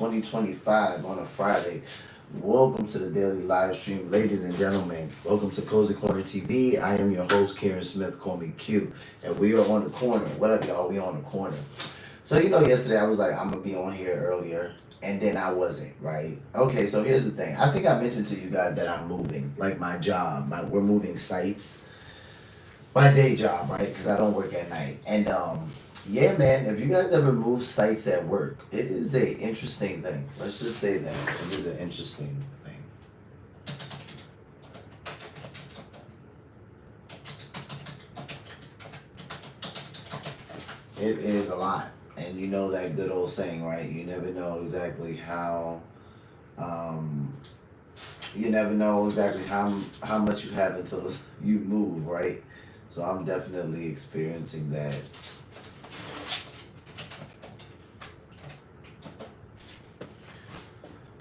2025 on a Friday. Welcome to the daily live stream, ladies and gentlemen. Welcome to Cozy Corner TV. I am your host, Karen Smith. Call me Q, and we are on the corner. What up, y'all? We on the corner. So yesterday I was like, I'm gonna be on here earlier, and then I wasn't. Right? Okay. So here's the thing. I think I mentioned to you guys that I'm moving, like my job. We're moving sites. My day job, right? Because I don't work at night, and yeah, man. If you guys ever move sites at work, it is a interesting thing. Let's just say that it is an interesting thing. It is a lot, and you know that good old saying, right? You never know exactly how. Um, you never know exactly how much you have until you move, right? So I'm definitely experiencing that.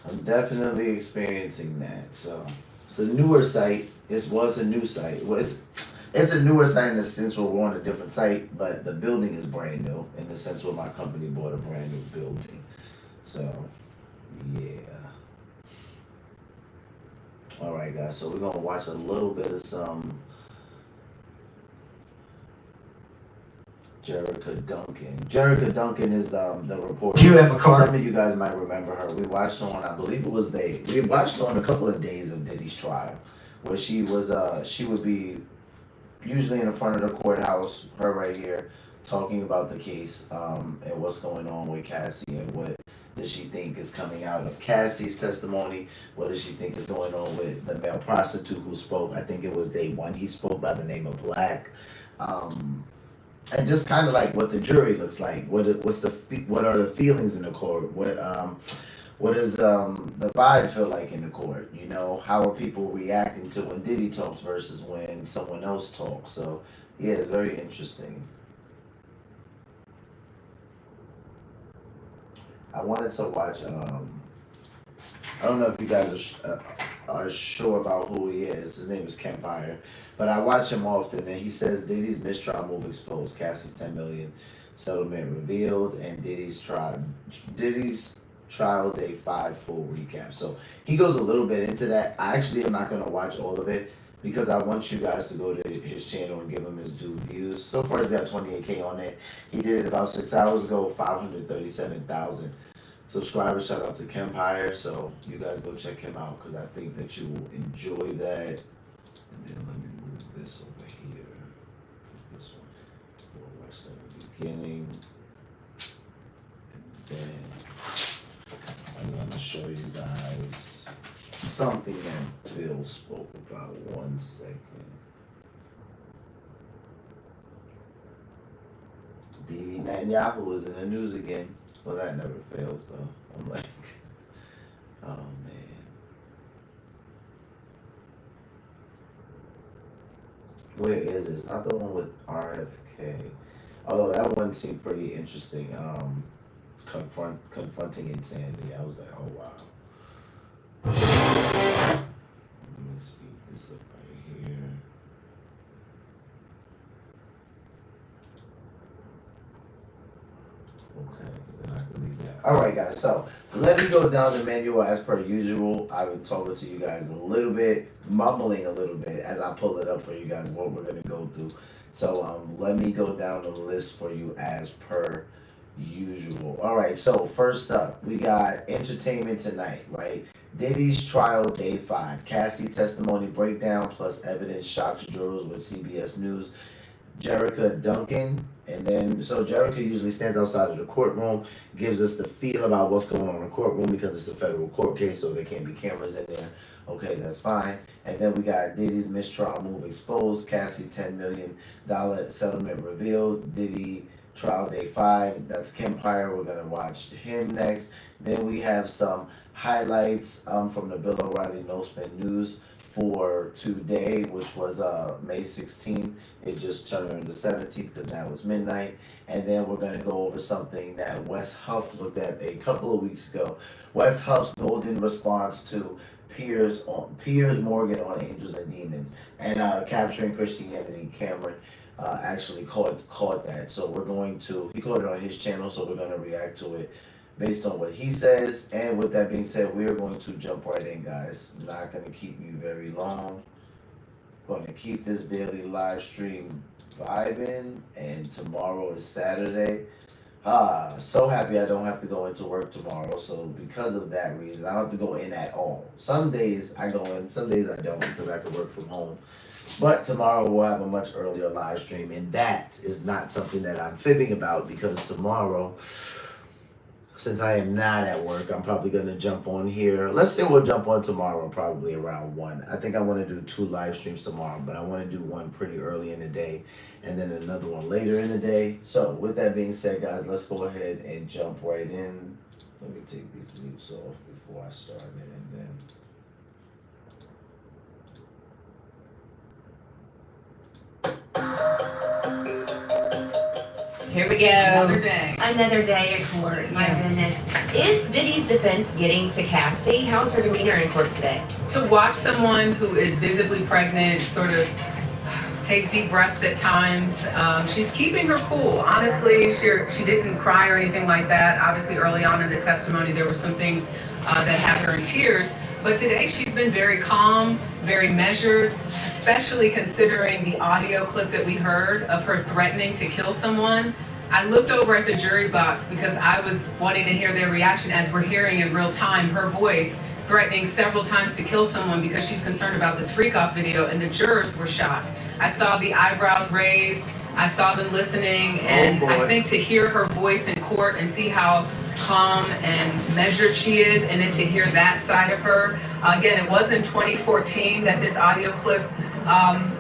I'm definitely experiencing that. So it's a newer site. It was a new site. It's a newer site in the sense where we're on a different site, but the building is brand new in the sense where my company bought a brand new building. So yeah. All right, guys. So we're gonna watch a little bit of some Jerica Duncan. Jerica Duncan is the reporter. Do you have a car? Some of you guys might remember her. We watched on, I believe it was we watched on a couple of days of Diddy's trial, where she would be usually in the front of the courthouse, her right here, talking about the case, and what's going on with Cassie and what does she think is coming out of Cassie's testimony. What does she think is going on with the male prostitute who spoke? I think it was day one. He spoke by the name of Black. Um, and just kind of like what the jury looks like. What are the feelings in the court? What does the vibe feel like in the court? You know, how are people reacting to when Diddy talks versus when someone else talks? So yeah, it's very interesting. I wanted to watch. I don't know if you guys are sure about who he is. His name is Kempire, but I watch him often, and he says Diddy's mistrial move exposed, Cassie's 10 million settlement revealed, and Diddy's trial day 5 full recap. So he goes a little bit into that. I actually am not gonna watch all of it because I want you guys to go to his channel and give him his due views. So far, he's got 28K on it. He did it about 6 hours ago, 537,000 subscribers. Shout out to Kempire. So you guys go check him out because I think that you will enjoy that. And then let me move this over here. This one. We'll watch that at the beginning. And then I'm going to show you guys something that Bill spoke about. 1 second. Bibi Netanyahu is in the news again. Well, that never fails, though. I'm like, oh man. Where is it? It's not the one with RFK. Although that one seemed pretty interesting. Confronting insanity. I was like, oh wow. Let me speed this up right here. Okay, then I can leave that. All right, guys. So let me go down the manual as per usual. I've been talking to you guys a little bit, mumbling a little bit as I pull it up for you guys what we're gonna go through. So let me go down the list for you as per usual. All right. So first up, we got entertainment tonight, right? Diddy's trial day 5. Cassie testimony breakdown plus evidence shocks jurors with CBS News. Jerica Duncan. And then, so Jerica usually stands outside of the courtroom, gives us the feel about what's going on in the courtroom because it's a federal court case, so there can't be cameras in there. Okay, that's fine. And then we got Diddy's mistrial move exposed, Cassie $10 million settlement revealed, Diddy trial day 5. That's Kempire. We're gonna watch him next. Then we have some highlights from the Bill O'Reilly No Spin News for today, which was May 16th. It just turned the 17th because now it's midnight. And then we're going to go over something that Wes Huff looked at a couple of weeks ago. Wes Huff's golden response to Piers Morgan on Angels and Demons and Capturing Christianity. Cameron actually caught that. So we're going to, he caught it on his channel, so we're going to react to it based on what he says. And with that being said, we are going to jump right in, guys. I'm not going to keep you very long. Going to keep this daily live stream vibing, and tomorrow is Saturday. So happy I don't have to go into work tomorrow. So because of that reason, I don't have to go in at all. Some days I go in, some days I don't because I can work from home. But tomorrow we'll have a much earlier live stream, and that is not something that I'm fibbing about, because tomorrow, since I am not at work, I'm probably going to jump on here. Let's say we'll jump on tomorrow probably around 1. I think I want to do 2 live streams tomorrow, but I want to do one pretty early in the day and then another one later in the day. So with that being said, guys, let's go ahead and jump right in. Let me take these mutes off before I start it, and then... Here we go. Another day at court. My goodness. Is Diddy's defense getting to Cassie? How's her demeanor in court today? To watch someone who is visibly pregnant sort of take deep breaths at times, she's keeping her cool. Honestly, she didn't cry or anything like that. Obviously, early on in the testimony, there were some things that had her in tears. But today, she's been very calm, very measured, especially considering the audio clip that we heard of her threatening to kill someone. I looked over at the jury box because I was wanting to hear their reaction, as we're hearing in real time her voice threatening several times to kill someone because she's concerned about this freak-off video, and the jurors were shocked. I saw the eyebrows raised, I saw them listening, and I think to hear her voice in court and see how calm and measured she is, and then to hear that side of her. Again, it was in 2014 that this audio clip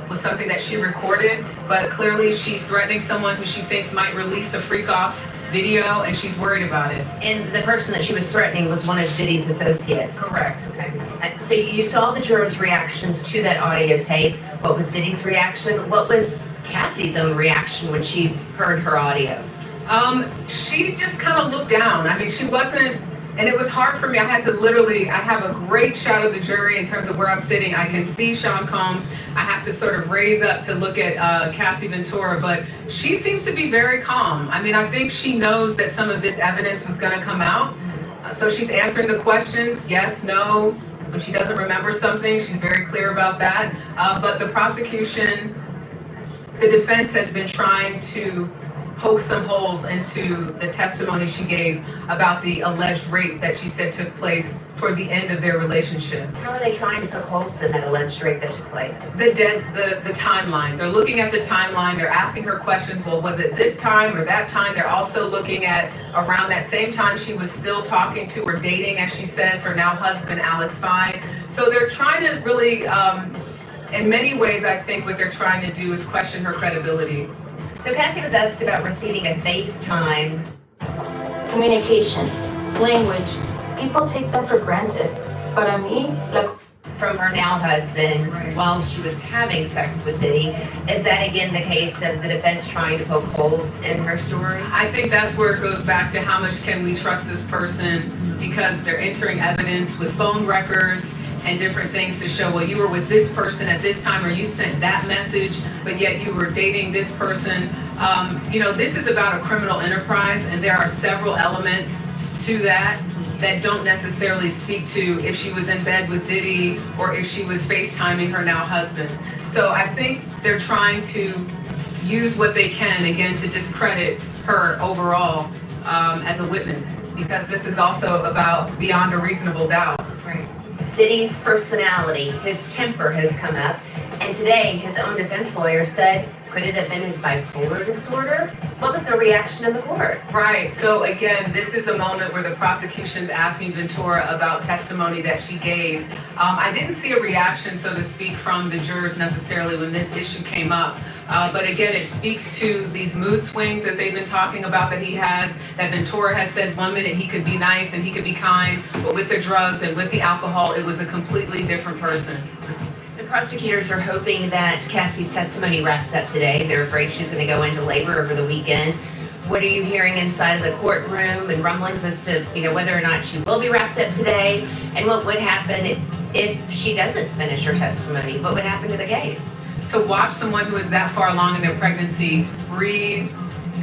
was something that she recorded, but clearly she's threatening someone who she thinks might release a freak-off video, and she's worried about it. And the person that she was threatening was one of Diddy's associates. Correct. Okay. So you saw the jurors' reactions to that audio tape. What was Diddy's reaction? What was Cassie's own reaction when she heard her audio? She just kind of looked down. I mean, she wasn't, and it was hard for me. I had to literally, I have a great shot of the jury in terms of where I'm sitting. I can see Sean Combs. I have to sort of raise up to look at Cassie Ventura, but she seems to be very calm. I mean, I think she knows that some of this evidence was going to come out. So she's answering the questions, yes, no. When she doesn't remember something, she's very clear about that. But the prosecution, the defense has been trying to poke some holes into the testimony she gave about the alleged rape that she said took place toward the end of their relationship. How are they trying to poke holes in that alleged rape that took place? The timeline. They're looking at the timeline. They're asking her questions. Well, was it this time or that time? They're also looking at around that same time she was still talking to or dating, as she says, her now husband, Alex Fine. So they're trying to really, in many ways, I think what they're trying to do is question her credibility. So Cassie was asked about receiving a FaceTime. Communication, language, people take them for granted. Para mí, from her now husband, right, while she was having sex with Diddy. Is that again the case of the defense trying to poke holes in her story? I think that's where it goes back to how much can we trust this person, because they're entering evidence with phone records and different things to show, well, you were with this person at this time, or you sent that message, but yet you were dating this person. This is about a criminal enterprise, and there are several elements to that don't necessarily speak to if she was in bed with Diddy or if she was FaceTiming her now husband. So I think they're trying to use what they can, again, to discredit her overall as a witness, because this is also about beyond a reasonable doubt. Right. Diddy's personality, his temper has come up, and today his own defense lawyer said, could it have been his bipolar disorder? What was the reaction in the court? Right, so again, this is a moment where the prosecution's asking Ventura about testimony that she gave. I didn't see a reaction, so to speak, from the jurors necessarily when this issue came up. But again, it speaks to these mood swings that they've been talking about that he has, that Ventura has said 1 minute he could be nice and he could be kind, but with the drugs and with the alcohol, it was a completely different person. The prosecutors are hoping that Cassie's testimony wraps up today. They're afraid she's going to go into labor over the weekend. What are you hearing inside of the courtroom and rumblings as to, whether or not she will be wrapped up today, and what would happen if she doesn't finish her testimony? What would happen to the case? To watch someone who is that far along in their pregnancy breathe,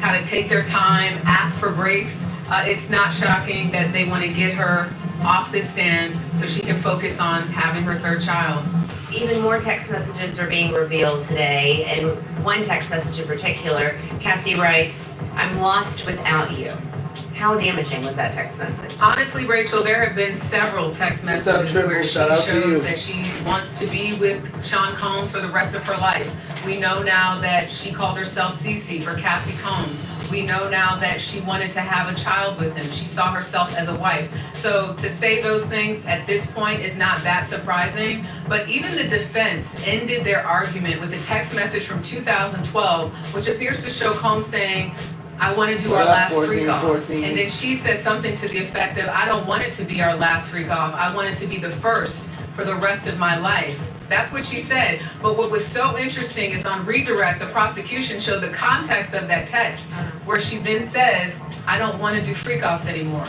kind of take their time, ask for breaks, It's not shocking that they want to get her off the stand so she can focus on having her third child. Even more text messages are being revealed today, and one text message in particular, Cassie writes, "I'm lost without you." How damaging was that text message? Honestly, Rachel, there have been several text What's up, messages Triple? where she Shout out to you. shows that she wants to be with Sean Combs for the rest of her life. We know now that she called herself Cece for Cassie Combs. We know now that she wanted to have a child with him. She saw herself as a wife. So to say those things at this point is not that surprising. But even the defense ended their argument with a text message from 2012, which appears to show Combs saying, "I want to do our last freak off." 14. And then she says something to the effect of, "I don't want it to be our last freak off. I want it to be the first for the rest of my life." That's what she said. But what was so interesting is on redirect, the prosecution showed the context of that text where she then says, "I don't want to do freak offs anymore."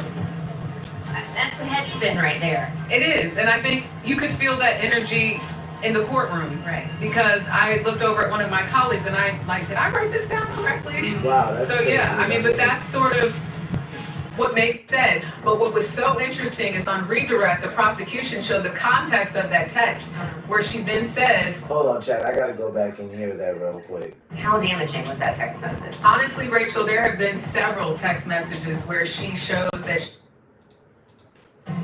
That's a head spin right there. It is. And I think you could feel that energy in the courtroom. Right. Because I looked over at one of my colleagues and I'm like, did I write this down correctly? Wow, that's So crazy. yeah, I mean, but that's sort of what makes sense. But what was so interesting is on redirect, the prosecution showed the context of that text where she then says, Hold on, Chad. I gotta go back and hear that real quick. How damaging was that text message? honestly, Rachel, there have been several text messages where she shows that she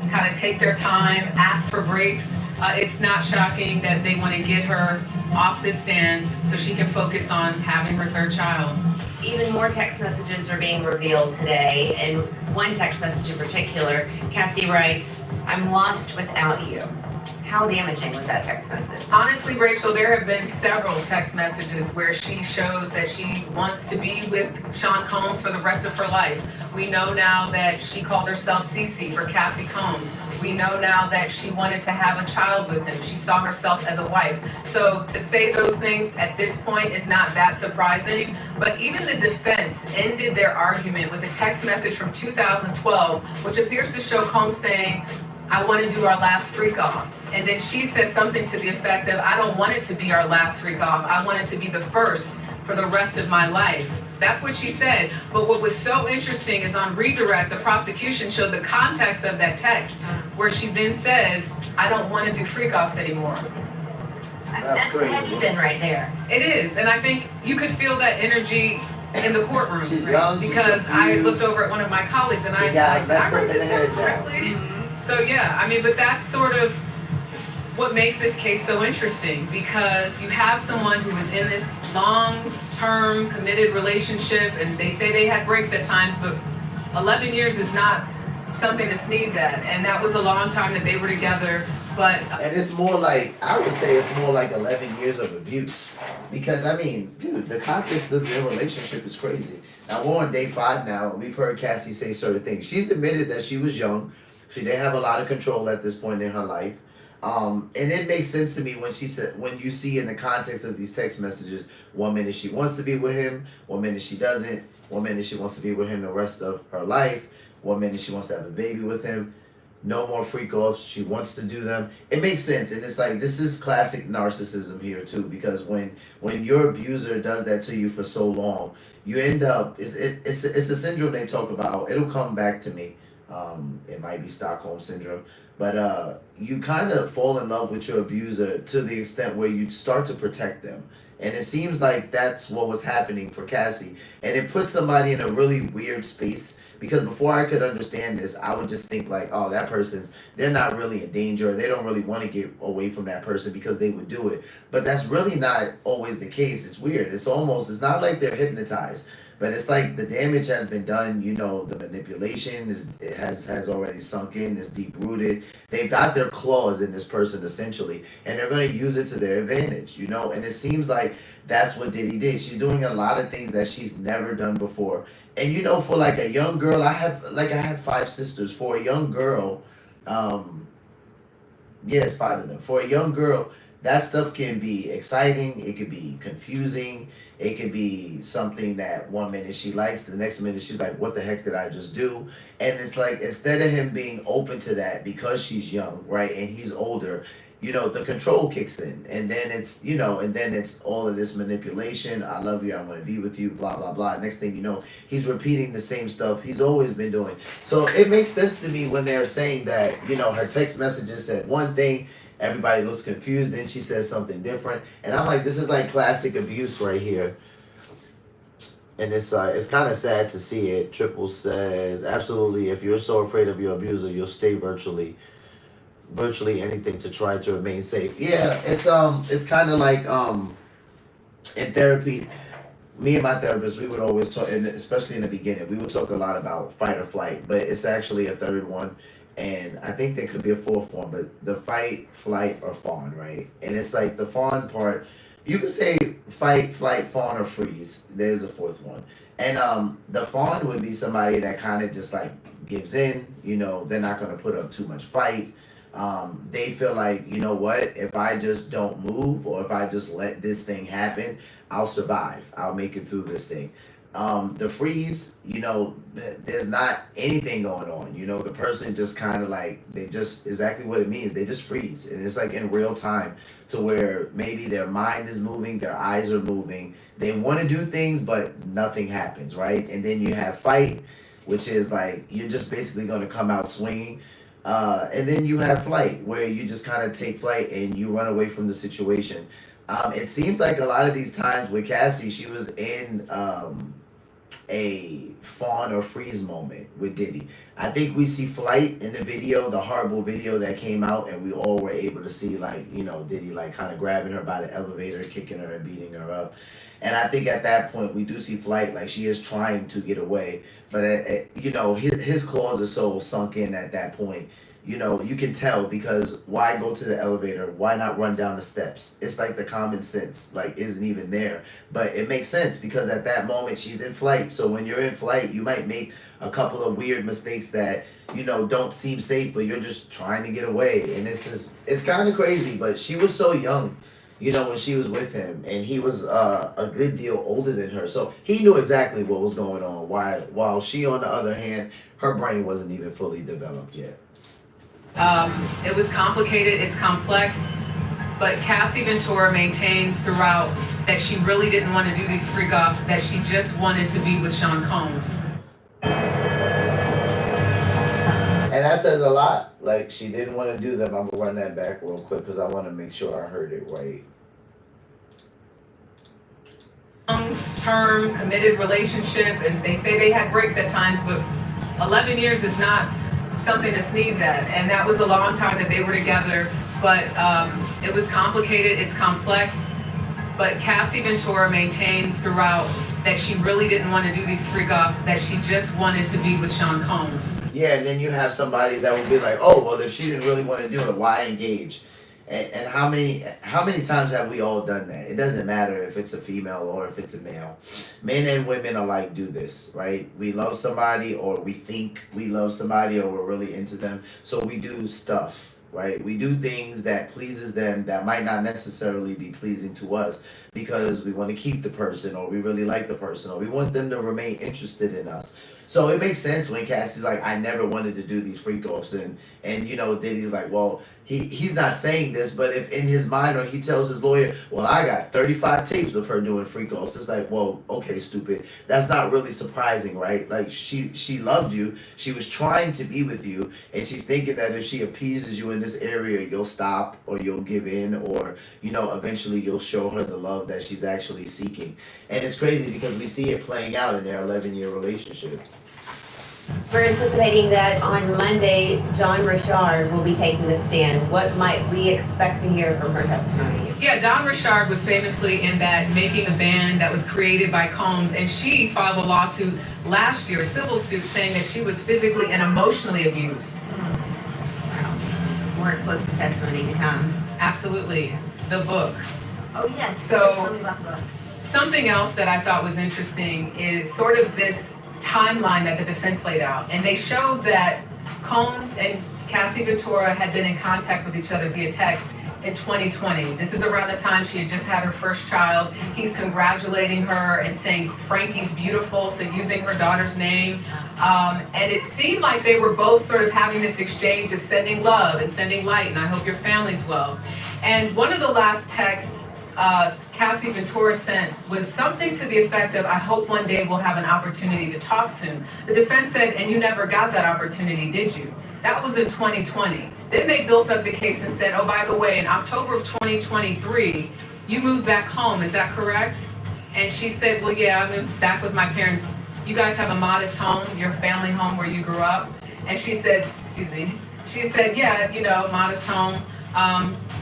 kind of take their time, ask for breaks. It's not shocking that they want to get her off the stand so she can focus on having her third child. Even more text messages are being revealed today, and one text message in particular, Cassie writes, "I'm lost without you." How damaging was that text message? Honestly, Rachel, there have been several text messages where she shows that she wants to be with Sean Combs for the rest of her life. We know now that she called herself Cece for Cassie Combs. We know now that she wanted to have a child with him. She saw herself as a wife. So to say those things at this point is not that surprising. But even the defense ended their argument with a text message from 2012, which appears to show Combs saying, "I want to do our last freak off." And then she says something to the effect of, "I don't want it to be our last freak off. I want it to be the first for the rest of my life." That's what she said. But what was so interesting is on redirect, the prosecution showed the context of that text where she then says, "I don't want to do freak offs anymore." That's a head crazy. spin right there. It is. And I think you could feel that energy in the courtroom. She's young, she's Because I confused. looked over at one of my colleagues and I You got like, messed "Did I up write in the this head down now." correctly?" So yeah, I mean, but that's sort of what makes this case so interesting, because you have someone who is in this long-term committed relationship, and they say they had breaks at times, but 11 years is not something to sneeze at, and that was a long time that they were together. But And it's more like, I would say it's more like 11 years of abuse. Because, I mean, dude, the context of their relationship is crazy. Now, we're on day 5 now, and we've heard Cassie say certain things. She's admitted that she was young. She didn't have a lot of control at this point in her life. And it makes sense to me when she said, when you see in the context of these text messages, 1 minute she wants to be with him, 1 minute she doesn't, 1 minute she wants to be with him the rest of her life, 1 minute she wants to have a baby with him, no more freak offs, she wants to do them. It makes sense, and it's like, this is classic narcissism here too, because when your abuser does that to you for so long, you end up, it's a syndrome they talk about. It'll come back to me. It might be Stockholm syndrome, but you kind of fall in love with your abuser to the extent where you start to protect them. And it seems like that's what was happening for Cassie. And it puts somebody in a really weird space, because before I could understand this, I would just think like, oh, that person's, they're not really in danger, or they don't really want to get away from that person because they would do it. But that's really not always the case. It's weird. It's not like they're hypnotized. But it's like the damage has been done, you know, the manipulation has already sunk in, it's deep rooted. They've got their claws in this person essentially, and they're going to use it to their advantage, you know. And it seems like that's what Diddy did. She's doing a lot of things that she's never done before. And you know, for like a young girl, I have 5 sisters. For a young girl, it's 5 of them. For a young girl, that stuff can be exciting, it could be confusing, it could be something that 1 minute she likes, the next minute she's like, what the heck did I just do? And it's like, instead of him being open to that because she's young, right, and he's older, the control kicks in, and then it's all of this manipulation. I love you, I want to be with you, blah blah blah. Next thing you know, he's repeating the same stuff he's always been doing. So it makes sense to me when they're saying that, her text messages said one thing, everybody looks confused, then she says something different, and I'm like, this is like classic abuse right here. And it's kind of sad to see it. Triple says, absolutely, if you're so afraid of your abuser, you'll stay virtually anything to try to remain safe. Yeah, it's kind of like in therapy, me and my therapist, we would always talk, and especially in the beginning, we would talk a lot about fight or flight, but it's actually a third one, and I think there could be a fourth one, but the fight, flight, or fawn, right? And it's like the fawn part, you could say fight, flight, fawn, or freeze. There's a fourth one. And the fawn would be somebody that kind of just like gives in, they're not going to put up too much fight. They feel like, you know what, if I just don't move, or if I just let this thing happen, I'll survive. I'll make it through this thing. The freeze, there's not anything going on. The person just kind of like, they just, exactly what it means, they just freeze. And it's like in real time, to where maybe their mind is moving, their eyes are moving. They want to do things, but nothing happens, right? And then you have fight, which is like, you're just basically going to come out swinging. And then you have flight, where you just kind of take flight and you run away from the situation. It seems like a lot of these times with Cassie, she was in a fawn or freeze moment with Diddy. I think we see flight in the video, the horrible video that came out, and we all were able to see, like, Diddy like kind of grabbing her by the elevator, kicking her and beating her up. And I think at that point we do see flight, like she is trying to get away, but his claws are so sunk in at that point. You can tell, because why go to the elevator? Why not run down the steps? It's like the common sense like isn't even there. But it makes sense, because at that moment she's in flight. So when you're in flight, you might make a couple of weird mistakes that don't seem safe, but you're just trying to get away. And it's kind of crazy. But she was so young, when she was with him, and he was a good deal older than her, so he knew exactly what was going on. While she, on the other hand, her brain wasn't even fully developed yet. It was complicated, it's complex, but Cassie Ventura maintains throughout that she really didn't want to do these freak offs, that she just wanted to be with Sean Combs. And that says a lot. Like, she didn't want to do them. I'm gonna run that back real quick because I want to make sure I heard it right. Long-term committed relationship, and they say they had breaks at times, but 11 years is not something to sneeze at, and that was a long time that they were together. But it was complicated, it's complex, but Cassie Ventura maintains throughout that she really didn't want to do these freak offs, that she just wanted to be with Sean Combs. Yeah, and then you have somebody that would be like, oh, well, if she didn't really want to do it, why engage? And how many times have we all done that? It doesn't matter if it's a female or if it's a male. Men and women alike do this, right? We love somebody, or we think we love somebody, or we're really into them. So we do stuff, right? We do things that pleases them that might not necessarily be pleasing to us, because we want to keep the person, or we really like the person, or we want them to remain interested in us. So it makes sense when Cassie's like, I never wanted to do these freak offs, and Diddy's like, well, he's not saying this, but if in his mind, or he tells his lawyer, well, I got 35 tapes of her doing freak offs, it's like, well, okay, stupid. That's not really surprising, right? Like, she loved you, she was trying to be with you, and she's thinking that if she appeases you in this area, you'll stop, or you'll give in, or eventually you'll show her the love that she's actually seeking. And it's crazy because we see it playing out in their 11-year relationship. We're anticipating that on Monday, Dawn Richard will be taking the stand. What might we expect to hear from her testimony? Yeah, Dawn Richard was famously in that Making a Band that was created by Combs, and she filed a lawsuit last year, a civil suit, saying that she was physically and emotionally abused. Wow. More explosive testimony to come. Absolutely. The book. Oh, yes. So- Tell me about the book. Something else that I thought was interesting is sort of this timeline that the defense laid out. And they showed that Combs and Cassie Ventura had been in contact with each other via text in 2020. This is around the time she had just had her first child. He's congratulating her and saying Frankie's beautiful, so using her daughter's name. And it seemed like they were both sort of having this exchange of sending love and sending light, and I hope your family's well. And one of the last texts Cassie Ventura sent was something to the effect of, I hope one day we'll have an opportunity to talk soon. The defense said, and you never got that opportunity, did you? That was in 2020. Then they built up the case and said, oh, by the way, in October of 2023, you moved back home, is that correct? And she said, well, yeah, I moved back with my parents. You guys have a modest home, your family home where you grew up? And she said, excuse me, she said, yeah, you know, modest home.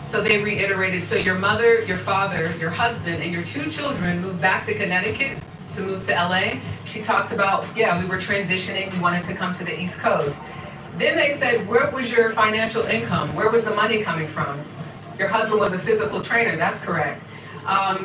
So they reiterated, so your mother, your father, your husband, and your 2 children moved back to Connecticut to move to LA. She talks about, yeah, we were transitioning, we wanted to come to the East Coast. Then they said, where was your financial income? Where was the money coming from? Your husband was a physical trainer, that's correct.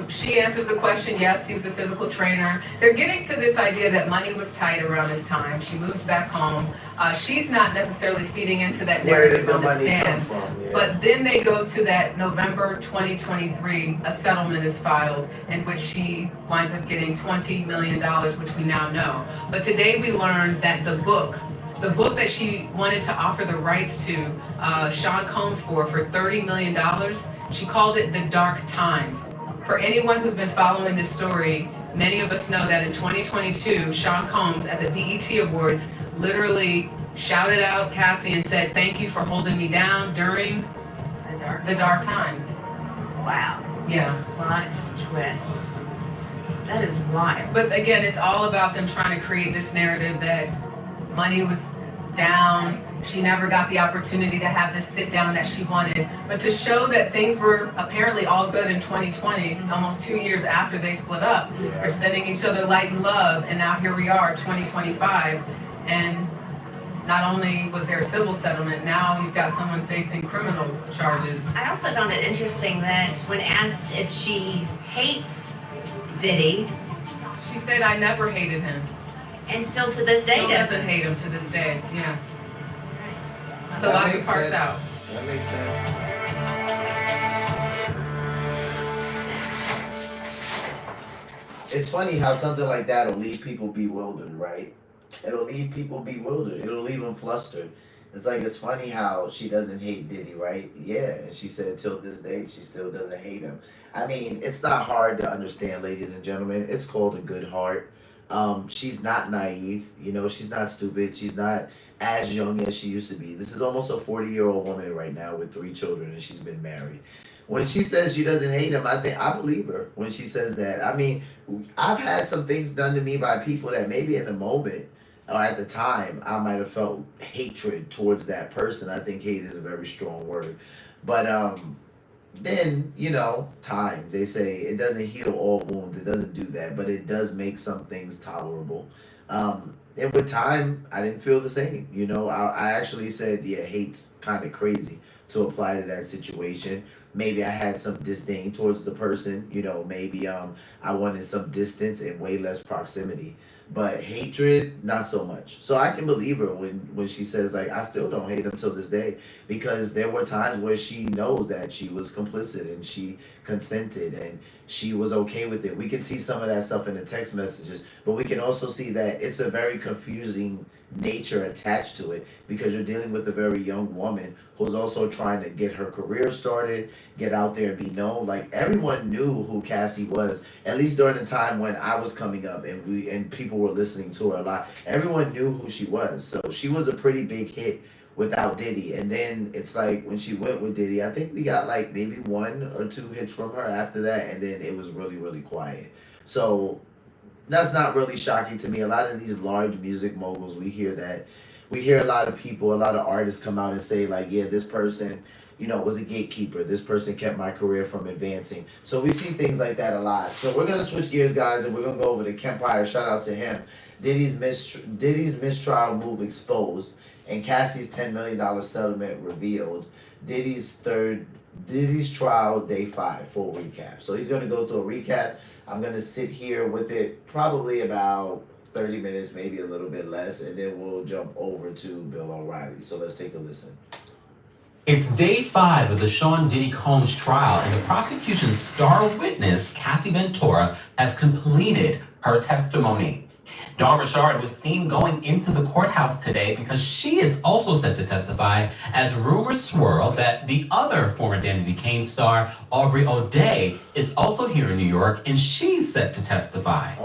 She answers the question, yes, he was a physical trainer. They're getting to this idea that money was tight around this time. She moves back home. She's not necessarily feeding into that narrative, understand. Yeah. But then they go to that November 2023, a settlement is filed in which she winds up getting $20 million, which we now know. But today we learned that the book that she wanted to offer the rights to Sean Combs for $30 million, she called it The Dark Times. For anyone who's been following this story, many of us know that in 2022, Sean Combs at the BET Awards literally shouted out Cassie and said, thank you for holding me down during the dark times. Wow. Yeah. Plot twist. That is wild. But again, it's all about them trying to create this narrative that money was down. She never got the opportunity to have this sit down that she wanted. But to show that things were apparently all good in 2020, almost 2 years after they split up, they're sending each other light and love. And now here we are, 2025. And not only was there a civil settlement, now you've got someone facing criminal charges. I also found it interesting that when asked if she hates Diddy, she said, I never hated him. And still to this day doesn't hate him to this day, yeah. So lots to parse out. That makes sense. It's funny how something like that will leave people bewildered, right? It'll leave people bewildered. It'll leave them flustered. It's like, it's funny how she doesn't hate Diddy, right? Yeah, and she said till this day she still doesn't hate him. I mean, it's not hard to understand, ladies and gentlemen. It's called a good heart. She's not naive, you know, she's not stupid, she's not as young as she used to be. This is almost a 40-year-old woman right now with 3 children, and she's been married. When she says she doesn't hate him, I believe her when she says that. I mean, I've had some things done to me by people that maybe in the moment or at the time I might have felt hatred towards that person. I think hate is a very strong word. But then, you know, time, they say it doesn't heal all wounds. It doesn't do that, but it does make some things tolerable. And with time, I didn't feel the same. You know, I actually said, yeah, hate's kind of crazy to apply to that situation. Maybe I had some disdain towards the person. You know, maybe I wanted some distance and way less proximity. But hatred, not so much. So I can believe her when she says, like, I still don't hate him till this day, because there were times where she knows that she was complicit and she consented and she was okay with it. We can see some of that stuff in the text messages, but we can also see that it's a very confusing nature attached to it, because you're dealing with a very young woman who's also trying to get her career started, get out there and be known. Like, everyone knew who Cassie was, at least during the time when I was coming up and people were listening to her a lot. Everyone knew who she was. So she was a pretty big hit without Diddy. And then it's like when she went with Diddy, I think we got like maybe 1 or 2 hits from her after that, and then it was really, really quiet. So that's not really shocking to me. A lot of these large music moguls, we hear a lot of people, a lot of artists come out and say, like, yeah, this person, you know, was a gatekeeper. This person kept my career from advancing. So we see things like that a lot. So we're going to switch gears, guys, and we're going to go over to Kempire. Shout out to him. Diddy's mistrial move exposed, and Cassie's $10 million settlement revealed. Diddy's trial, day 5, full recap. So he's going to go through a recap. I'm going to sit here with it probably about 30 minutes, maybe a little bit less, and then we'll jump over to Bill O'Reilly. So let's take a listen. It's day 5 of the Sean Diddy Combs trial, and the prosecution's star witness, Cassie Ventura, has completed her testimony. Dawn Richard was seen going into the courthouse today because she is also set to testify as rumors swirl that the other former Danity Kane star, Aubrey O'Day, is also here in New York, and she's set to testify.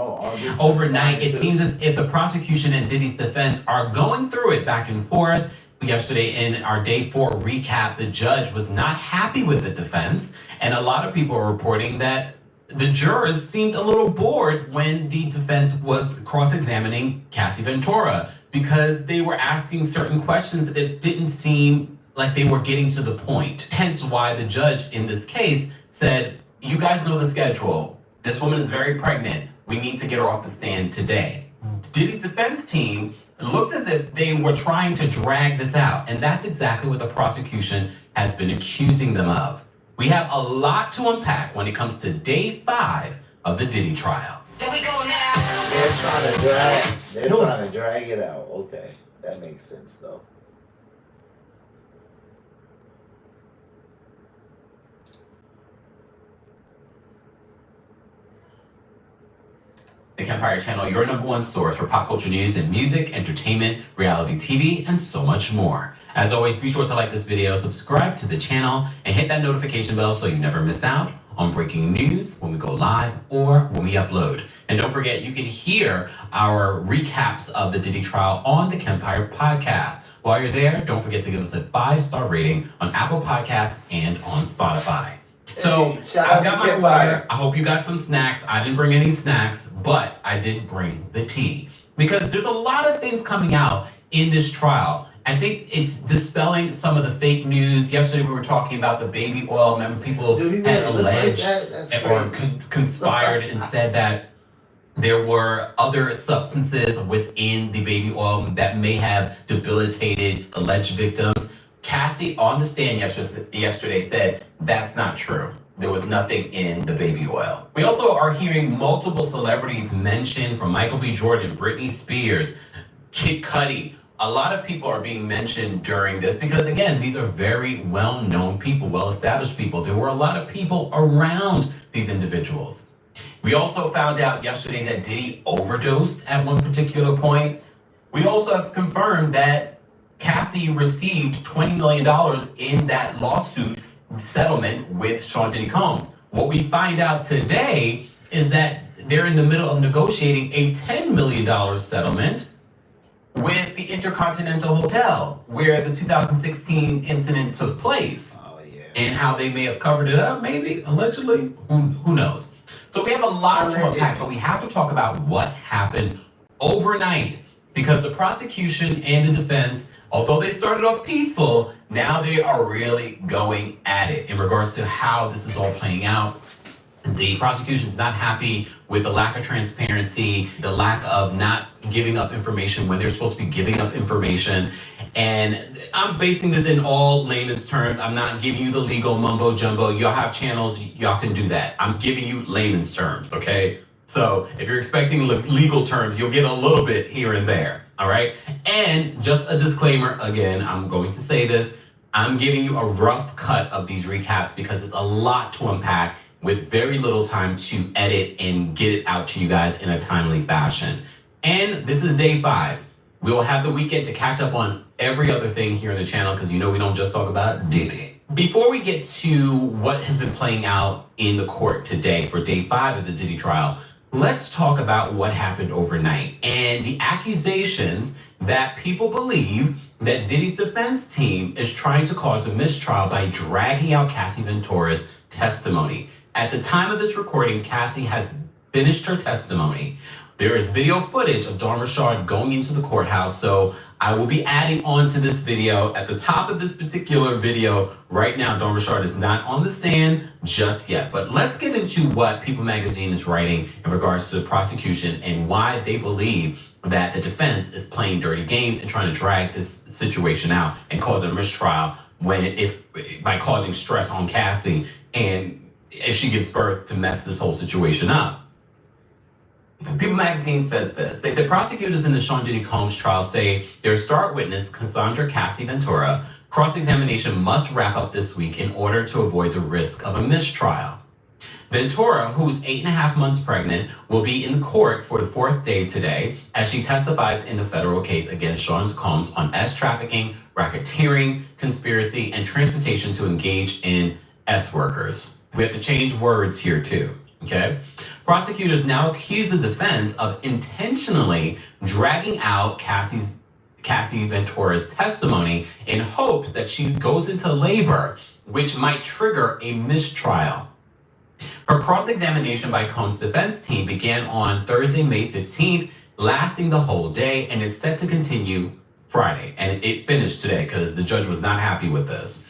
Overnight, it seems as if the prosecution and Diddy's defense are going through it back and forth. Yesterday in our day 4 recap, the judge was not happy with the defense, and a lot of people are reporting that the jurors seemed a little bored when the defense was cross-examining Cassie Ventura because they were asking certain questions that didn't seem like they were getting to the point. Hence why the judge in this case said, you guys know the schedule. This woman is very pregnant. We need to get her off the stand today. Diddy's defense team looked as if they were trying to drag this out, and that's exactly what the prosecution has been accusing them of. We have a lot to unpack when it comes to day 5 of the Diddy trial. Here we go now. They're trying to drag it out. Okay, that makes sense though. The Empire Channel, your #1 source for pop culture news and music, entertainment, reality TV, and so much more. As always, be sure to like this video, subscribe to the channel, and hit that notification bell so you never miss out on breaking news when we go live or when we upload. And don't forget, you can hear our recaps of the Diddy trial on the Empire podcast. While you're there, don't forget to give us a 5-star rating on Apple Podcasts and on Spotify. So, I've got my water. I hope you got some snacks. I didn't bring any snacks, but I did bring the tea. Because there's a lot of things coming out in this trial. I think it's dispelling some of the fake news. Yesterday we were talking about the baby oil. Remember, people had alleged or conspired and said that there were other substances within the baby oil that may have debilitated alleged victims. Cassie on the stand yesterday said that's not true. There was nothing in the baby oil. We also are hearing multiple celebrities mentioned, from Michael B. Jordan, Britney Spears, Kid Cudi. A lot of people are being mentioned during this because, again, these are very well-known people, well-established people. There were a lot of people around these individuals. We also found out yesterday that Diddy overdosed at one particular point. We also have confirmed that Cassie received $20 million in that lawsuit settlement with Sean Diddy Combs. What we find out today is that they're in the middle of negotiating a $10 million settlement with the Intercontinental Hotel, where the 2016 incident took place. Oh, yeah. And how they may have covered it up, maybe, allegedly, who knows? So we have a lot to unpack, but we have to talk about what happened overnight, because the prosecution and the defense, although they started off peaceful, now they are really going at it in regards to how this is all playing out. The prosecution is not happy with the lack of transparency, the lack of not giving up information when they're supposed to be giving up information. And I'm basing this in all layman's terms. I'm not giving you the legal mumbo jumbo. Y'all have channels, y'all can do that. I'm giving you layman's terms, okay? So if you're expecting legal terms, you'll get a little bit here and there, all right? And just a disclaimer, again, I'm going to say this. I'm giving you a rough cut of these recaps because it's a lot to unpack with very little time to edit and get it out to you guys in a timely fashion. And this is day 5. We will have the weekend to catch up on every other thing here on the channel because you know we don't just talk about Diddy. Before we get to what has been playing out in the court today for day 5 of the Diddy trial, let's talk about what happened overnight and the accusations that people believe that Diddy's defense team is trying to cause a mistrial by dragging out Cassie Ventura's testimony. At the time of this recording, Cassie has finished her testimony. There is video footage of Dawn Richard going into the courthouse, so I will be adding on to this video. At the top of this particular video, right now, Dawn Richard is not on the stand just yet. But let's get into what People Magazine is writing in regards to the prosecution and why they believe that the defense is playing dirty games and trying to drag this situation out and cause a mistrial by causing stress on Cassie and if she gives birth to mess this whole situation up. People Magazine says this. They said prosecutors in the Sean Diddy Combs trial say their star witness, Cassandra Cassie Ventura, Cross-examination must wrap up this week in order to avoid the risk of a mistrial. Ventura, who's 8.5 months pregnant, will be in court for the fourth day today as she testifies in the federal case against Sean Combs on S trafficking, racketeering, conspiracy, and transportation to engage in S workers. We have to change words here too, okay? Prosecutors now accuse the defense of intentionally dragging out Cassie Ventura's testimony in hopes that she goes into labor, which might trigger a mistrial. Her cross-examination by Combs' defense team began on Thursday, May 15th, lasting the whole day, and is set to continue Friday. And it finished today because the judge was not happy with this,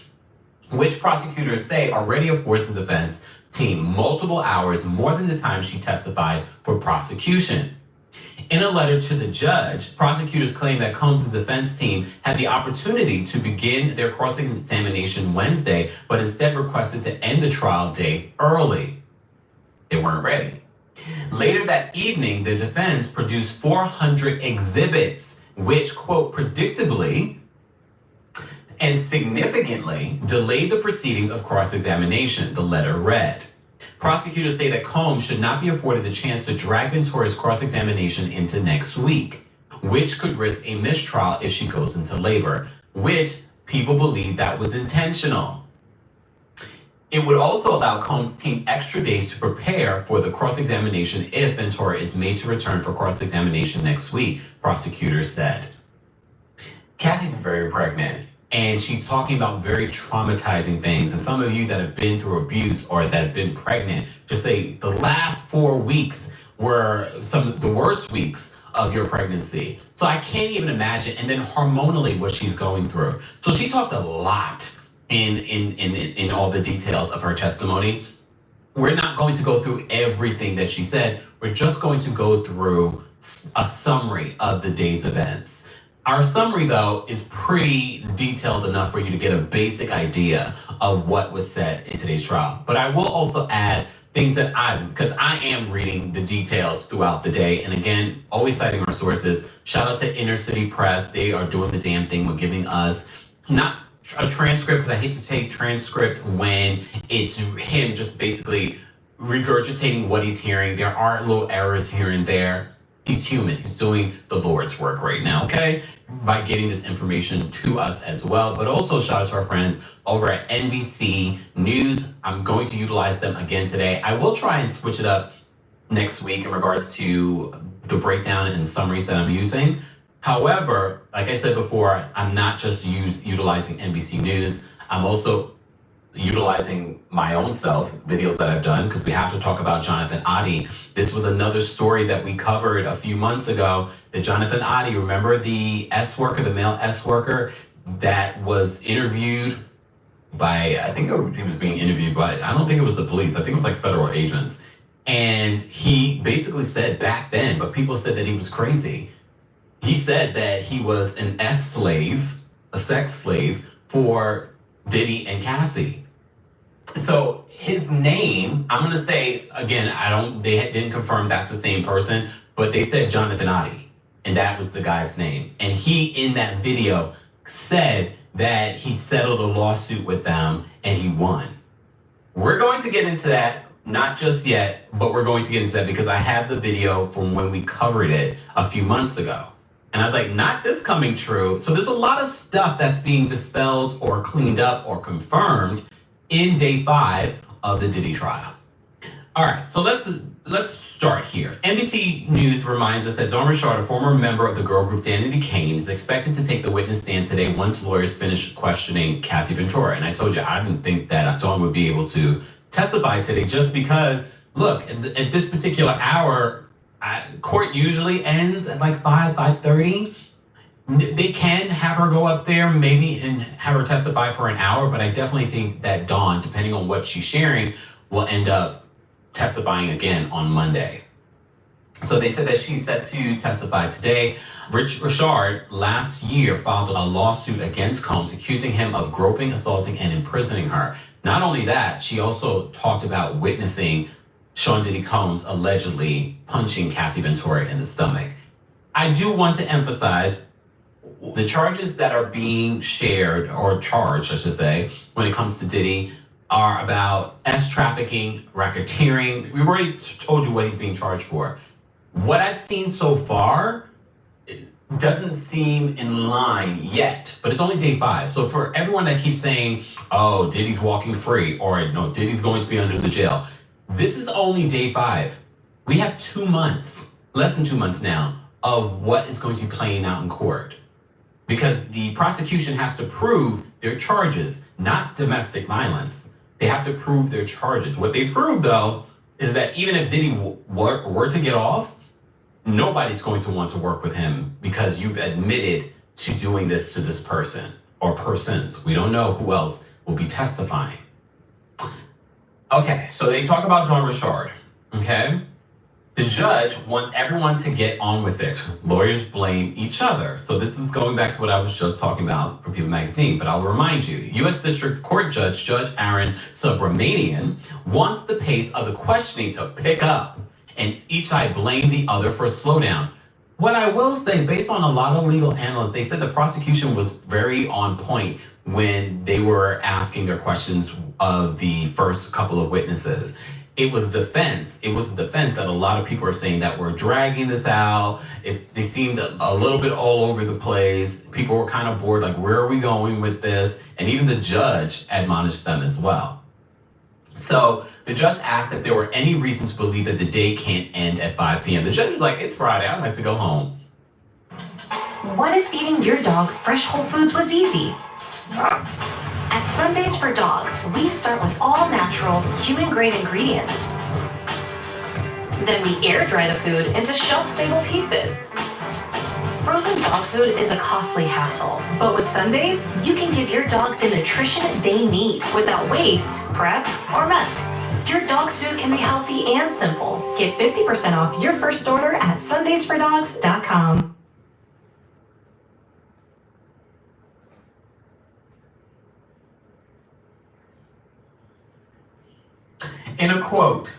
which prosecutors say already affords the defense team multiple hours more than the time she testified for prosecution. In a letter to the judge, prosecutors claim that Combs' defense team had the opportunity to begin their cross-examination Wednesday, but instead requested to end the trial day early. They weren't ready. Later that evening, the defense produced 400 exhibits, which, quote, predictably and significantly delayed the proceedings of cross-examination, the letter read. Prosecutors say that Combs should not be afforded the chance to drag Ventura's cross-examination into next week, which could risk a mistrial if she goes into labor, which people believe that was intentional. It would also allow Combs' team extra days to prepare for the cross-examination if Ventura is made to return for cross-examination next week, prosecutors said. Cassie's very pregnant, and she's talking about very traumatizing things. And some of you that have been through abuse or that have been pregnant, just say the last 4 weeks were some of the worst weeks of your pregnancy. So I can't even imagine. And then hormonally what she's going through. So she talked a lot in all the details of her testimony. We're not going to go through everything that she said. We're just going to go through a summary of the day's events. Our summary, though, is pretty detailed enough for you to get a basic idea of what was said in today's trial. But I will also add things that because I am reading the details throughout the day. And again, always citing our sources. Shout out to Inner City Press. They are doing the damn thing with giving us not a transcript, because I hate to take transcript when it's him just basically regurgitating what he's hearing. There are little errors here and there. He's human. He's doing the Lord's work right now, okay? By getting this information to us as well. But also shout out to our friends over at NBC News. I'm going to utilize them again today. I will try and switch it up next week in regards to the breakdown and summaries that I'm using. However, like I said before, I'm not just utilizing NBC News. I'm also utilizing my own self, videos that I've done, because we have to talk about Jonathan Adi. This was another story that we covered a few months ago. The Jonathan Adi, remember the S worker, the male S worker that was interviewed by, I think he was being interviewed by, I don't think it was the police, I think it was like federal agents. And he basically said back then, but people said that he was crazy. He said that he was an S slave, a sex slave for Diddy and Cassie. So his name, I'm gonna say again, they didn't confirm that's the same person, but they said Jonathan Adi, and that was the guy's name. And he, in that video, said that he settled a lawsuit with them and he won. We're going to get into that, not just yet, but we're going to get into that because I have the video from when we covered it a few months ago. And I was like, not this coming true. So there's a lot of stuff that's being dispelled or cleaned up or confirmed in day 5 of the Diddy trial. All right, so let's start here. NBC News reminds us that Dawn Richard, a former member of the girl group Danity Kane, is expected to take the witness stand today once lawyers finish questioning Cassie Ventura. And I told you, I didn't think that Dawn would be able to testify today just because, look, at this particular hour, court usually ends at like 5:30. They can have her go up there maybe and have her testify for an hour, but I definitely think that Dawn, depending on what she's sharing, will end up testifying again on Monday. So they said that she's set to testify today. Richard last year filed a lawsuit against Combs, accusing him of groping, assaulting, and imprisoning her. Not only that, she also talked about witnessing Sean Diddy Combs allegedly punching Cassie Ventura in the stomach. I do want to emphasize The charges that are being shared, or charged, I should say, when it comes to Diddy, are about trafficking, racketeering. We've already told you what he's being charged for. What I've seen so far doesn't seem in line yet, but it's only day 5. So for everyone that keeps saying, oh, Diddy's walking free, or no, Diddy's going to be under the jail, this is only day 5. We have 2 months, less than 2 months now, of what is going to be playing out in court. Because the prosecution has to prove their charges, not domestic violence. They have to prove their charges. What they prove, though, is that even if Diddy were to get off, nobody's going to want to work with him because you've admitted to doing this to this person or persons. We don't know who else will be testifying. Okay, so they talk about Dawn Richard, okay? The judge wants everyone to get on with it. Lawyers blame each other. So this is going back to what I was just talking about from People Magazine, but I'll remind you, U.S. District Court Judge Aaron Subramanian wants the pace of the questioning to pick up, and each side blame the other for slowdowns. What I will say, based on a lot of legal analysts, they said the prosecution was very on point when they were asking their questions of the first couple of witnesses. It was defense. It was the defense that a lot of people are saying that we're dragging this out. If they seemed a little bit all over the place, people were kind of bored, like, where are we going with this? And even the judge admonished them as well. So the judge asked if there were any reason to believe that the day can't end at 5 p.m. The judge was like, it's Friday, I'd like to go home. What if feeding your dog fresh whole foods was easy? At Sundays for Dogs, we start with all natural, human-grade ingredients. Then we air dry the food into shelf-stable pieces. Frozen dog food is a costly hassle, but with Sundays, you can give your dog the nutrition they need without waste, prep, or mess. Your dog's food can be healthy and simple. Get 50% off your first order at sundaysfordogs.com. In a quote,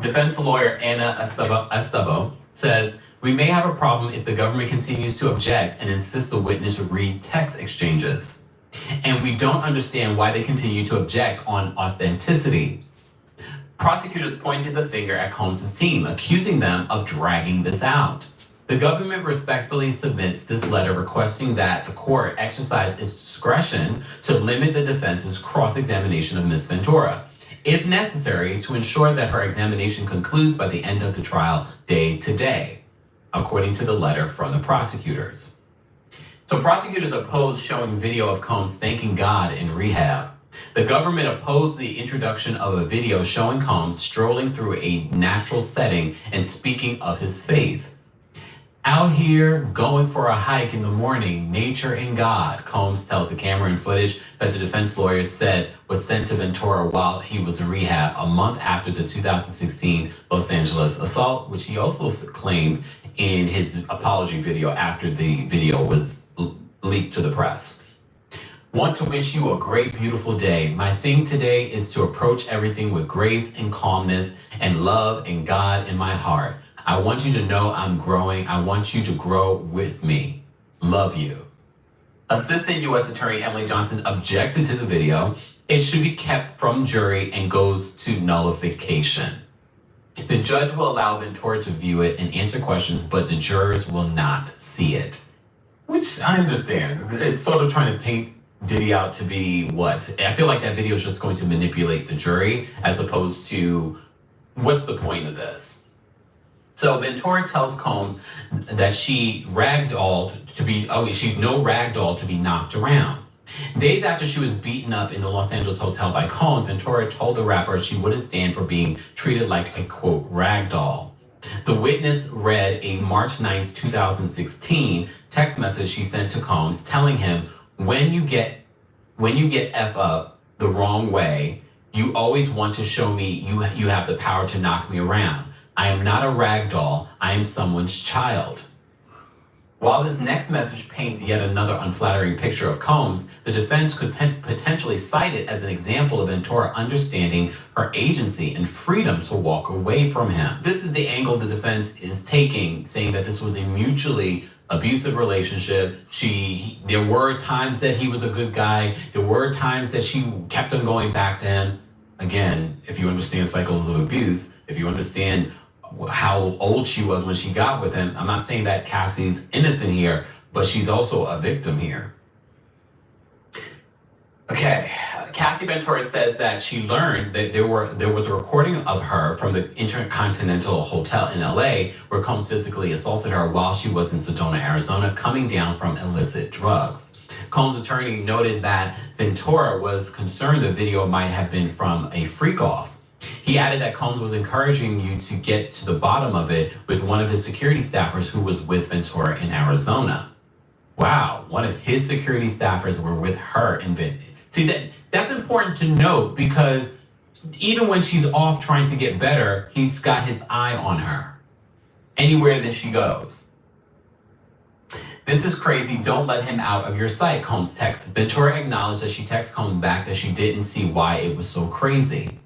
defense lawyer Anna Estavo says, we may have a problem if the government continues to object and insist the witness read text exchanges. And we don't understand why they continue to object on authenticity. Prosecutors pointed the finger at Combs' team, accusing them of dragging this out. The government respectfully submits this letter requesting that the court exercise its discretion to limit the defense's cross-examination of Ms. Ventura, if necessary, to ensure that her examination concludes by the end of the trial day today, according to the letter from the prosecutors. So prosecutors opposed showing video of Combs thanking God in rehab. The government opposed the introduction of a video showing Combs strolling through a natural setting and speaking of his faith. Out here, going for a hike in the morning, nature and God, Combs tells the camera and footage that the defense lawyer said was sent to Ventura while he was in rehab a month after the 2016 Los Angeles assault, which he also claimed in his apology video after the video was leaked to the press. Want to wish you a great, beautiful day. My thing today is to approach everything with grace and calmness and love and God in my heart. I want you to know I'm growing. I want you to grow with me. Love you. Assistant U.S. Attorney Emily Johnson objected to the video. It should be kept from jury and goes to nullification. The judge will allow Ventura to view it and answer questions, but the jurors will not see it. Which I understand. It's sort of trying to paint Diddy out to be what? I feel like that video is just going to manipulate the jury as opposed to what's the point of this? So Ventura tells Combs that she's no ragdoll to be knocked around. Days after she was beaten up in the Los Angeles hotel by Combs, Ventura told the rapper she wouldn't stand for being treated like a, quote, ragdoll. The witness read a March 9th, 2016 text message she sent to Combs telling him, when you get F up the wrong way, you always want to show me you have the power to knock me around. I am not a rag doll. I am someone's child. While this next message paints yet another unflattering picture of Combs, the defense could potentially cite it as an example of Ventura understanding her agency and freedom to walk away from him. This is the angle the defense is taking, saying that this was a mutually abusive relationship. There were times that he was a good guy. There were times that she kept on going back to him. Again, if you understand cycles of abuse, if you understand how old she was when she got with him, I'm not saying that Cassie's innocent here, but she's also a victim here. Okay, Cassie Ventura says that she learned that there was a recording of her from the Intercontinental Hotel in LA where Combs physically assaulted her while she was in Sedona, Arizona, coming down from illicit drugs. Combs' attorney noted that Ventura was concerned the video might have been from a freak-off. He added that Combs was encouraging you to get to the bottom of it with one of his security staffers who was with Ventura in Arizona. Wow, one of his security staffers were with her in See, that's important to note because even when she's off trying to get better, he's got his eye on her anywhere that she goes. This is crazy. Don't let him out of your sight, Combs texts. Ventura acknowledged that she texted Combs back that she didn't see why it was so crazy.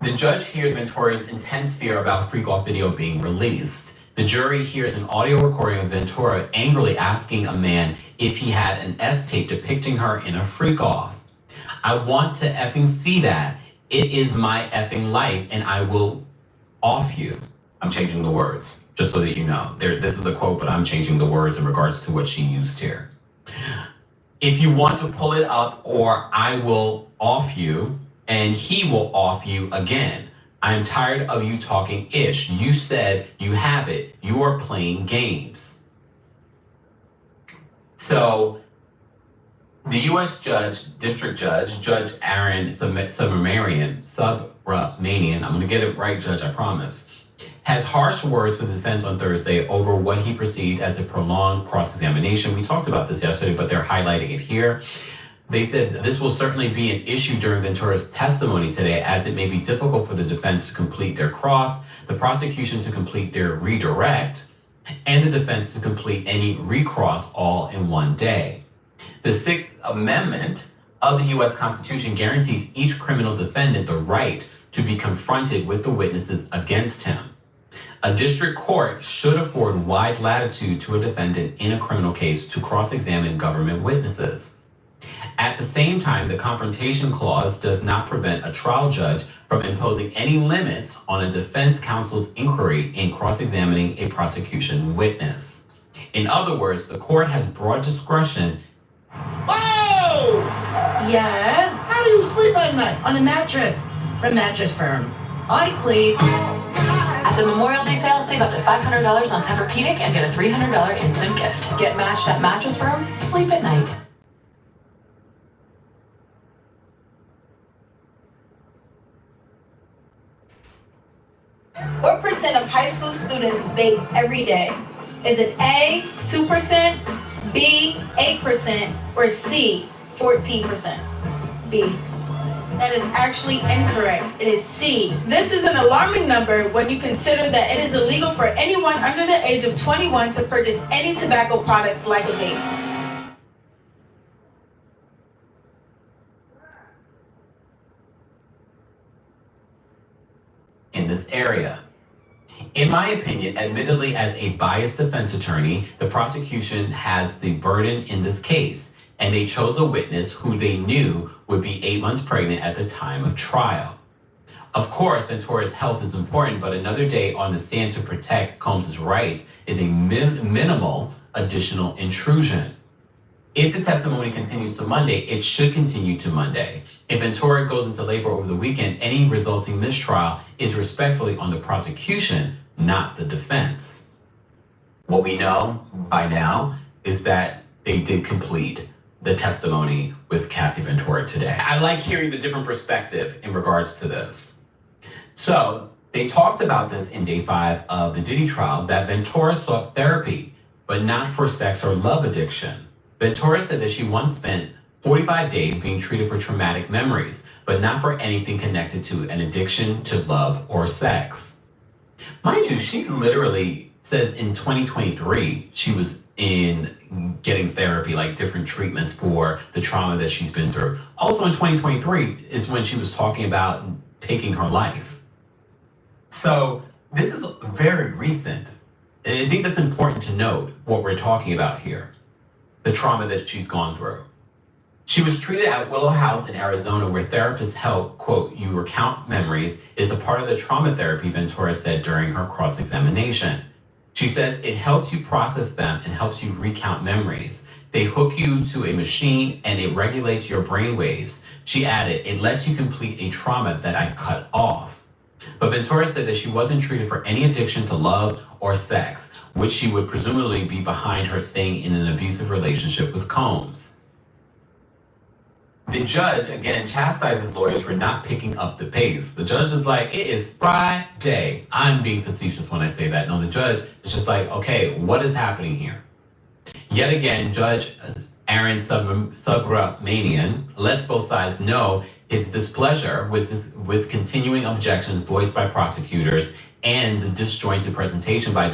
The judge hears Ventura's intense fear about freak-off video being released. The jury hears an audio recording of Ventura angrily asking a man if he had an S-tape depicting her in a freak-off. I want to effing see that. It is my effing life and I will off you. I'm changing the words, just so that you know. This is a quote, but I'm changing the words in regards to what she used here. If you want to pull it up, or I will off you and he will off you again. I'm tired of you talking ish. You said you have it. You are playing games. So the U.S. District Judge, Judge Aaron Subramanian, I'm going to get it right, Judge, I promise, has harsh words for the defense on Thursday over what he perceived as a prolonged cross-examination. We talked about this yesterday, but they're highlighting it here. They said this will certainly be an issue during Ventura's testimony today, as it may be difficult for the defense to complete their cross, the prosecution to complete their redirect, and the defense to complete any recross all in one day. The Sixth Amendment of the U.S. Constitution guarantees each criminal defendant the right to be confronted with the witnesses against him. A district court should afford wide latitude to a defendant in a criminal case to cross-examine government witnesses. At the same time, the Confrontation Clause does not prevent a trial judge from imposing any limits on a defense counsel's inquiry in cross-examining a prosecution witness. In other words, the court has broad discretion. Oh! Yes? How do you sleep at night? On a mattress from Mattress Firm. I sleep. At the Memorial Day sale, save up to $500 on Tempur-Pedic and get a $300 instant gift. Get matched at Mattress Firm. Sleep at night. What percent of high school students vape every day? Is it A, 2%, B, 8%, or C, 14%? B. That is actually incorrect. It is C. This is an alarming number when you consider that it is illegal for anyone under the age of 21 to purchase any tobacco products like a vape. In this area. In my opinion, admittedly as a biased defense attorney, the prosecution has the burden in this case, and they chose a witness who they knew would be 8 months pregnant at the time of trial. Of course, Ventura's health is important, but another day on the stand to protect Combs' rights is a minimal additional intrusion. If the testimony continues to Monday, it should continue to Monday. If Ventura goes into labor over the weekend, any resulting mistrial is respectfully on the prosecution, not the defense. What we know by now is that they did complete the testimony with Cassie Ventura today. I like hearing the different perspective in regards to this. So they talked about this in day 5 of the Diddy trial, that Ventura sought therapy, but not for sex or love addiction. Ventura said that she once spent 45 days being treated for traumatic memories, but not for anything connected to an addiction to love or sex. Mind you, she literally says in 2023, she was in getting therapy, like different treatments for the trauma that she's been through. Also in 2023 is when she was talking about taking her life. So this is very recent. I think that's important to note what we're talking about here, the trauma that she's gone through. She was treated at Willow House in Arizona, where therapists help, quote, you recount memories is a part of the trauma therapy, Ventura said during her cross-examination. She says it helps you process them and helps you recount memories. They hook you to a machine and it regulates your brain waves. She added, it lets you complete a trauma that I cut off. But Ventura said that she wasn't treated for any addiction to love or sex, which she would presumably be behind her staying in an abusive relationship with Combs. The judge, again, chastises lawyers for not picking up the pace. The judge is like, it is Friday. I'm being facetious when I say that. No, the judge is just like, okay, what is happening here? Yet again, Judge Aaron Subramanian lets both sides know his displeasure with continuing objections voiced by prosecutors and the disjointed presentation by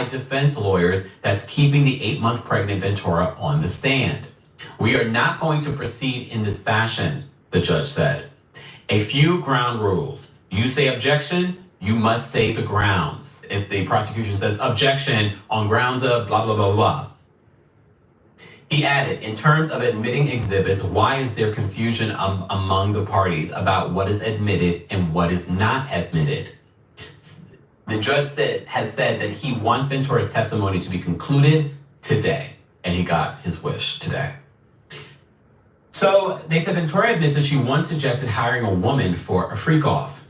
defense lawyers that's keeping the 8-month pregnant Ventura on the stand. We are not going to proceed in this fashion, the judge said. A few ground rules. You say objection, you must say the grounds. If the prosecution says objection on grounds of blah, blah, blah, blah. He added, in terms of admitting exhibits, why is there confusion among the parties about what is admitted and what is not admitted? The judge has said that he wants Ventura's testimony to be concluded today, and he got his wish today. So they said Ventura admits that she once suggested hiring a woman for a freak-off.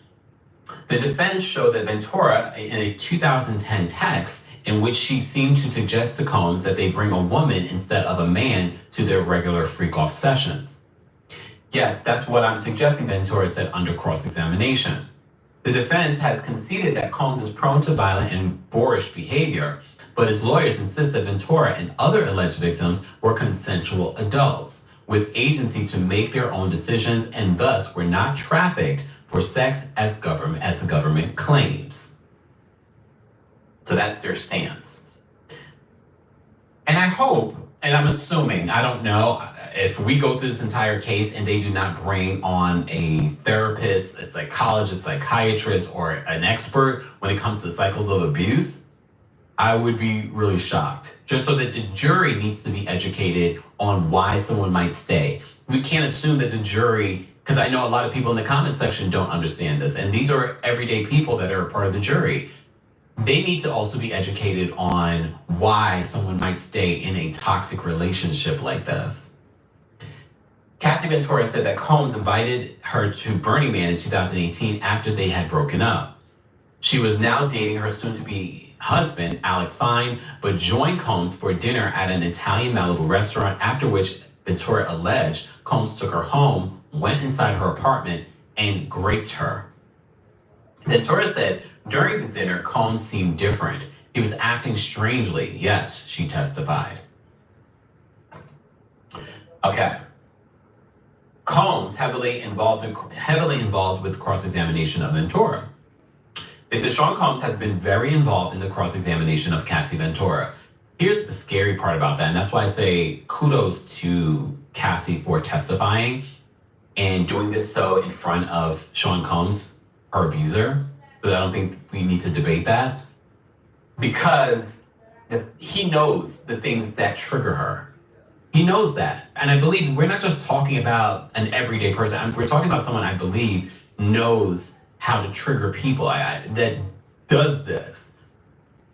The defense showed that Ventura, in a 2010 text, in which she seemed to suggest to Combs that they bring a woman instead of a man to their regular freak-off sessions. Yes, that's what I'm suggesting, Ventura said under cross-examination. The defense has conceded that Combs is prone to violent and boorish behavior, but his lawyers insist that Ventura and other alleged victims were consensual adults with agency to make their own decisions and thus were not trafficked for sex as the government claims. So that's their stance. And I hope, and I'm assuming, I don't know, if we go through this entire case and they do not bring on a therapist, a psychologist, psychiatrist, or an expert when it comes to cycles of abuse, I would be really shocked. Just so that the jury needs to be educated on why someone might stay. We can't assume that the jury, because I know a lot of people in the comment section don't understand this, and these are everyday people that are a part of the jury. They need to also be educated on why someone might stay in a toxic relationship like this. Cassie Ventura said that Combs invited her to Burning Man in 2018 after they had broken up. She was now dating her soon-to-be husband, Alex Fine, but joined Combs for dinner at an Italian Malibu restaurant, after which Ventura alleged Combs took her home, went inside her apartment, and raped her. Ventura said during the dinner, Combs seemed different. He was acting strangely. Yes, she testified. Okay. Combs heavily involved with cross-examination of Ventura. They said Sean Combs has been very involved in the cross-examination of Cassie Ventura. Here's the scary part about that, and that's why I say kudos to Cassie for testifying and doing this so in front of Sean Combs, her abuser. But I don't think we need to debate that, because he knows the things that trigger her. He knows that. And I believe we're not just talking about an everyday person. We're talking about someone I believe knows how to trigger people that does this.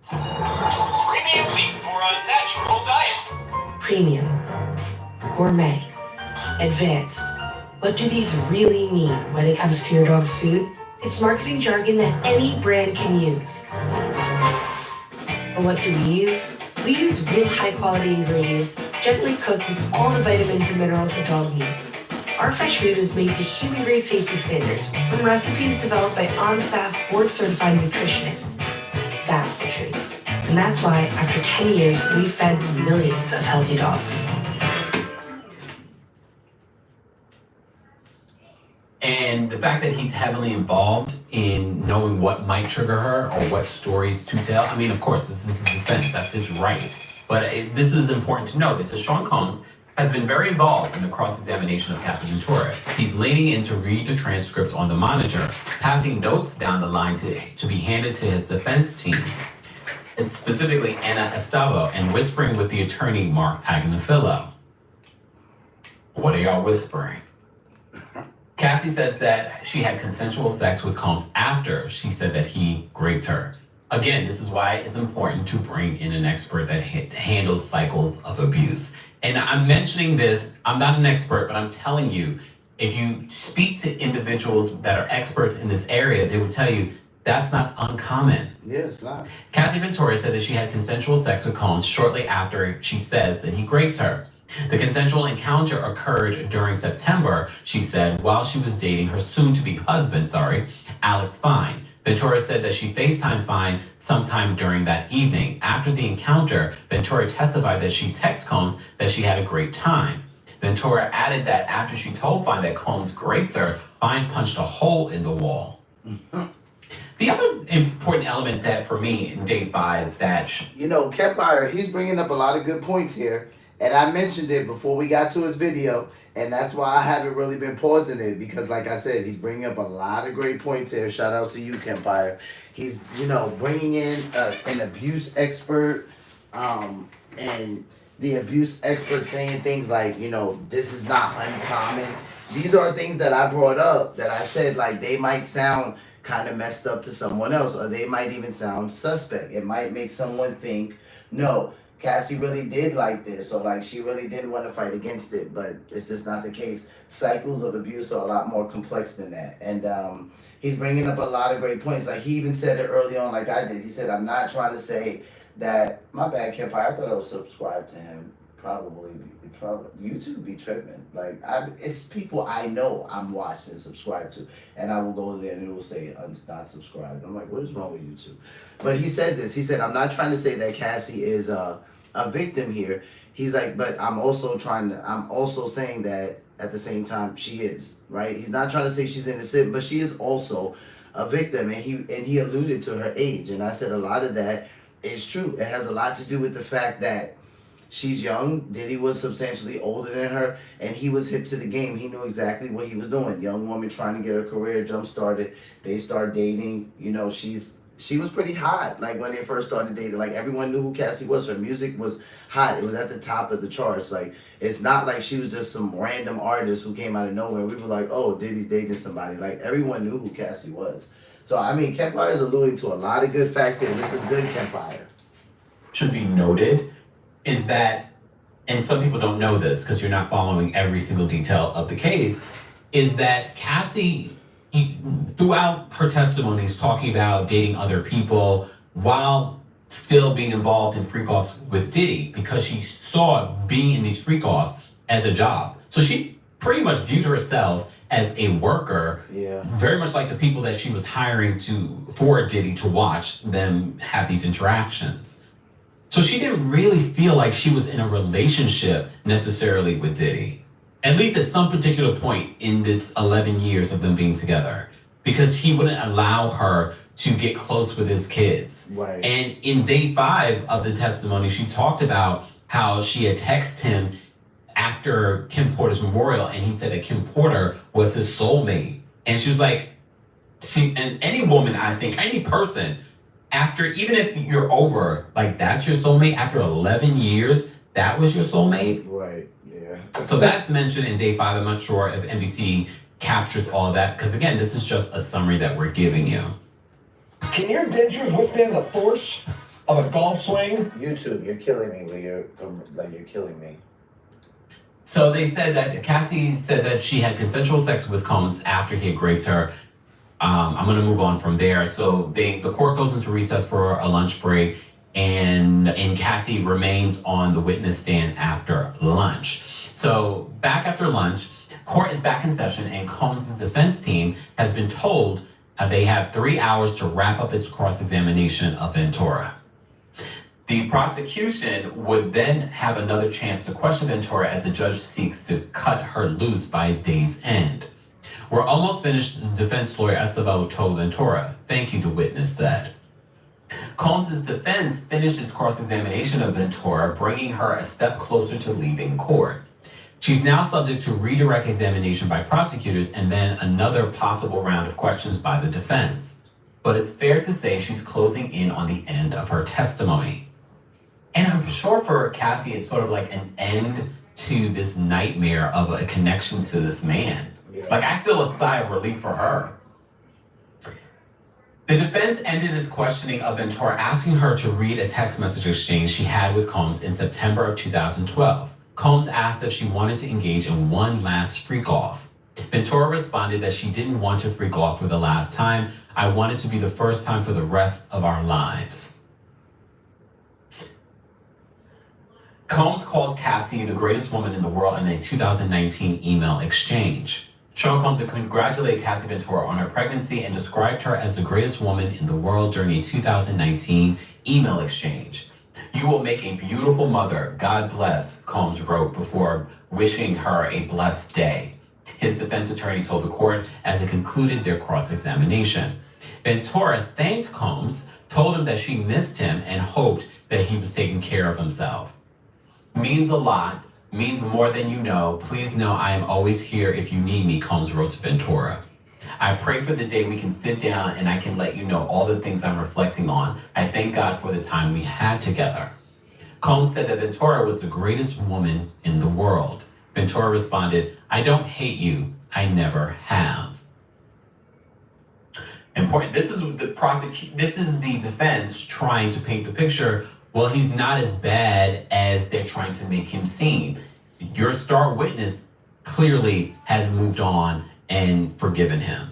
Premium meat for a natural diet. Premium, gourmet, advanced. What do these really mean when it comes to your dog's food? It's marketing jargon that any brand can use. But what do we use? We use real high quality ingredients, gently cooked with all the vitamins and minerals a dog needs. Our fresh food is made to human grade safety standards from recipes developed by on-staff board certified nutritionists. That's the truth. And that's why after 10 years, we've fed millions of healthy dogs. And the fact that he's heavily involved in knowing what might trigger her or what stories to tell. Of course, this is defense. That's his right. But this is important to note. It says Sean Combs has been very involved in the cross-examination of Cassie Ventura. He's leaning in to read the transcript on the monitor, passing notes down the line to be handed to his defense team, specifically Anna Estavo, and whispering with the attorney Mark Agnafilo. What are y'all whispering? Cassie says that she had consensual sex with Combs after she said that he raped her. Again, this is why it's important to bring in an expert that handles cycles of abuse. And I'm mentioning this, I'm not an expert, but I'm telling you, if you speak to individuals that are experts in this area, they would tell you that's not uncommon. Yeah, it's not. Cassie Ventura said that she had consensual sex with Combs shortly after she says that he raped her. The consensual encounter occurred during September, she said, while she was dating her soon-to-be husband, Alex Fine. Ventura said that she FaceTimed Fine sometime during that evening. After the encounter, Ventura testified that she texted Combs that she had a great time. Ventura added that after she told Fine that Combs raped her, Fine punched a hole in the wall. The other important element that for me in day 5 that... Kempire, he's bringing up a lot of good points here. And I mentioned it before we got to his video, and that's why I haven't really been pausing it, because like I said, he's bringing up a lot of great points here. Shout out to you, Kempire. He's, bringing in an abuse expert, and the abuse expert saying things like, this is not uncommon. These are things that I brought up that I said, like, they might sound kind of messed up to someone else, or they might even sound suspect. It might make someone think, no, Cassie really did like this, or like she really didn't want to fight against it, but it's just not the case. Cycles of abuse are a lot more complex than that. And he's bringing up a lot of great points. Like he even said it early on, like I did. He said, I'm not trying to say that, my bad, Kempire, I thought I was subscribed to him. Probably YouTube be tripping. Like it's people I know I'm watched and subscribed to, and I will go there and it will say not subscribed. I'm like, what is wrong with YouTube? But he said this. He said, I'm not trying to say that Cassie is a victim here. He's like, but I'm also saying that at the same time she is, right? He's not trying to say she's innocent, but she is also a victim, and he alluded to her age, and I said a lot of that is true. It has a lot to do with the fact that she's young. Diddy was substantially older than her, and he was hip to the game. He knew exactly what he was doing. Young woman trying to get her career jump started. They start dating. She was pretty hot, like when they first started dating. Like everyone knew who Cassie was. Her music was hot. It was at the top of the charts. Like it's not like she was just some random artist who came out of nowhere. We were like, oh, Diddy's dating somebody. Like everyone knew who Cassie was. So I mean, Kempire is alluding to a lot of good facts here. This is good, Kempire. Should be noted is that, and some people don't know this because you're not following every single detail of the case, is that Cassie, throughout her testimonies, talking about dating other people while still being involved in freak-offs with Diddy, because she saw being in these freak-offs as a job. So she pretty much viewed herself as a worker, very much like the people that she was hiring for Diddy to watch them have these interactions. So she didn't really feel like she was in a relationship necessarily with Diddy, at least at some particular point in this 11 years of them being together, because he wouldn't allow her to get close with his kids. Right. And in day 5 of the testimony, she talked about how she had texted him after Kim Porter's memorial, and he said that Kim Porter was his soulmate. And she was like, and any woman, I think, any person, after, even if you're over, like that's your soulmate, after 11 years, that was your soulmate? Right, yeah. So that's mentioned in day 5. I'm not sure if NBC captures all of that, because again, this is just a summary that we're giving you. Can your dentures withstand the force of a golf swing? YouTube, you're killing me with you're killing me. So they said that Cassie said that she had consensual sex with Combs after he had raped her. I'm going to move on from there. So the court goes into recess for a lunch break, and Cassie remains on the witness stand after lunch. So back after lunch, court is back in session, and Combs' defense team has been told they have 3 hours to wrap up its cross-examination of Ventura. The prosecution would then have another chance to question Ventura as the judge seeks to cut her loose by day's end. We're almost finished, the defense lawyer Estevao told Ventura. Thank you, the witness said. Combs' defense finished its cross-examination of Ventura, bringing her a step closer to leaving court. She's now subject to redirect examination by prosecutors and then another possible round of questions by the defense. But it's fair to say she's closing in on the end of her testimony. And I'm sure for Cassie, it's sort of like an end to this nightmare of a connection to this man. Like, I feel a sigh of relief for her. The defense ended its questioning of Ventura asking her to read a text message exchange she had with Combs in September of 2012. Combs asked if she wanted to engage in one last freak-off. Ventura responded that she didn't want to freak off for the last time. I want it to be the first time for the rest of our lives. Combs calls Cassie the greatest woman in the world in a 2019 email exchange. Sean Combs congratulated Cassie Ventura on her pregnancy and described her as the greatest woman in the world during a 2019 email exchange. You will make a beautiful mother. God bless, Combs wrote before wishing her a blessed day. His defense attorney told the court as they concluded their cross-examination. Ventura thanked Combs, told him that she missed him and hoped that he was taking care of himself. Means a lot, means more than you know. Please know I am always here if you need me, Combs wrote to Ventura. I pray for the day we can sit down and I can let you know all the things I'm reflecting on. I thank God for the time we had together. Combs said that Ventura was the greatest woman in the world. Ventura responded, I don't hate you. I never have. Important. This is the defense trying to paint the picture. Well, he's not as bad as they're trying to make him seem. Your star witness clearly has moved on and forgiven him.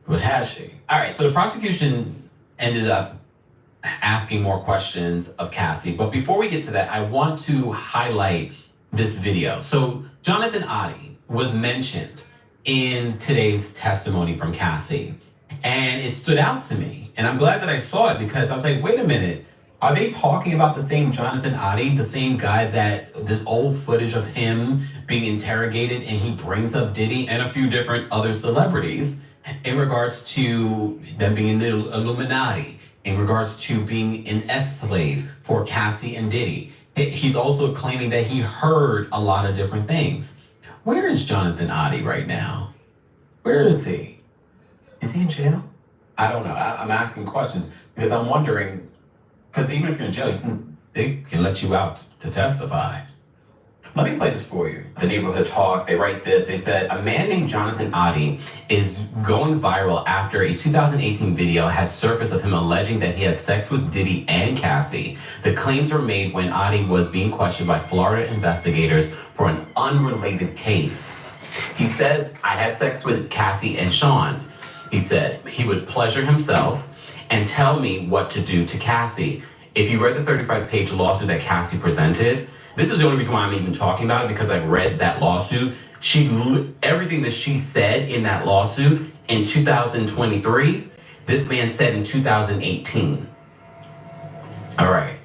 But has she? All right, so the prosecution ended up asking more questions of Cassie. But before we get to that, I want to highlight this video. So Jonathan Oddie was mentioned in today's testimony from Cassie. And it stood out to me. And I'm glad that I saw it because I was like, wait a minute. Are they talking about the same Jonathan Oddie, the same guy that this old footage of him being interrogated and he brings up Diddy and a few different other celebrities in regards to them being in the Illuminati, in regards to being an S-slave for Cassie and Diddy? He's also claiming that he heard a lot of different things. Where is Jonathan Oddie right now? Where is he? Is he in jail? I don't know. I'm asking questions because I'm wondering, because even if you're in jail, they can let you out to testify. Let me play this for you. The Neighborhood Talk, they write this. They said, a man named Jonathan Oddie is going viral after a 2018 video has surfaced of him alleging that he had sex with Diddy and Cassie. The claims were made when Oddie was being questioned by Florida investigators for an unrelated case. He says, I had sex with Cassie and Sean. He said he would pleasure himself and tell me what to do to Cassie. If you read the 35-page lawsuit that Cassie presented, this is the only reason why I'm even talking about it, because I read that lawsuit. Everything that she said in that lawsuit in 2023, this man said in 2018. All right.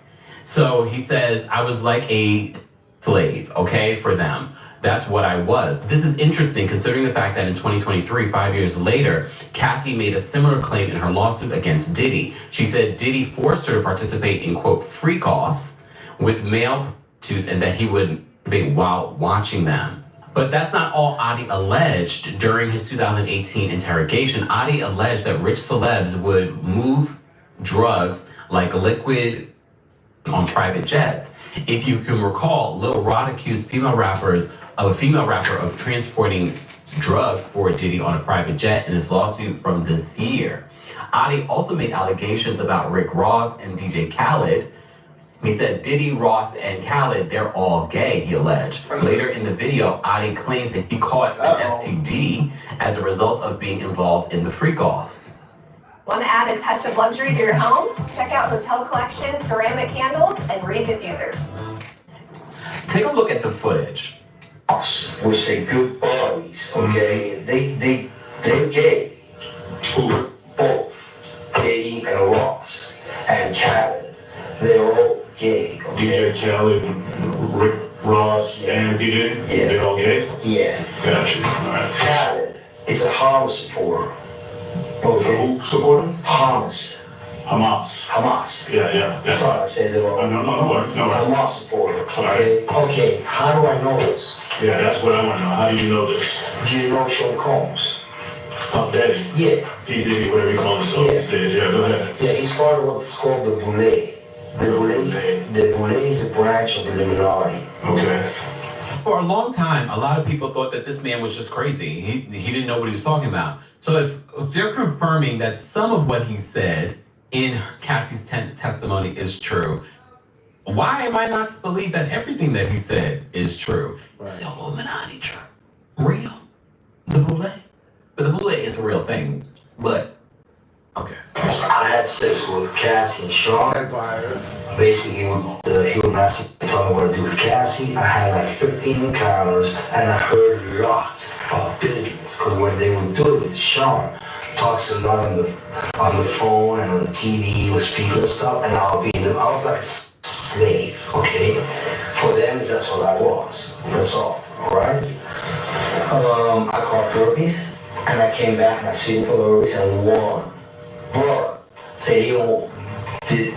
So he says, I was like a slave, okay, for them. That's what I was. This is interesting considering the fact that in 2023, 5 years later, Cassie made a similar claim in her lawsuit against Diddy. She said Diddy forced her to participate in, quote, freak-offs with male prostitutes and that he would be while watching them. But that's not all Oddie alleged during his 2018 interrogation. Oddie alleged that rich celebs would move drugs like liquid on private jets. If you can recall, Lil Rod accused a female rapper of transporting drugs for Diddy on a private jet in his lawsuit from this year. Oddie also made allegations about Rick Ross and DJ Khaled. He said Diddy, Ross, and Khaled, they're all gay, he alleged. Later in the video, Oddie claims that he caught an STD as a result of being involved in the freak-offs. Want to add a touch of luxury to your home? Check out Hotel Collection ceramic candles and reed diffusers. Take a look at the footage. We say good buddies, okay? They're gay. Two, both. Diddy and Ross and Khaled. They're all gay. Okay? DJ Khaled and Rick Ross and Diddy? Yeah. They're all gay? Yeah. Gotcha. All right. Khaled is a Hamas supporter. Okay. Who supporter? Hamas. Yeah. Sorry, I said it wrong. No. Hamas supporter. Okay. Okay. How do I know this? Yeah, that's what I want to know. How do you know this? Do you know Sean Combs? Puff Daddy? Yeah. He did whatever he called himself. Yeah, go ahead. Yeah, he's part of what's called the Boule. The Boule is a branch of the Illuminati. Okay. For a long time, a lot of people thought that this man was just crazy. He didn't know what he was talking about. So if they're confirming that some of what he said in Cassie's testimony is true, why am I not to believe that everything that he said is true? Right. Is the Illuminati true? Real? The Boule? But the Boule is a real thing. But, okay. I had sex with Cassie and Sean. Basically, he would mess and tell me what to do with Cassie. I had like 15 encounters, and I heard lots of business. Because when they would do it with Sean, talks a lot on the phone and on the TV with people and stuff, and I was like a slave, okay? For them, that's what I was. That's all, alright? I caught herpes, and I came back and I seen for herpes and won. Bro, they did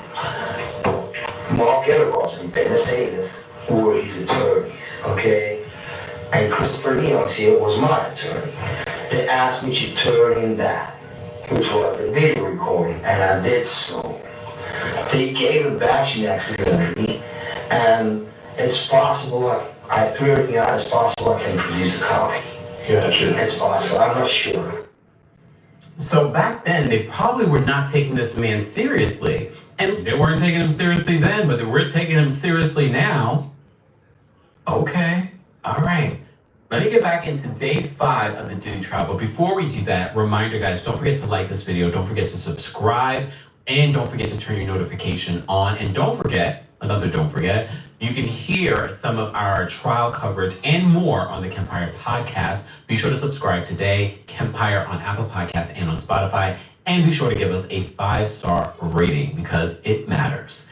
Mark Edwards and Ben Davis were his attorneys, okay? And Christopher Leon's here was my attorney. They asked me to turn in that, which was the video recording, and I did so. They gave it back to me accidentally, and it's possible, I threw everything out, it's possible I can produce a copy. Gotcha. It's possible, I'm not sure. So back then, they probably were not taking this man seriously. And they weren't taking him seriously then, but we're taking him seriously now. Okay, all right. Let me get back into day 5 of the Diddy trial. But before we do that, reminder guys, don't forget to like this video, don't forget to subscribe, and don't forget to turn your notification on. And don't forget, you can hear some of our trial coverage and more on the Kempire podcast. Be sure to subscribe today, Kempire on Apple Podcasts and on Spotify. And be sure to give us a 5-star rating because it matters.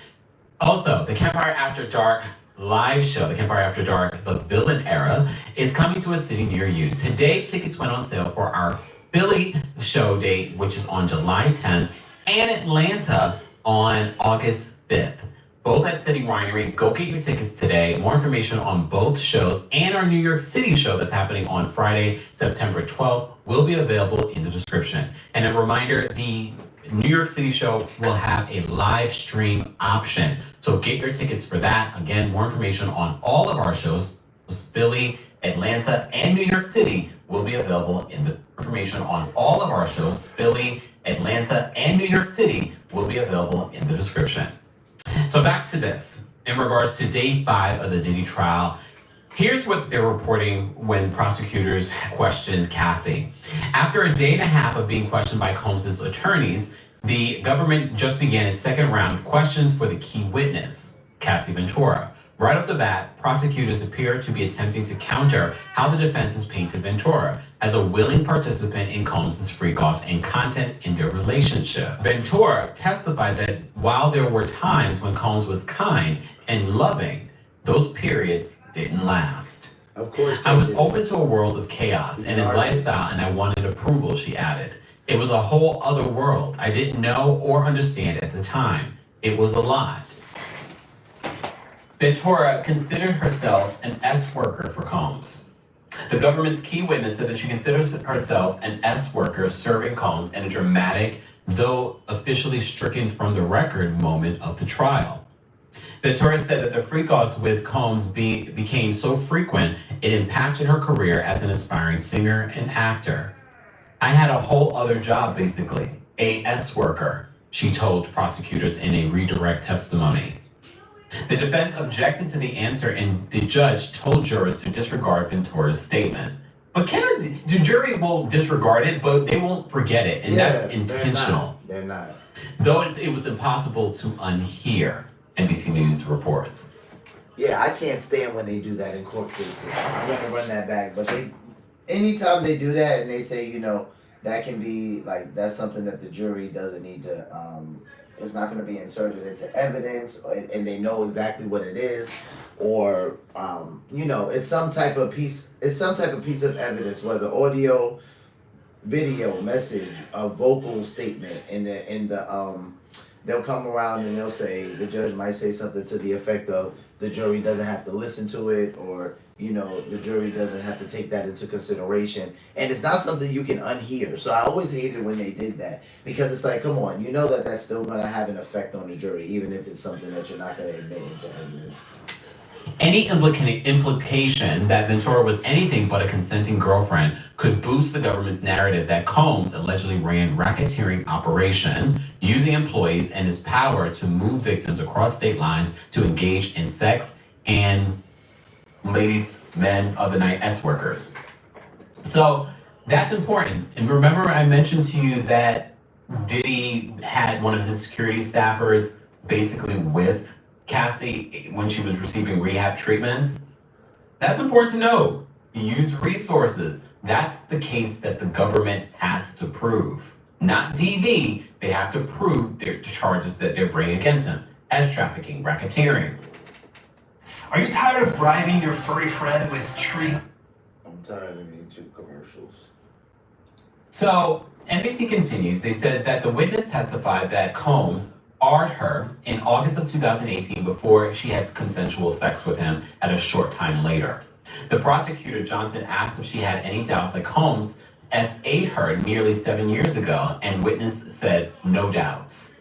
Also, the Kempire After Dark live show, the Kempire After Dark, The Villain Era, is coming to a city near you. Today, tickets went on sale for our Philly show date, which is on July 10th, and Atlanta on August 5th. Both at City Winery. Go get your tickets today. More information on both shows and our New York City show that's happening on Friday, September 12th will be available in the description. And a reminder, the New York City show will have a live stream option. So get your tickets for that. Again, more information on all of our shows, Philly, Atlanta, and New York City will be available in the information on all of our shows, Philly, Atlanta, and New York City will be available in the description. So back to this. In regards to day 5 of the Diddy trial, here's what they're reporting when prosecutors questioned Cassie. After a day and a half of being questioned by Combs' attorneys, the government just began its second round of questions for the key witness, Cassie Ventura. Right off the bat, prosecutors appear to be attempting to counter how the defense has painted Ventura as a willing participant in Combs' freak-offs and content in their relationship. Ventura testified that while there were times when Combs was kind and loving, those periods didn't last. Of course. I was open to a world of chaos and his lifestyle, and I wanted approval, she added. It was a whole other world I didn't know or understand at the time. It was a lot. Ventura considered herself an S-worker for Combs. The government's key witness said that she considers herself an S-worker serving Combs in a dramatic, though officially stricken from the record moment of the trial. Ventura said that the freak-offs with Combs became so frequent, it impacted her career as an aspiring singer and actor. I had a whole other job, basically, a S-worker, she told prosecutors in a redirect testimony. The defense objected to the answer, and the judge told jurors to disregard Ventura's statement. But the jury will disregard it, but they won't forget it, and that's intentional. They're not. Though it was impossible to unhear, NBC News reports. Yeah, I can't stand when they do that in court cases. I'm gonna run that back, but anytime they do that and they say, that can be that's something that the jury doesn't need to. It's not going to be inserted into evidence, and they know exactly what it is, or it's some type of piece. It's some type of piece of evidence, whether audio, video, message, a vocal statement, and they'll come around and they'll say, the judge might say something to the effect of, the jury doesn't have to listen to it, or the jury doesn't have to take that into consideration, and it's not something you can unhear. So I always hated when they did that, because it's like, come on, that that's still going to have an effect on the jury, even if it's something that you're not going to admit into evidence. Any implication that Ventura was anything but a consenting girlfriend could boost the government's narrative that Combs allegedly ran racketeering operation using employees and his power to move victims across state lines to engage in sex and ladies, men of the night S workers. So that's important. And remember I mentioned to you that Diddy had one of his security staffers basically with Cassie when she was receiving rehab treatments? That's important to know. Use resources. That's the case that the government has to prove. Not DV, they have to prove the charges that they're bringing against him as trafficking, racketeering. Are you tired of bribing your furry friend with treats? I'm tired of YouTube commercials. So, NBC continues, they said that the witness testified that Combs R''d her in August of 2018 before she had consensual sex with him at a short time later. The prosecutor, Johnson, asked if she had any doubts that Combs S.A.'d her nearly 7 years ago, and witness said no doubts.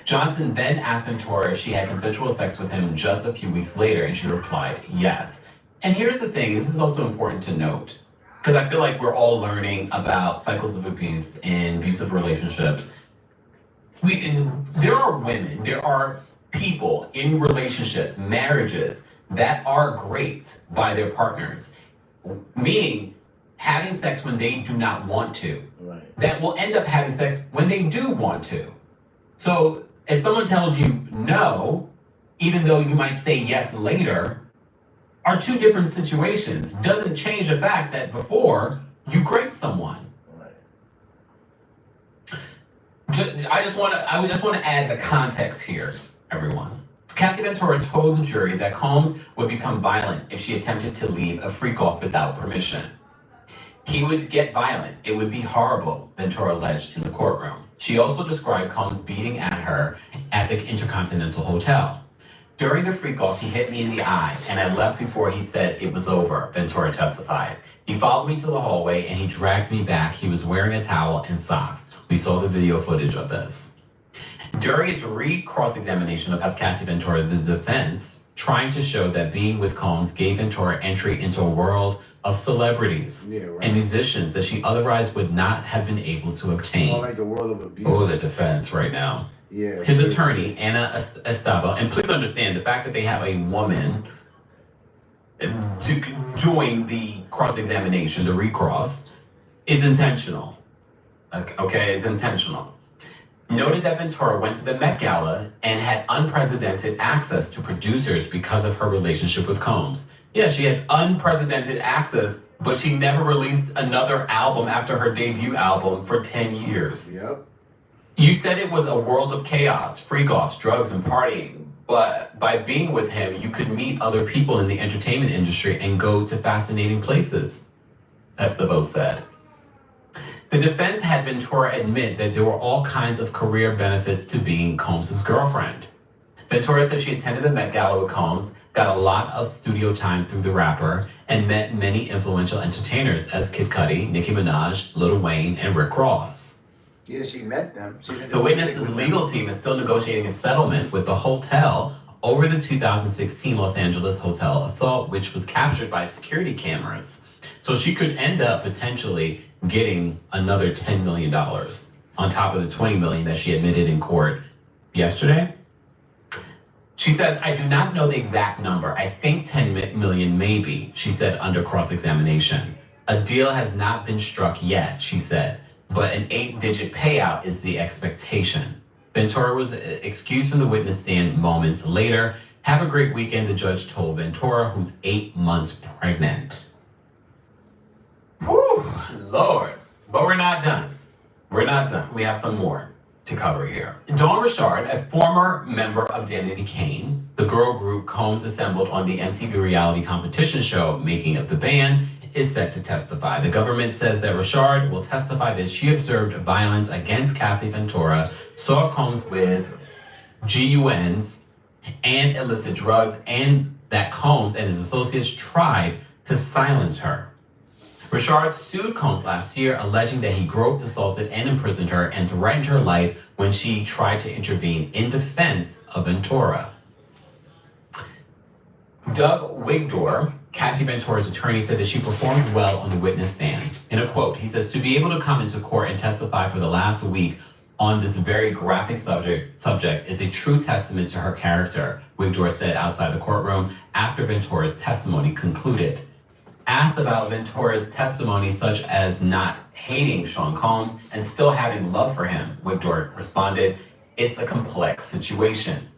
Johnson then asked Ventura if she had consensual sex with him just a few weeks later, and she replied yes. And here's the thing, this is also important to note, because I feel like we're all learning about cycles of abuse and abusive relationships. There are women, there are people in relationships, marriages, that are raped by their partners, meaning having sex when they do not want to. Right. That will end up having sex when they do want to. So if someone tells you no, even though you might say yes later, are two different situations. Doesn't change the fact that before you raped someone. I just want to add the context here, everyone. Cassie Ventura told the jury that Combs would become violent if she attempted to leave a freak-off without permission. He would get violent. It would be horrible, Ventura alleged in the courtroom. She also described Combs beating at her at the Intercontinental Hotel. During the freak-off, he hit me in the eye, and I left before he said it was over, Ventura testified. He followed me to the hallway, and he dragged me back. He was wearing a towel and socks. We saw the video footage of this. During its cross-examination of Cassie Ventura, the defense trying to show that being with Combs gave Ventura entry into a world of celebrities and musicians that she otherwise would not have been able to obtain. More like a world of abuse. Oh, the defense right now. Yeah. His attorney, Anna Estaba, and please understand the fact that they have a woman doing the cross-examination, the recross, is intentional. Okay, it's intentional. Noted that Ventura went to the Met Gala and had unprecedented access to producers because of her relationship with Combs. Yeah, she had unprecedented access, but she never released another album after her debut album for 10 years. Yep. You said it was a world of chaos, freak-offs, drugs, and partying. But by being with him, you could meet other people in the entertainment industry and go to fascinating places, Estevaux said. The defense had Ventura admit that there were all kinds of career benefits to being Combs' girlfriend. Ventura said she attended the Met Gala with Combs, got a lot of studio time through the rapper, and met many influential entertainers as Kid Cudi, Nicki Minaj, Lil Wayne, and Rick Ross. Yeah, she met them. The witness's legal team is still negotiating a settlement with the hotel over the 2016 Los Angeles hotel assault, which was captured by security cameras. So she could end up potentially getting another $10 million on top of the $20 million that she admitted in court yesterday. She says, I do not know the exact number. I think 10 million maybe, she said under cross-examination. A deal has not been struck yet, she said, but an 8-digit payout is the expectation. Ventura was excused from the witness stand moments later. Have a great weekend, the judge told Ventura, who's 8 months pregnant. Whew, Lord. But we're not done. We're not done. We have some more to cover here. Dawn Richard, a former member of Danity Kane, the girl group Combs assembled on the MTV reality competition show Making of the Band, is set to testify. The government says that Richard will testify that she observed violence against Cassie Ventura, saw Combs with GUNs and illicit drugs, and that Combs and his associates tried to silence her. Richard sued Combs last year, alleging that he groped, assaulted, and imprisoned her and threatened her life when she tried to intervene in defense of Ventura. Doug Wigdor, Cassie Ventura's attorney, said that she performed well on the witness stand. In a quote, he says, "To be able to come into court and testify for the last week on this very graphic subject is a true testament to her character," Wigdor said outside the courtroom after Ventura's testimony concluded. Asked about Ventura's testimony, such as not hating Sean Combs and still having love for him, Wigdor responded, "It's a complex situation.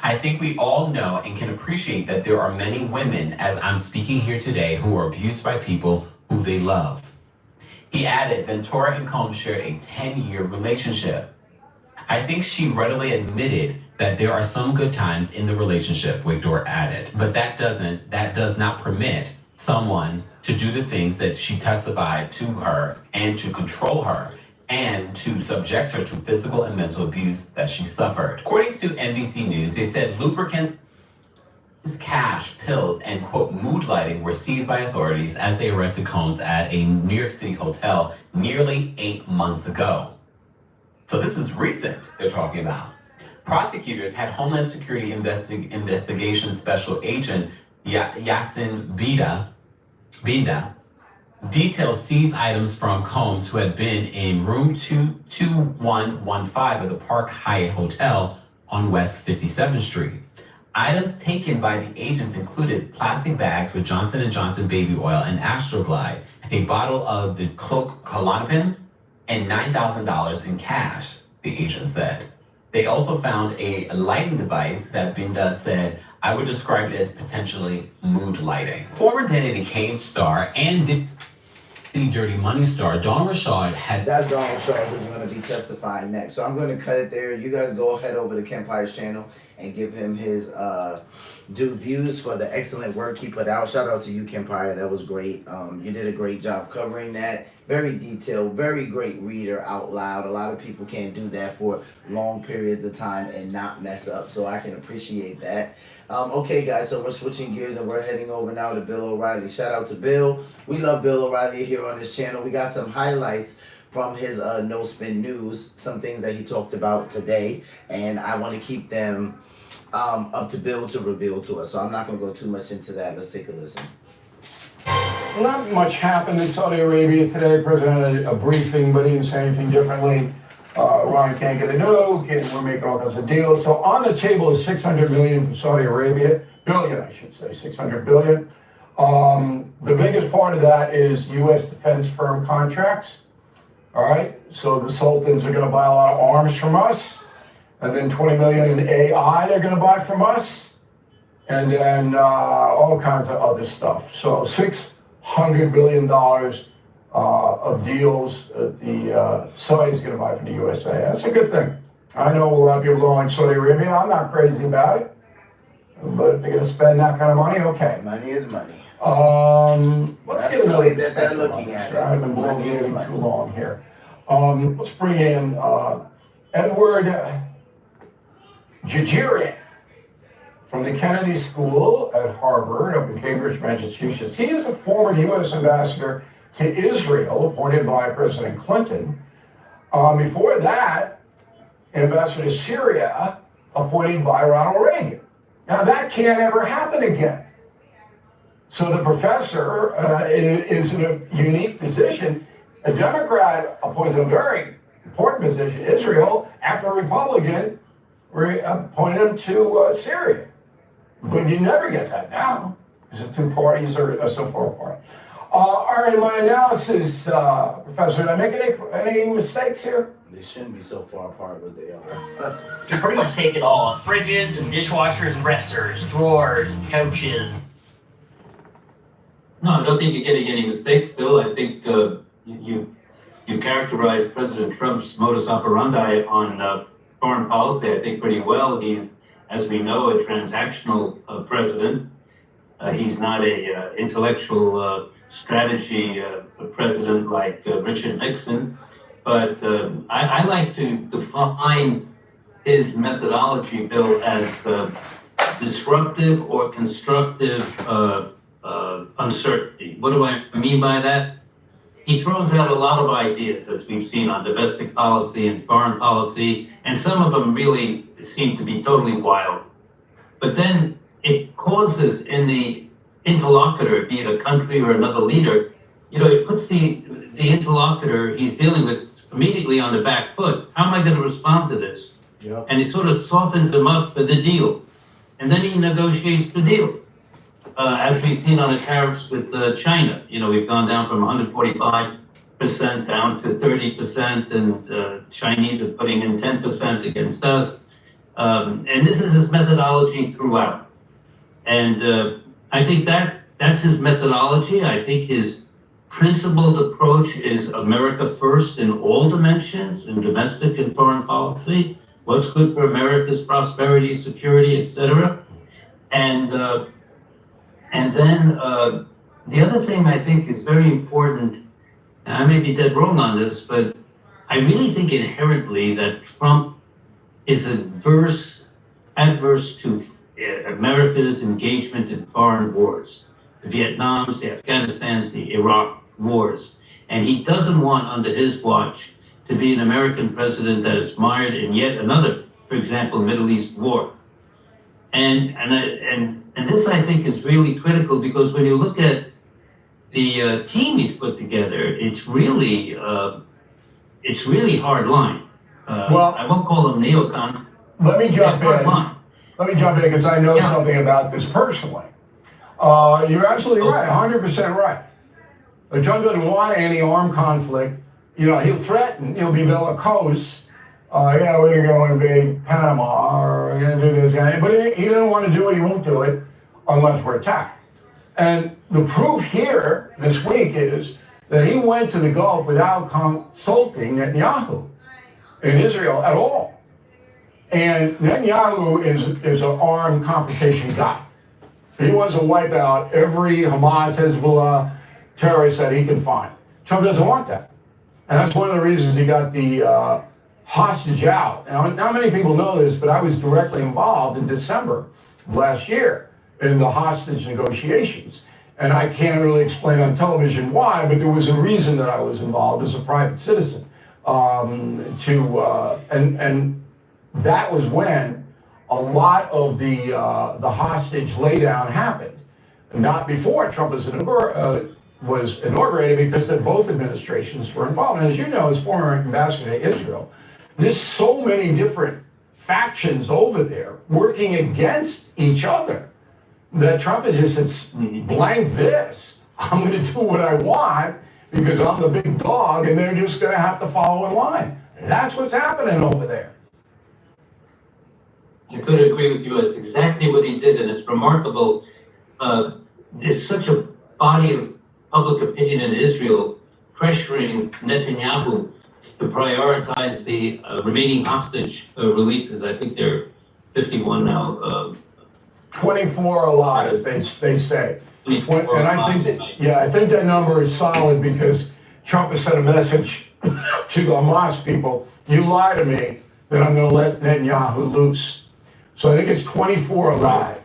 I think we all know and can appreciate that there are many women, as I'm speaking here today, who are abused by people who they love." He added, Ventura and Combs shared a 10-year relationship. "I think she readily admitted that there are some good times in the relationship," Wigdor added, "but that does not permit someone to do the things that she testified to her and to control her and to subject her to physical and mental abuse that she suffered." According to NBC News, they said lubricants, cash, pills, and quote, mood lighting were seized by authorities as they arrested Combs at a New York City hotel nearly 8 months ago. So this is recent, they're talking about. Prosecutors had Homeland Security Investigation Special Agent Yasin Binda detail seized items from Combs, who had been in room 2115 of the Park Hyatt Hotel on West 57th Street. Items taken by the agents included plastic bags with Johnson & Johnson baby oil and Astroglide, a bottle of the Klonopin, and $9,000 in cash, the agent said. They also found a lighting device that Binda said, "I would describe it as potentially mood lighting." Former Danny Kane star and Dirty Money star Dawn Rashad had... That's Dawn Rashad who's going to be testifying next. So I'm going to cut it there. You guys go ahead over to Kempire's channel and give him his due views for the excellent work he put out. Shout out to you, Kempire. That was great. You did a great job covering that. Very detailed, very great reader out loud. A lot of people can't do that for long periods of time and not mess up. So I can appreciate that. Okay, guys, so we're switching gears and we're heading over now to Bill O'Reilly. Shout out to Bill. We love Bill O'Reilly here on this channel. We got some highlights from his No Spin News, some things that he talked about today, and I want to keep them up to Bill to reveal to us. So I'm not going to go too much into that. Let's take a listen. Not much happened in Saudi Arabia today. President had a briefing, but he didn't say anything differently. Iran can't get a nuke, and we're making all kinds of deals. So on the table is $600 million from Saudi Arabia, billion, I should say, $600 billion. The biggest part of that is U.S. defense firm contracts. All right, so the Sultans are going to buy a lot of arms from us, and then $20 million in AI they're going to buy from us, and then all kinds of other stuff. So $600 billion of deals that the Saudis going to buy from the USA. That's a good thing. I know a lot of people don't like Saudi Arabia. I'm not crazy about it, but if they're going to spend that kind of money, okay. Money is money. Let's That's get the another way that they're looking at it. I've been bloviating too long here. Let's bring in Edward Jajirian from the Kennedy School at Harvard up in Cambridge, Massachusetts. He is a former U.S. ambassador to Israel, appointed by President Clinton. Before that, ambassador to Syria, appointed by Ronald Reagan. Now that can't ever happen again. So the professor is in a unique position. A Democrat appoints a very important position, Israel, after a Republican appointed him to Syria. But you never get that now, because the two parties are so far apart. All right, in my analysis, Professor, did I make any mistakes here? They shouldn't be so far apart, but they are. You pretty much take it all. Fridges and dishwashers and dressers, drawers, couches. No, I don't think you're getting any mistakes, Bill. I think you characterized President Trump's modus operandi on foreign policy, I think, pretty well. He's, as we know, a transactional president. He's not a intellectual strategy president like Richard Nixon. But I like to define his methodology, Bill, as disruptive or constructive uncertainty. What do I mean by that? He throws out a lot of ideas, as we've seen on domestic policy and foreign policy, and some of them really seem to be totally wild. But then it causes in the interlocutor, be it a country or another leader, it puts the interlocutor he's dealing with immediately on the back foot. How am I going to respond to this? Yep. And it sort of softens him up for the deal. And then he negotiates the deal. As we've seen on the tariffs with China, we've gone down from 145% down to 30%, and Chinese are putting in 10% against us. And this is his methodology throughout. And I think that's his methodology. I think his principled approach is America first in all dimensions, in domestic and foreign policy. What's good for America's prosperity, security, etc. And then the other thing I think is very important, and I may be dead wrong on this, but I really think inherently that Trump is adverse to America's engagement in foreign wars, the Vietnams, the Afghanistans, the Iraq wars. And he doesn't want under his watch to be an American president that is mired in yet another, for example, Middle East war. And this, I think, is really critical, because when you look at the team he's put together, it's really hard line. Well, I won't call them neocon. Let me jump hard in. line. Let me jump in because I know something about this personally. You're absolutely right, 100% right. Trump doesn't want any armed conflict. He'll threaten, he'll be bellicose. We're going to go invade Panama, or we're going to do this, but he doesn't want to do it, he won't do it unless we're attacked. And the proof here this week is that he went to the Gulf without consulting Netanyahu in Israel at all. And Netanyahu is an armed confrontation guy. He wants to wipe out every Hamas, Hezbollah terrorist that he can find. Trump doesn't want that. And that's one of the reasons he got the hostage out. Now, not many people know this, but I was directly involved in December of last year in the hostage negotiations. And I can't really explain on television why, but there was a reason that I was involved as a private citizen. And that was when a lot of the hostage laydown happened. Not before Trump was inaugurated, because that both administrations were involved. And as you know, as former ambassador to Israel, there's so many different factions over there working against each other that Trump has just said, blank this. I'm going to do what I want because I'm the big dog, and they're just going to have to follow in line. That's what's happening over there. I could agree with you. It's exactly what he did, and it's remarkable. There's such a body of public opinion in Israel pressuring Netanyahu to prioritize the remaining hostage releases. I think there are 51 now. 24 alive, they say. 24 and I think I think that number is solid, because Trump has sent a message to the Hamas people: you lie to me, then I'm going to let Netanyahu loose. So I think it's 24 alive.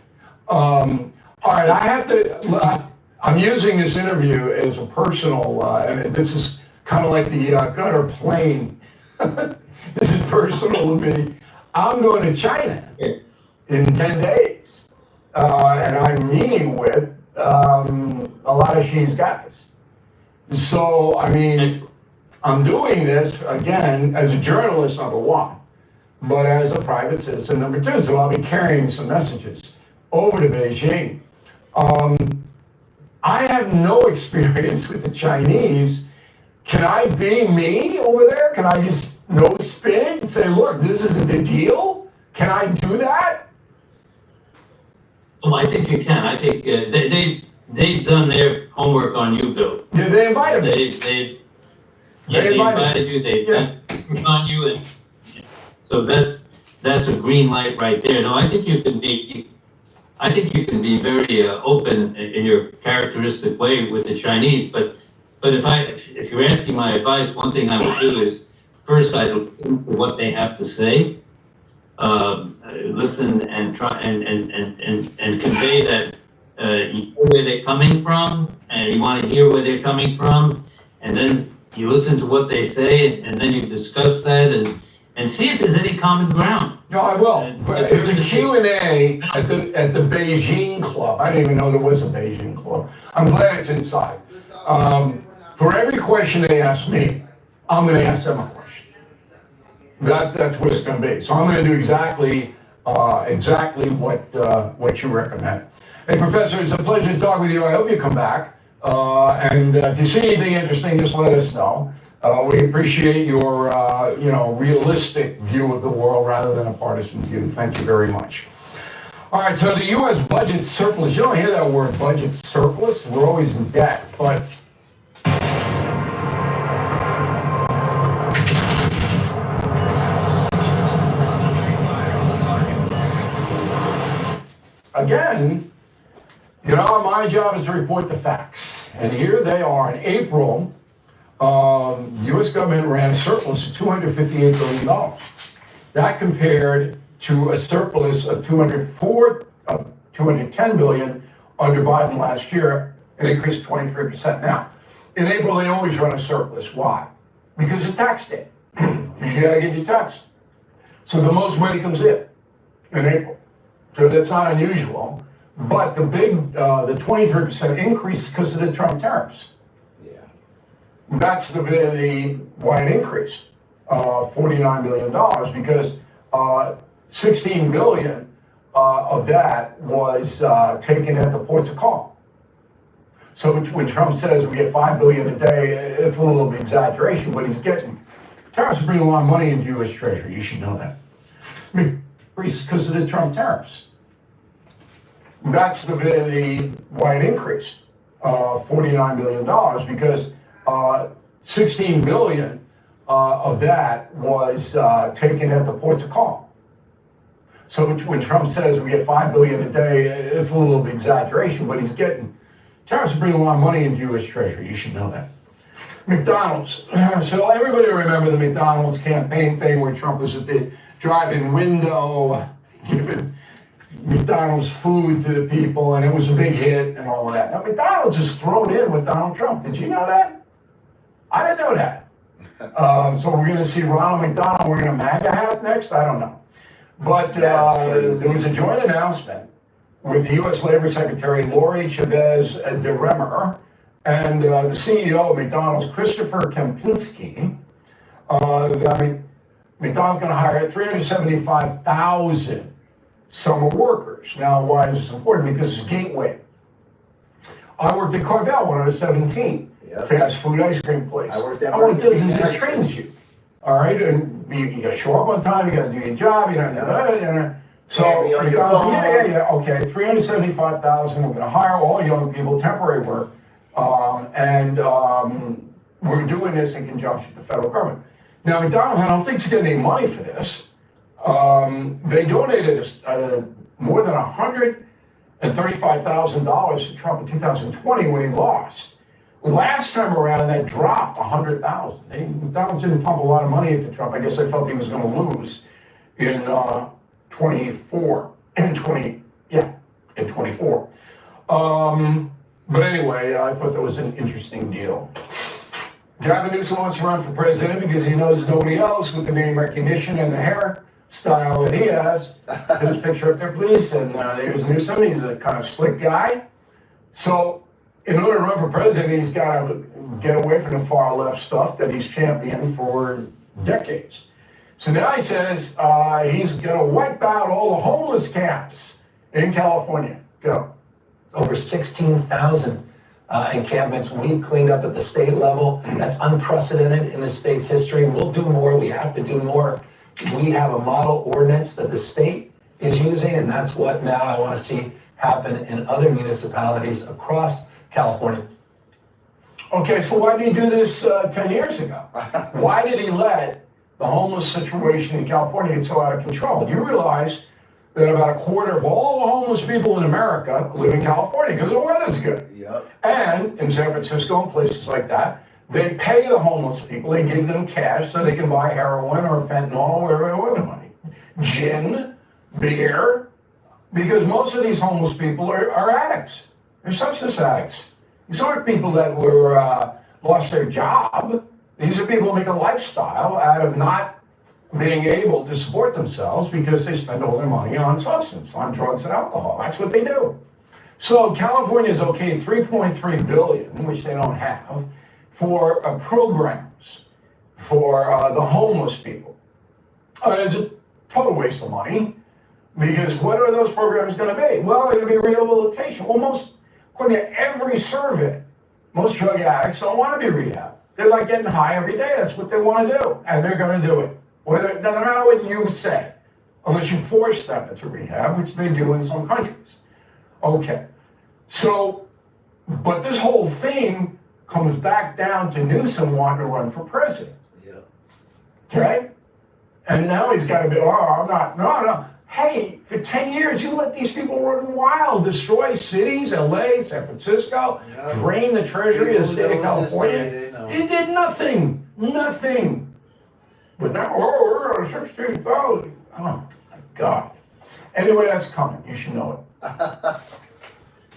All right, I have to. I'm using this interview as a personal, and this is kind of like the gutter plane. This is personal to me. I'm going to China in 10 days, and I'm meeting with a lot of Xi's guys. So, I mean, I'm doing this, again, as a journalist, number one, but as a private citizen, number two. So I'll be carrying some messages over to Beijing. I have no experience with the Chinese. Can I be me over there? Can I just no spin and say, look, this isn't the deal? Can I do that? Oh, I think you can. I think they've done their homework on you, Bill. Did they invite me? They invited you. They've done on you, and so that's a green light right there. No, I think you can be. I think you can be very open in your characteristic way with the Chinese, but if you're asking my advice, one thing I would do is first I'd listen to what they have to say, listen and try and convey that you know where they're coming from, and you want to hear where they're coming from, and then you listen to what they say, and then you discuss that and see if there's any common ground. No, I will. But it's a Q&A at the Beijing Club. I didn't even know there was a Beijing Club. I'm glad it's inside. For every question they ask me, I'm going to ask them a question. That's what it's going to be. So I'm going to do exactly what you recommend. Hey, Professor, it's a pleasure to talk with you. I hope you come back. And if you see anything interesting, just let us know. We appreciate your, realistic view of the world rather than a partisan view. Thank you very much. All right, so the U.S. budget surplus. You don't hear that word budget surplus. We're always in debt, but again, my job is to report the facts. And here they are. In April, the U.S. government ran a surplus of $258 billion. That compared to a surplus of $210 billion under Biden last year, an increase of 23%. Now, in April, they always run a surplus. Why? Because it's tax day. You gotta get your tax. So the most money comes in April. So that's not unusual. But the 23% increase because of the Trump tariffs. Yeah. That's why it increased, $49 billion, because $16 billion of that was taken at the ports of call. So when Trump says we get $5 billion a day, it's a little bit of exaggeration, but he's getting tariffs bring a lot of money into U.S. Treasury. You should know that. Because of the Trump tariffs. That's why it increased, $49 billion, because $16 billion of that was taken at the ports of call. So when Trump says we get $5 billion a day, it's a little bit of exaggeration, but he's getting tariffs bring a lot of money into U.S. Treasury. You should know that. McDonald's. So everybody remember the McDonald's campaign thing where Trump was at the drive-in window giving McDonald's food to the people, and it was a big hit and all of that. Now, McDonald's is thrown in with Donald Trump. Did you know that? I didn't know that. So we're going to see Ronald McDonald wearing a MAGA hat next? I don't know. But there was a joint announcement with the U.S. Labor Secretary Lori Chavez DeRemer and the CEO of McDonald's, Christopher Kempinski. McDonald's going to hire 375,000 summer workers. Now, why is this important? Because it's Gateway. I worked at Carvel when I was 17. Yep. Fast food ice cream place. I worked at what it does is it trains you. All right, and you got to show up on time. You got to do your job. So okay. 375,000. We're going to hire all young people, temporary work, and we're doing this in conjunction with the federal government. Now, McDonald's, I don't think it's getting any money for this. They donated more than $135,000 to Trump in 2020 when he lost. Last time around, that dropped $100,000. McDonald's didn't pump a lot of money into Trump. I guess they felt he was going to lose in 24. But anyway, I thought that was an interesting deal. Gavin Newsom wants to run for president because he knows nobody else with the name recognition and the hairstyle that he has. His picture up there, please. And there's Newsom. He's a kind of slick guy. So in order to run for president, he's got to get away from the far left stuff that he's championed for decades. So now he says he's going to wipe out all the homeless camps in California. Go. Over 16,000 encampments we've cleaned up at the state level. That's unprecedented in the state's history. We'll do more. We have to do more. We have a model ordinance that the state is using, and that's what now I want to see happen in other municipalities across California. Okay, so why did he do this 10 years ago? Why did he let the homeless situation in California get so out of control? Do you realize that about a quarter of all the homeless people in America live in California because the weather's good? Yep. And in San Francisco and places like that, they pay the homeless people, they give them cash so they can buy heroin or fentanyl or whatever they want the money. gin, beer, because most of these homeless people are addicts. They're substance addicts. These aren't people that were lost their job. These are people who make a lifestyle out of not being able to support themselves because they spend all their money on substance, on drugs and alcohol. That's what they do. So California is okay 3.3 billion, which they don't have, for programs for the homeless people. It's a total waste of money because what are those programs going to be? Well, they're going to be rehabilitation. Well, according to every survey, most drug addicts don't want to be rehabbed. They like getting high every day. That's what they want to do, and they're going to do it. It doesn't matter what you say, unless you force them into rehab, which they do in some countries. Okay, so, but this whole thing comes back down to Newsom wanting to run for president. Yeah. Okay? And now he's got to be, I'm not, no. Hey, for 10 years, you let these people run wild, destroy cities, LA, San Francisco, drain the treasury of the state of California. He did nothing. But now, we're at 16,000. Oh, my God. Anyway, that's coming. You should know it.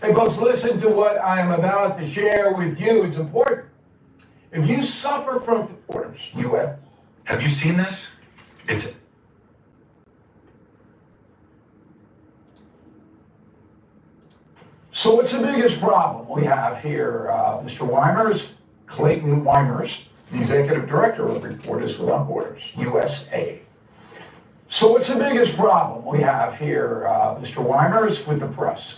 Hey, folks, listen to what I am about to share with you. It's important. If you suffer from disorders, have you seen this? So what's the biggest problem we have here, Mr. Weimers? Clayton Weimers, the executive director of Reporters Without Borders, USA. So what's the biggest problem we have here, Mr. Weimers, with the press?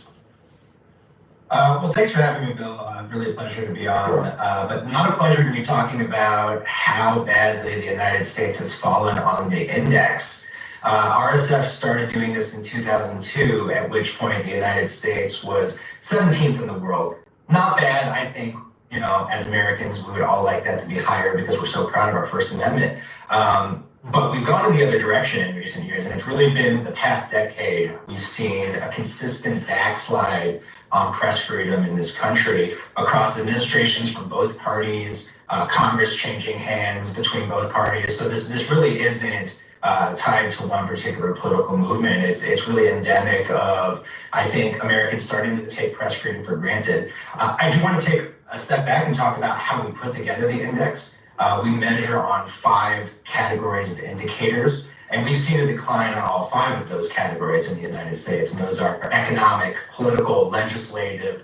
Well, thanks for having me, Bill. Really a pleasure to be on. But not a pleasure to be talking about how badly the United States has fallen on the index. RSF started doing this in 2002, at which point the United States was 17th in the world. Not bad, I think. You know, as Americans, we would all like that to be higher because we're so proud of our First Amendment. But we've gone in the other direction in recent years, and it's really been the past decade. We've seen a consistent backslide on press freedom in this country across administrations from both parties, Congress changing hands between both parties. So this really isn't tied to one particular political movement. It's really endemic of, I think, Americans starting to take press freedom for granted. I do want to take a step back and talk about how we put together the index. We measure on 5 categories of indicators, and we've seen a decline on all 5 of those categories in the United States, and those are economic, political, legislative,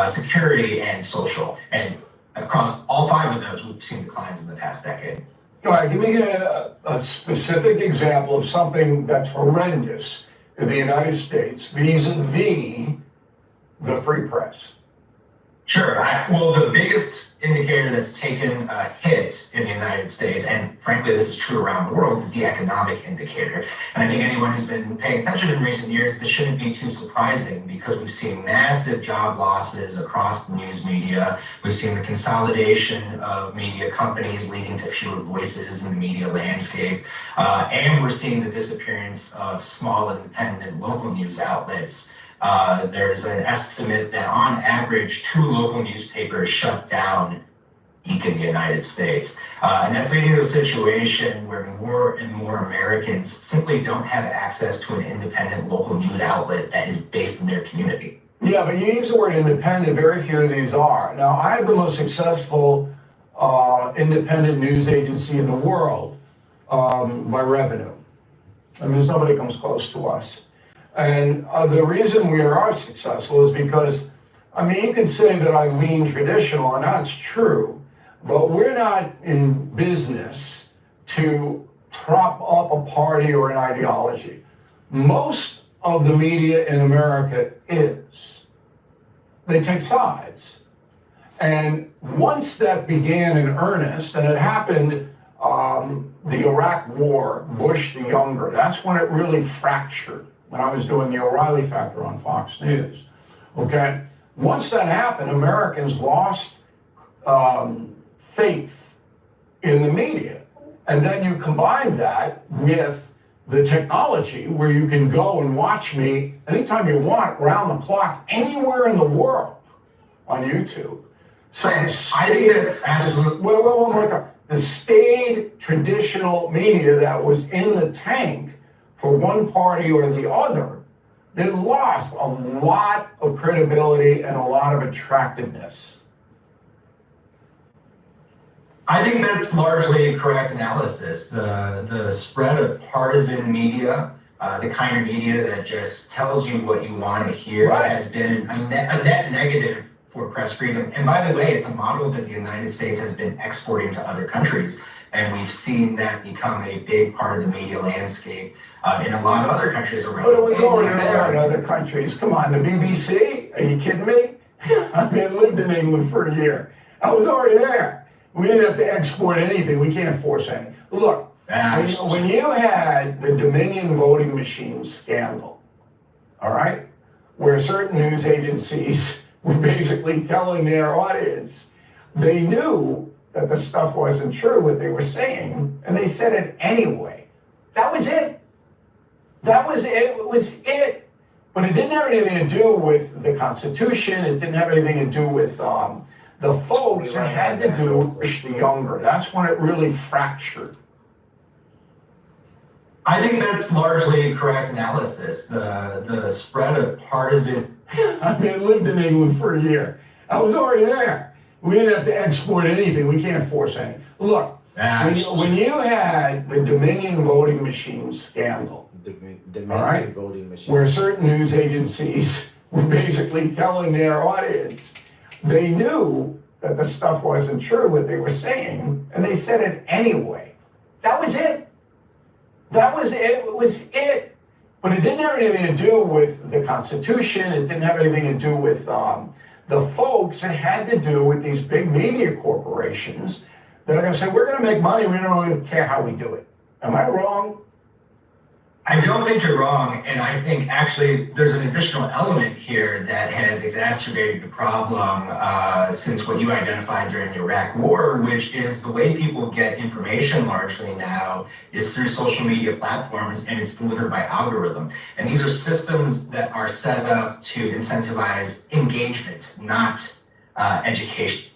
security, and social. And across all 5 of those, we've seen declines in the past decade. All right, give me a specific example of something that's horrendous in the United States vis-a-vis the free press. Sure. Well, the biggest indicator that's taken a hit in the United States, and frankly, this is true around the world, is the economic indicator. And I think anyone who's been paying attention in recent years, this shouldn't be too surprising because we've seen massive job losses across the news media. We've seen the consolidation of media companies leading to fewer voices in the media landscape. And we're seeing the disappearance of small, independent, local news outlets. There's an estimate that on average, 2 local newspapers shut down week in the United States. And that's leading to a situation where more and more Americans simply don't have access to an independent local news outlet that is based in their community. Yeah, but you use the word independent, very few of these are. Now, I have the most successful independent news agency in the world by revenue. I mean, there's nobody comes close to us. And the reason we are successful is because, I mean, you can say that I lean traditional, and that's true, but we're not in business to prop up a party or an ideology. Most of the media in America is. They take sides. And once that began in earnest, and it happened, the Iraq War, Bush the Younger, that's when it really fractured. When I was doing the O'Reilly Factor on Fox News, okay? Once that happened, Americans lost faith in the media. And then you combine that with the technology where you can go and watch me anytime you want, round the clock, anywhere in the world on YouTube. So I think that's absolutely... One more time. The staid traditional media that was in the tank for one party or the other, it lost a lot of credibility and a lot of attractiveness. I think that's largely correct analysis. The spread of partisan media, the kind of media that just tells you what you want to hear, has been a net negative for press freedom. And by the way, it's a model that the United States has been exporting to other countries. And we've seen that become a big part of the media landscape in a lot of other countries around. But it was already there in other countries. Come on, the BBC? Are you kidding me? I mean, I lived in England for a year. I was already there. We didn't have to export anything. We can't force anything. Look, when you had the Dominion voting machine scandal, all right, where certain news agencies were basically telling their audience they knew that the stuff wasn't true, what they were saying, and they said it anyway. That was it. That was it. It was it. But it didn't have anything to do with the Constitution. It didn't have anything to do with the folks. It had to do with the younger. That's when it really fractured. I think that's largely correct analysis. The spread of partisan. I mean, I lived in England for a year. I was already there. We didn't have to export anything. We can't force anything. Look, when you had the Dominion voting machine scandal, Dominion voting machine, where certain news agencies were basically telling their audience they knew that the stuff wasn't true, what they were saying, and they said it anyway. That was it. That was it. It was it. But it didn't have anything to do with the Constitution. It didn't have anything to do with the folks. It had to do with these big media corporations that are going to say, we're going to make money. We don't even care how we do it. Am I wrong? I don't think you're wrong, and I think actually there's an additional element here that has exacerbated the problem since what you identified during the Iraq War, which is the way people get information largely now is through social media platforms, and it's delivered by algorithm. And these are systems that are set up to incentivize engagement, not education.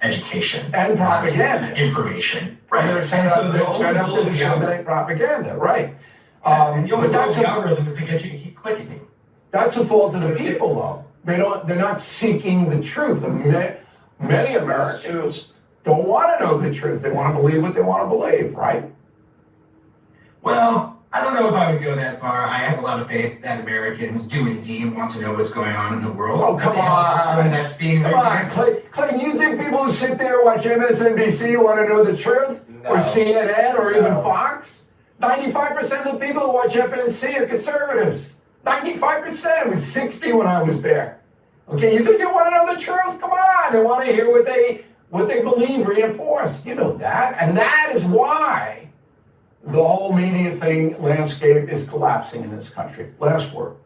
And propaganda. Information. Right. And they're set up to disseminate propaganda, right. But that's the algorithm is to get you to keep clicking. That's a fault of the people, though. They're not seeking the truth. Many Americans don't want to know the truth. They want to believe what they want to believe, right? Well, I don't know if I would go that far. I have a lot of faith that Americans do indeed want to know what's going on in the world. Oh, come on. That's being come on, Clayton, you think people who sit there and watch MSNBC want to know the truth? No. Or CNN or even Fox? 95% of the people who watch FNC are conservatives. 95%. It was 60 when I was there. Okay, you think they want to know the truth? Come on, they want to hear what they believe reinforced. You know that, and that is why the whole media landscape is collapsing in this country. Last word.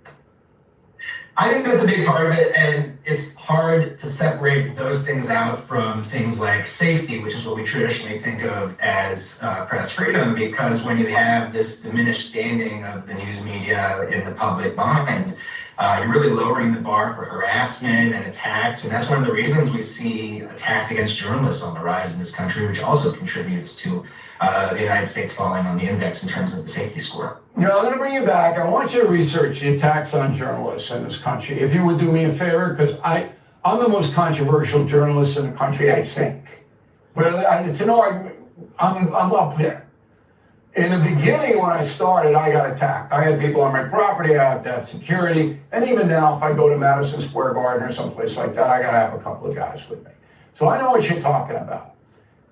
I think that's a big part of it, and it's hard to separate those things out from things like safety, which is what we traditionally think of as press freedom, because when you have this diminished standing of the news media in the public mind, you're really lowering the bar for harassment and attacks, and that's one of the reasons we see attacks against journalists on the rise in this country, which also contributes to the United States falling on the index in terms of the safety score. I'm going to bring you back. I want you to research the attacks on journalists in this country. If you would do me a favor, because I'm the most controversial journalist in the country, I think. But it's an argument. I'm up there. In the beginning, when I started, I got attacked. I had people on my property. I have to have security. And even now, if I go to Madison Square Garden or someplace like that, I got to have a couple of guys with me. So I know what you're talking about.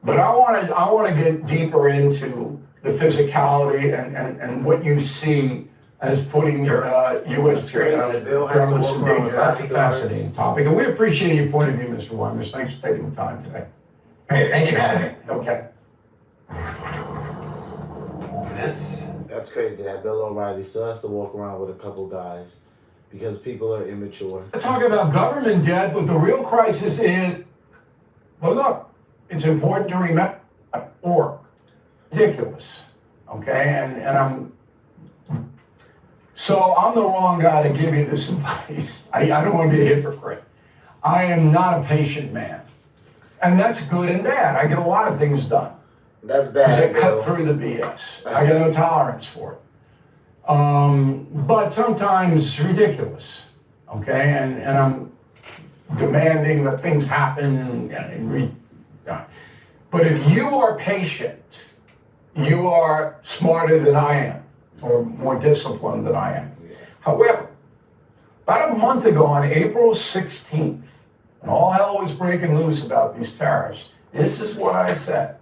But I want to get deeper into the physicality and what you see as putting U.S. journalists in danger. That's a fascinating topic. And we appreciate your point of view, Mr. Weimers. Thanks for taking the time today. Hey, thank you for having me. Okay. That's crazy. That Bill O'Reilly still has to walk around with a couple guys because people are immature. Talk about government debt, but the real crisis is, well, look, it's important to remember org. Ridiculous. Okay, and I'm the wrong guy to give you this advice. I don't want to be a hypocrite. I am not a patient man. And that's good and bad. I get a lot of things done. That's bad. I cut through the BS. I got no tolerance for it. But sometimes it's ridiculous, okay? And I'm demanding that things happen but if you are patient, you are smarter than I am, or more disciplined than I am. However, about a month ago on April 16th, when all hell was breaking loose about these tariffs, this is what I said.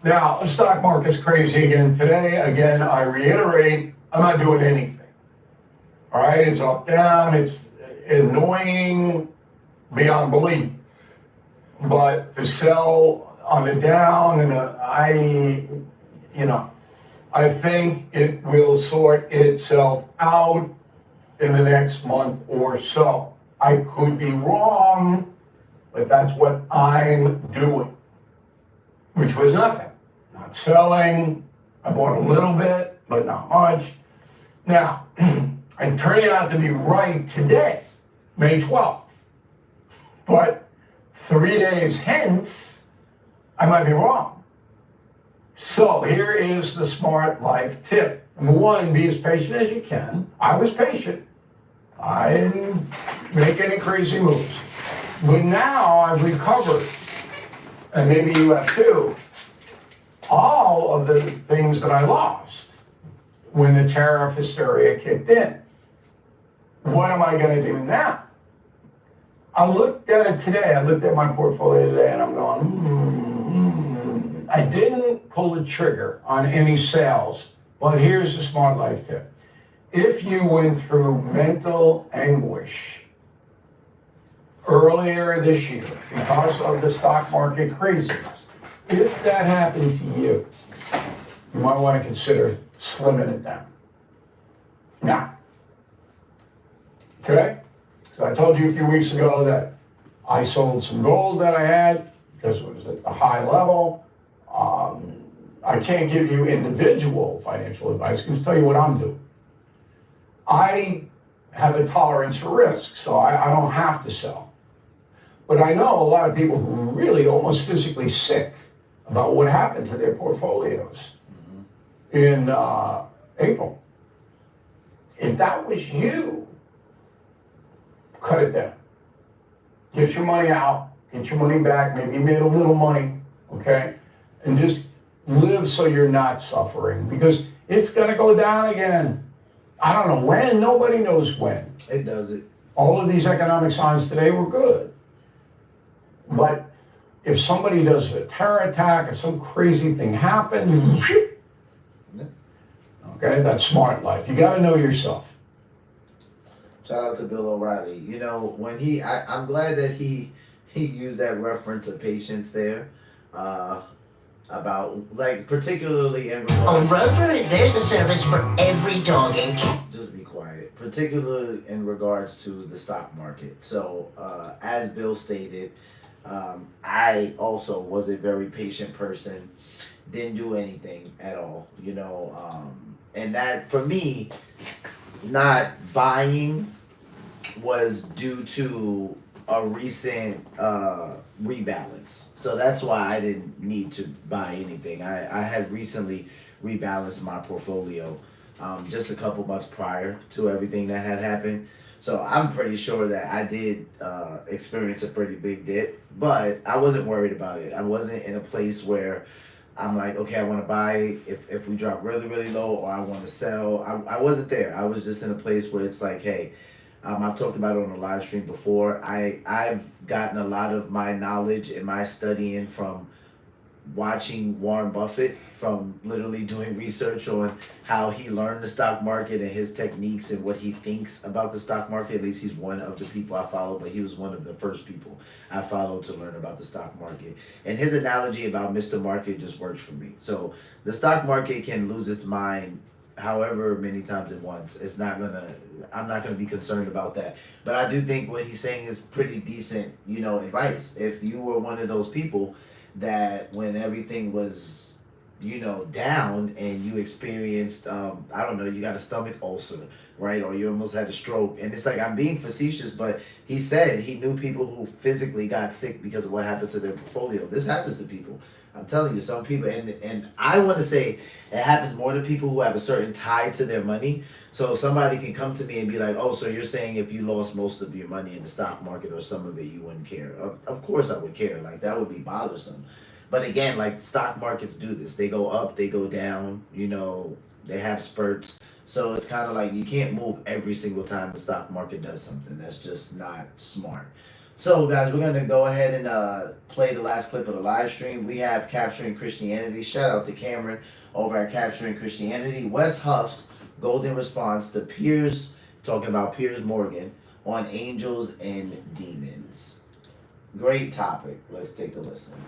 Now, the stock market's crazy again today. Again, I reiterate, I'm not doing anything. All right, it's up, down, it's annoying beyond belief. But to sell on the down, and I think it will sort itself out in the next month or so. I could be wrong, but that's what I'm doing, which was nothing. Not selling, I bought a little bit, but not much. Now, I'm turning out to be right today, May 12th. But 3 days hence, I might be wrong. So here is the smart life tip. Number one, be as patient as you can. I was patient. I didn't make any crazy moves. But now I've recovered, and maybe you have too, all of the things that I lost when the tariff hysteria kicked in. What am I going to do now? I looked at it today. I looked at my portfolio today, and I'm going, I didn't pull the trigger on any sales, but here's the smart life tip. If you went through mental anguish earlier this year because of the stock market craziness, if that happened to you, you might want to consider slimming it down. Now, okay? So I told you a few weeks ago that I sold some gold that I had because it was at a high level. I can't give you individual financial advice. I can just tell you what I'm doing. I have a tolerance for risk, so I don't have to sell. But I know a lot of people who are really almost physically sick about what happened to their portfolios in April. If that was you, cut it down. Get your money out, get your money back, maybe you made a little money, okay? And just live so you're not suffering, because it's gonna go down again. I don't know when, nobody knows when. It does it. All of these economic signs today were good. But if somebody does a terror attack or some crazy thing happens, okay, that's smart life. You gotta know yourself. Shout out to Bill O'Reilly. You know, when I'm glad that he used that reference of patience there, about, like, particularly in regards. On Rover, there's a service for every dog and cat. Just be quiet. Particularly in regards to the stock market. So, as Bill stated, I also was a very patient person. Didn't do anything at all, you know, and that, for me, not buying was due to a recent rebalance. So that's why I didn't need to buy anything. I had recently rebalanced my portfolio just a couple months prior to everything that had happened. So I'm pretty sure that I did experience a pretty big dip, but I wasn't worried about it. I wasn't in a place where I'm like, okay, I want to buy if we drop really, really low, or I want to sell. I wasn't there. I was just in a place where it's like, hey, I've talked about it on the live stream before. I've gotten a lot of my knowledge and my studying from watching Warren Buffett, from literally doing research on how he learned the stock market and his techniques and what he thinks about the stock market. At least he's one of the people I follow, but he was one of the first people I followed to learn about the stock market. And his analogy about Mr. Market just works for me. So the stock market can lose its mind however many times it wants. I'm not gonna be concerned about that. But I do think what he's saying is pretty decent, you know, advice. If you were one of those people that when everything was, you know, down and you experienced, I don't know, you got a stomach ulcer, right? Or you almost had a stroke. And it's like, I'm being facetious, but he said he knew people who physically got sick because of what happened to their portfolio. This happens to people. I'm telling you, some people, and I want to say it happens more to people who have a certain tie to their money. So somebody can come to me and be like, "Oh, so you're saying if you lost most of your money in the stock market or some of it, you wouldn't care?" Of course, I would care. Like that would be bothersome. But again, like stock markets do this. They go up, they go down. You know, they have spurts. So it's kind of like you can't move every single time the stock market does something. That's just not smart. So, guys, we're going to go ahead and play the last clip of the live stream. We have Capturing Christianity. Shout out to Cameron over at Capturing Christianity. Wes Huff's golden response to Piers, talking about Piers Morgan, on angels and demons. Great topic. Let's take a listen.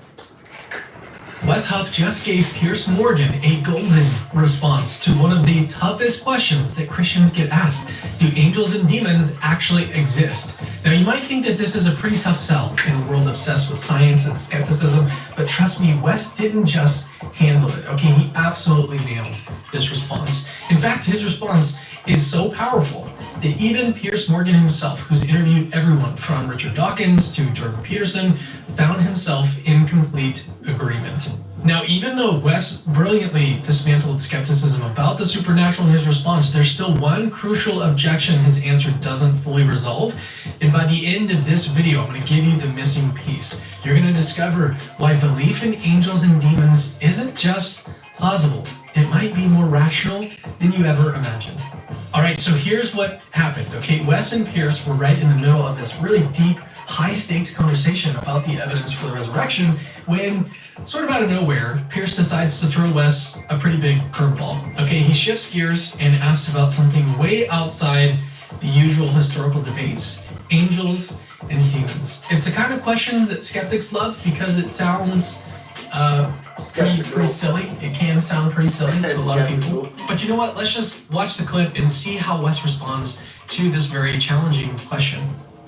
Wes Huff just gave Piers Morgan a golden response to one of the toughest questions that Christians get asked. Do angels and demons actually exist? Now, you might think that this is a pretty tough sell in a world obsessed with science and skepticism, but trust me, Wes didn't just handle it, okay? He absolutely nailed this response. In fact, his response is so powerful that even Piers Morgan himself, who's interviewed everyone from Richard Dawkins to Jordan Peterson, found himself in complete agreement. Now, even though Wes brilliantly dismantled skepticism about the supernatural in his response, there's still one crucial objection his answer doesn't fully resolve. And by the end of this video, I'm going to give you the missing piece. You're going to discover why belief in angels and demons isn't just plausible. It might be more rational than you ever imagined. All right, so here's what happened. Okay, Wes and Pierce were right in the middle of this really deep, high-stakes conversation about the evidence for the resurrection when, sort of out of nowhere, Pierce decides to throw Wes a pretty big curveball. Okay, he shifts gears and asks about something way outside the usual historical debates: angels and demons. It's the kind of question that skeptics love because it sounds pretty silly. It can sound pretty silly to a lot of people. But you know what? Let's just watch the clip and see how Wes responds to this very challenging question.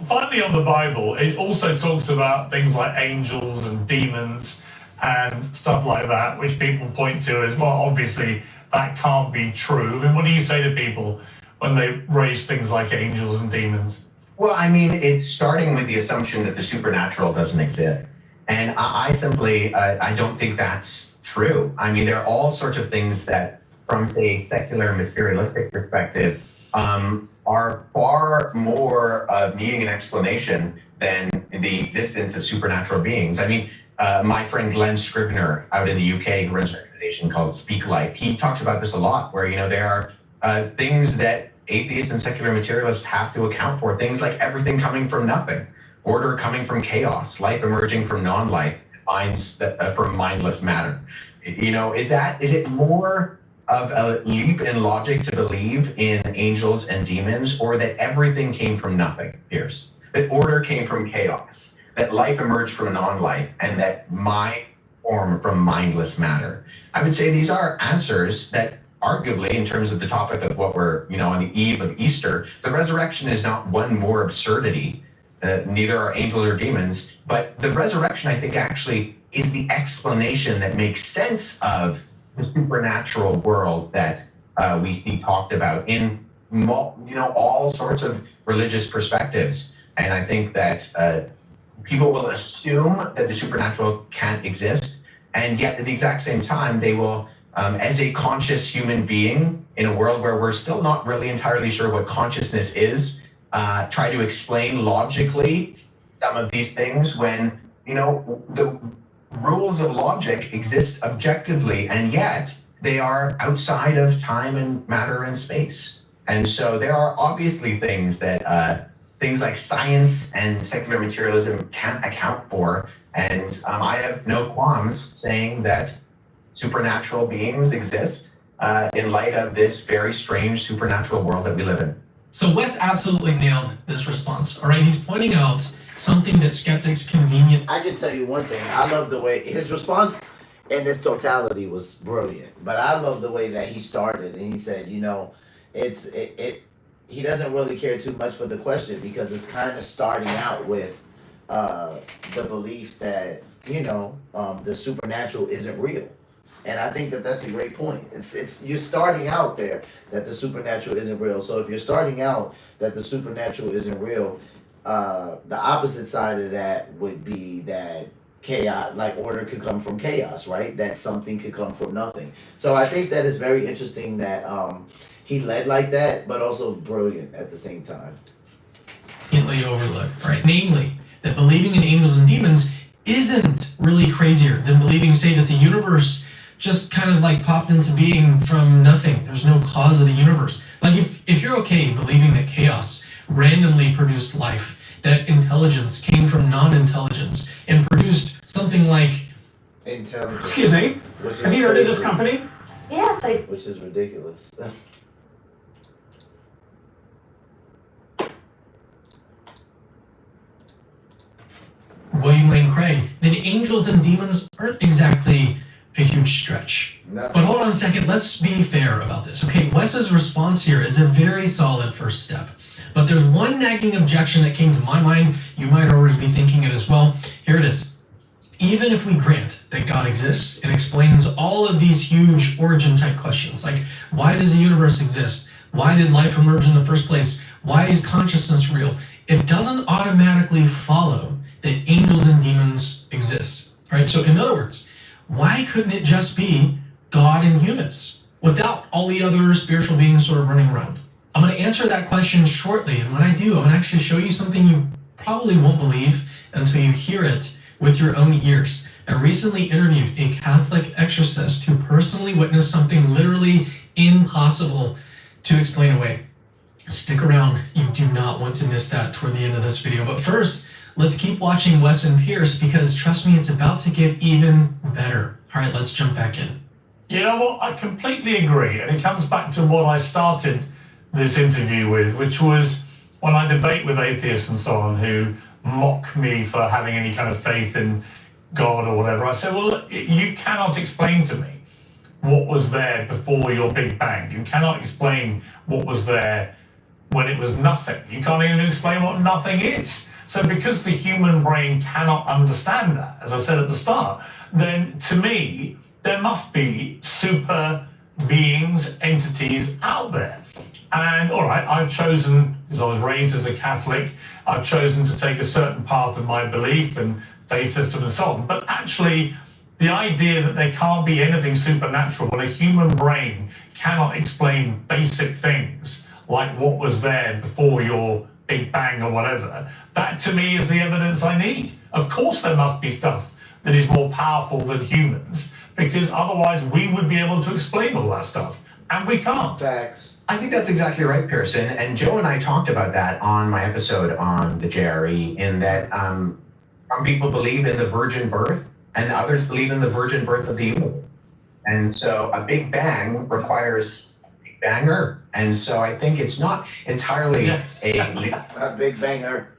Finally, on the Bible, it also talks about things like angels and demons and stuff like that, which people point to as, well, obviously that can't be true. And what do you say to people when they raise things like angels and demons? Well, I mean, it's starting with the assumption that the supernatural doesn't exist. And I simply, I don't think that's true. I mean, there are all sorts of things that, from, say, a secular materialistic perspective, are far more needing an explanation than the existence of supernatural beings. I mean, my friend Glenn Scrivener out in the UK, who runs an organization called Speak Life, he talks about this a lot, where, you know, there are things that atheists and secular materialists have to account for, things like everything coming from nothing, order coming from chaos, life emerging from non-life, minds from mindless matter. You know, is it more of a leap in logic to believe in angels and demons, or that everything came from nothing, Pierce? That order came from chaos, that life emerged from non-life, and that mind formed from mindless matter? I would say these are answers that arguably, in terms of the topic of what we're, you know, on the eve of Easter, the resurrection is not one more absurdity. Neither are angels or demons, but the resurrection, I think, actually is the explanation that makes sense of the supernatural world that we see talked about in, you know, all sorts of religious perspectives. And I think that people will assume that the supernatural can't exist, and yet at the exact same time, they will, as a conscious human being in a world where we're still not really entirely sure what consciousness is, try to explain logically some of these things when, you know, the rules of logic exist objectively, and yet they are outside of time and matter and space. And so there are obviously things that things like science and secular materialism can't account for. And I have no qualms saying that supernatural beings exist in light of this very strange supernatural world that we live in. So Wes absolutely nailed this response. All right, he's pointing out something that skeptics convenient. I can tell you one thing. I love the way his response in its totality was brilliant. But I love the way that he started, and he said, you know, he doesn't really care too much for the question because it's kind of starting out with the belief that, you know, the supernatural isn't real. And I think that that's a great point. It's you're starting out there that the supernatural isn't real. So if you're starting out that the supernatural isn't real, the opposite side of that would be that chaos, like order could come from chaos, right? That something could come from nothing. So I think that is very interesting that he led like that, but also brilliant at the same time. Overlooked, right? Namely, that believing in angels and demons isn't really crazier than believing, say, that the universe just kind of like popped into being from nothing. There's no cause of the universe. Like if you're okay believing that chaos randomly produced life, that intelligence came from non-intelligence and produced something like intelligence. Excuse me. Have you heard of this company? Yes, which is ridiculous. William Lane Craig, then angels and demons aren't exactly a huge stretch. No. But hold on a second, let's be fair about this. Okay, Wes's response here is a very solid first step. But there's one nagging objection that came to my mind. You might already be thinking it as well. Here it is. Even if we grant that God exists and explains all of these huge origin type questions, like why does the universe exist? Why did life emerge in the first place? Why is consciousness real? It doesn't automatically follow that angels and demons exist, right? So in other words, why couldn't it just be God and humans without all the other spiritual beings sort of running around? I'm going to answer that question shortly, and when I do, I'm going to actually show you something you probably won't believe until you hear it with your own ears. I recently interviewed a Catholic exorcist who personally witnessed something literally impossible to explain away. Stick around, you do not want to miss that toward the end of this video. But first, let's keep watching Wes and Pierce because trust me, it's about to get even better. All right, let's jump back in. You know what? I completely agree. And it comes back to what I started this interview with, which was when I debate with atheists and so on who mock me for having any kind of faith in God or whatever. I said, well, you cannot explain to me what was there before your Big Bang. You cannot explain what was there when it was nothing. You can't even explain what nothing is. So because the human brain cannot understand that, as I said at the start, then to me, there must be super beings, entities out there. And all right, I've chosen, because I was raised as a Catholic, I've chosen to take a certain path of my belief and faith system and so on. But actually, the idea that there can't be anything supernatural when a human brain cannot explain basic things like what was there before your Big Bang or whatever, that to me is the evidence I need. Of course there must be stuff that is more powerful than humans, because otherwise we would be able to explain all that stuff, and we can't. Facts. I think that's exactly right, Pearson. And Joe and I talked about that on my episode on the JRE, in that some people believe in the virgin birth and others believe in the virgin birth of the universe. And so a Big Bang requires a Big Banger. And so I think it's not entirely a Big Banger.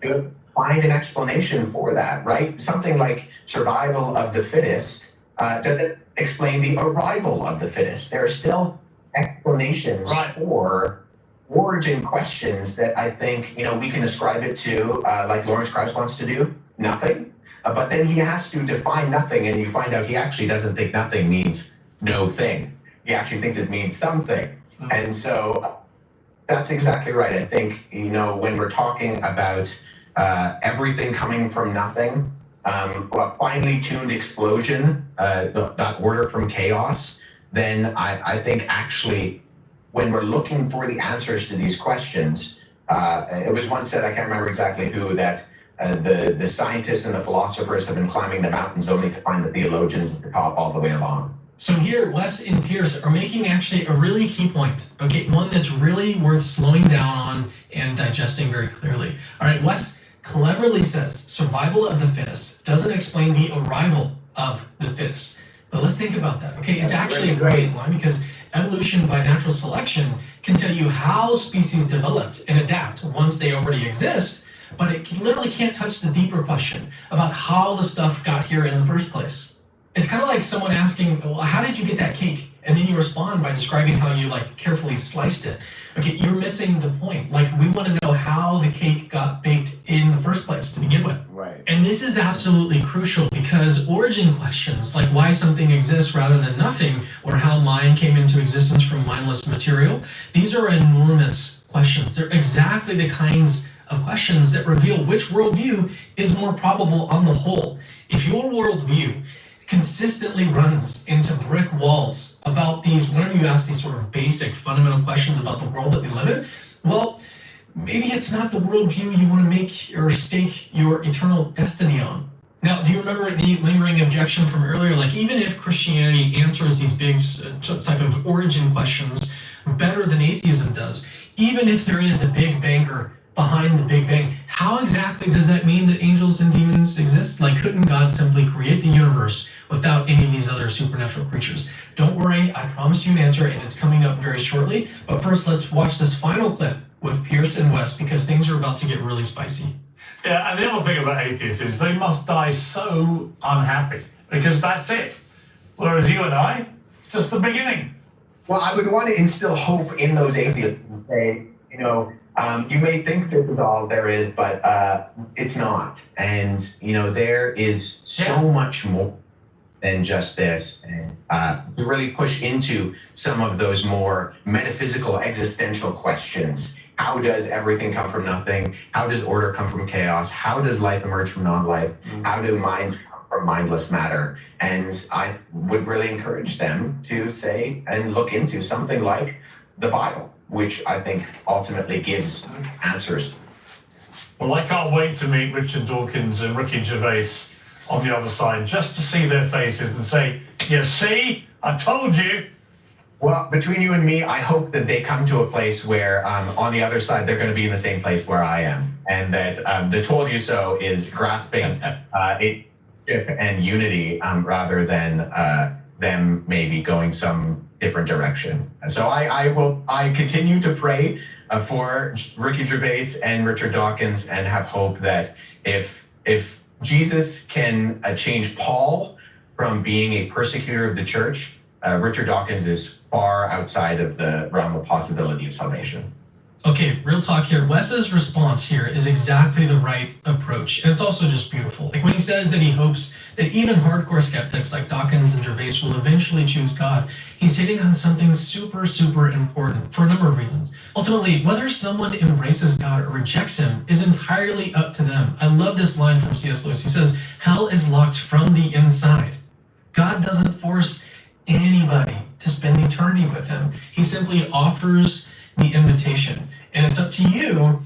Find an explanation for that, right? Something like survival of the fittest doesn't explain the arrival of the fittest. There are still explanations for origin questions that I think, we can ascribe it to, like Lawrence Krauss wants to do, nothing. But then he has to define nothing, and you find out he actually doesn't think nothing means no thing. He actually thinks it means something. And so that's exactly right. I think, when we're talking about everything coming from nothing, a finely tuned explosion, that order from chaos, then I think actually when we're looking for the answers to these questions, it was once said, I can't remember exactly who, that the scientists and the philosophers have been climbing the mountains only to find the theologians at the top all the way along. So here, Wes and Pierce are making actually a really key point, okay? One that's really worth slowing down on and digesting very clearly. All right, Wes cleverly says survival of the fittest doesn't explain the arrival of the fittest. But let's think about that, okay? It's actually a great line because evolution by natural selection can tell you how species developed and adapt once they already exist, but it literally can't touch the deeper question about how the stuff got here in the first place. It's kind of like someone asking, well, how did you get that cake? And then you respond by describing how you carefully sliced it. Okay, you're missing the point. We want to know how the cake got baked in the first place to begin with. Right. And this is absolutely crucial because origin questions, like why something exists rather than nothing, or how mind came into existence from mindless material, these are enormous questions. They're exactly the kinds of questions that reveal which worldview is more probable on the whole. If your worldview consistently runs into brick walls about these, whenever you ask these sort of basic fundamental questions about the world that we live in, well, maybe it's not the worldview you want to make or stake your eternal destiny on. Now, do you remember the lingering objection from earlier? Like, even if Christianity answers these big type of origin questions better than atheism does, even if there is a big banger behind the Big Bang, how exactly does that mean that angels and demons exist? Like, couldn't God simply create the universe without any of these other supernatural creatures? Don't worry, I promised you an answer, and it's coming up very shortly. But first, let's watch this final clip with Pierce and Wes, because things are about to get really spicy. Yeah, and the other thing about atheists is they must die so unhappy, because that's it. Whereas you and I, it's just the beginning. Well, I would want to instill hope in those atheists and say, you may think this is all there is, but it's not. And, there is so much more than just this. And to really push into some of those more metaphysical, existential questions. How does everything come from nothing? How does order come from chaos? How does life emerge from non-life? How do minds come from mindless matter? And I would really encourage them to say and look into something like the Bible, which I think ultimately gives answers. Well, I can't wait to meet Richard Dawkins and Ricky Gervais on the other side, just to see their faces and say, you see, I told you. Well, between you and me, I hope that they come to a place where on the other side, they're going to be in the same place where I am. And that the told you so is grasping and unity rather than them maybe going some different direction. So I continue to pray for Ricky Gervais and Richard Dawkins and have hope that if Jesus can change Paul from being a persecutor of the church, Richard Dawkins is far outside of the realm of possibility of salvation. Okay, real talk here. Wes's response here is exactly the right approach. And it's also just beautiful. Like when he says that he hopes that even hardcore skeptics like Dawkins and Gervais will eventually choose God, he's hitting on something super, super important for a number of reasons. Ultimately, whether someone embraces God or rejects him is entirely up to them. I love this line from C.S. Lewis. He says, hell is locked from the inside. God doesn't force anybody to spend eternity with him. He simply offers the invitation. And it's up to you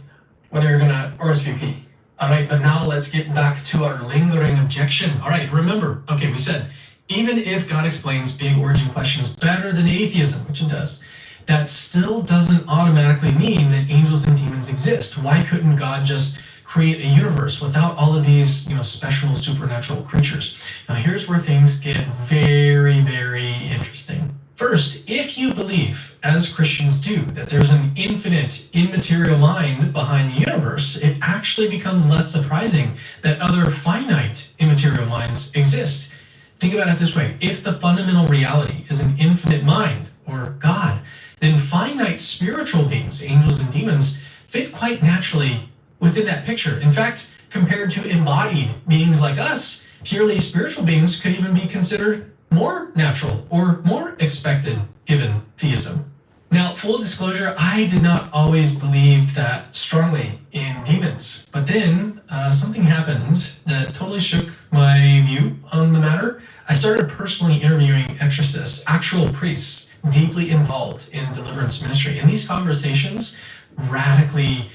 whether you're going to RSVP. All right, but now let's get back to our lingering objection. All right, remember, okay, we said, even if God explains big origin questions better than atheism, which it does, that still doesn't automatically mean that angels and demons exist. Why couldn't God just create a universe without all of these, special supernatural creatures? Now, here's where things get very, very interesting. First, if you believe, as Christians do, that there's an infinite, immaterial mind behind the universe, it actually becomes less surprising that other finite, immaterial minds exist. Think about it this way. If the fundamental reality is an infinite mind, or God, then finite spiritual beings, angels and demons, fit quite naturally within that picture. In fact, compared to embodied beings like us, purely spiritual beings could even be considered more natural or more expected given theism. Now, full disclosure, I did not always believe that strongly in demons, but then something happened that totally shook my view on the matter. I started personally interviewing exorcists, actual priests, deeply involved in deliverance ministry, and these conversations radically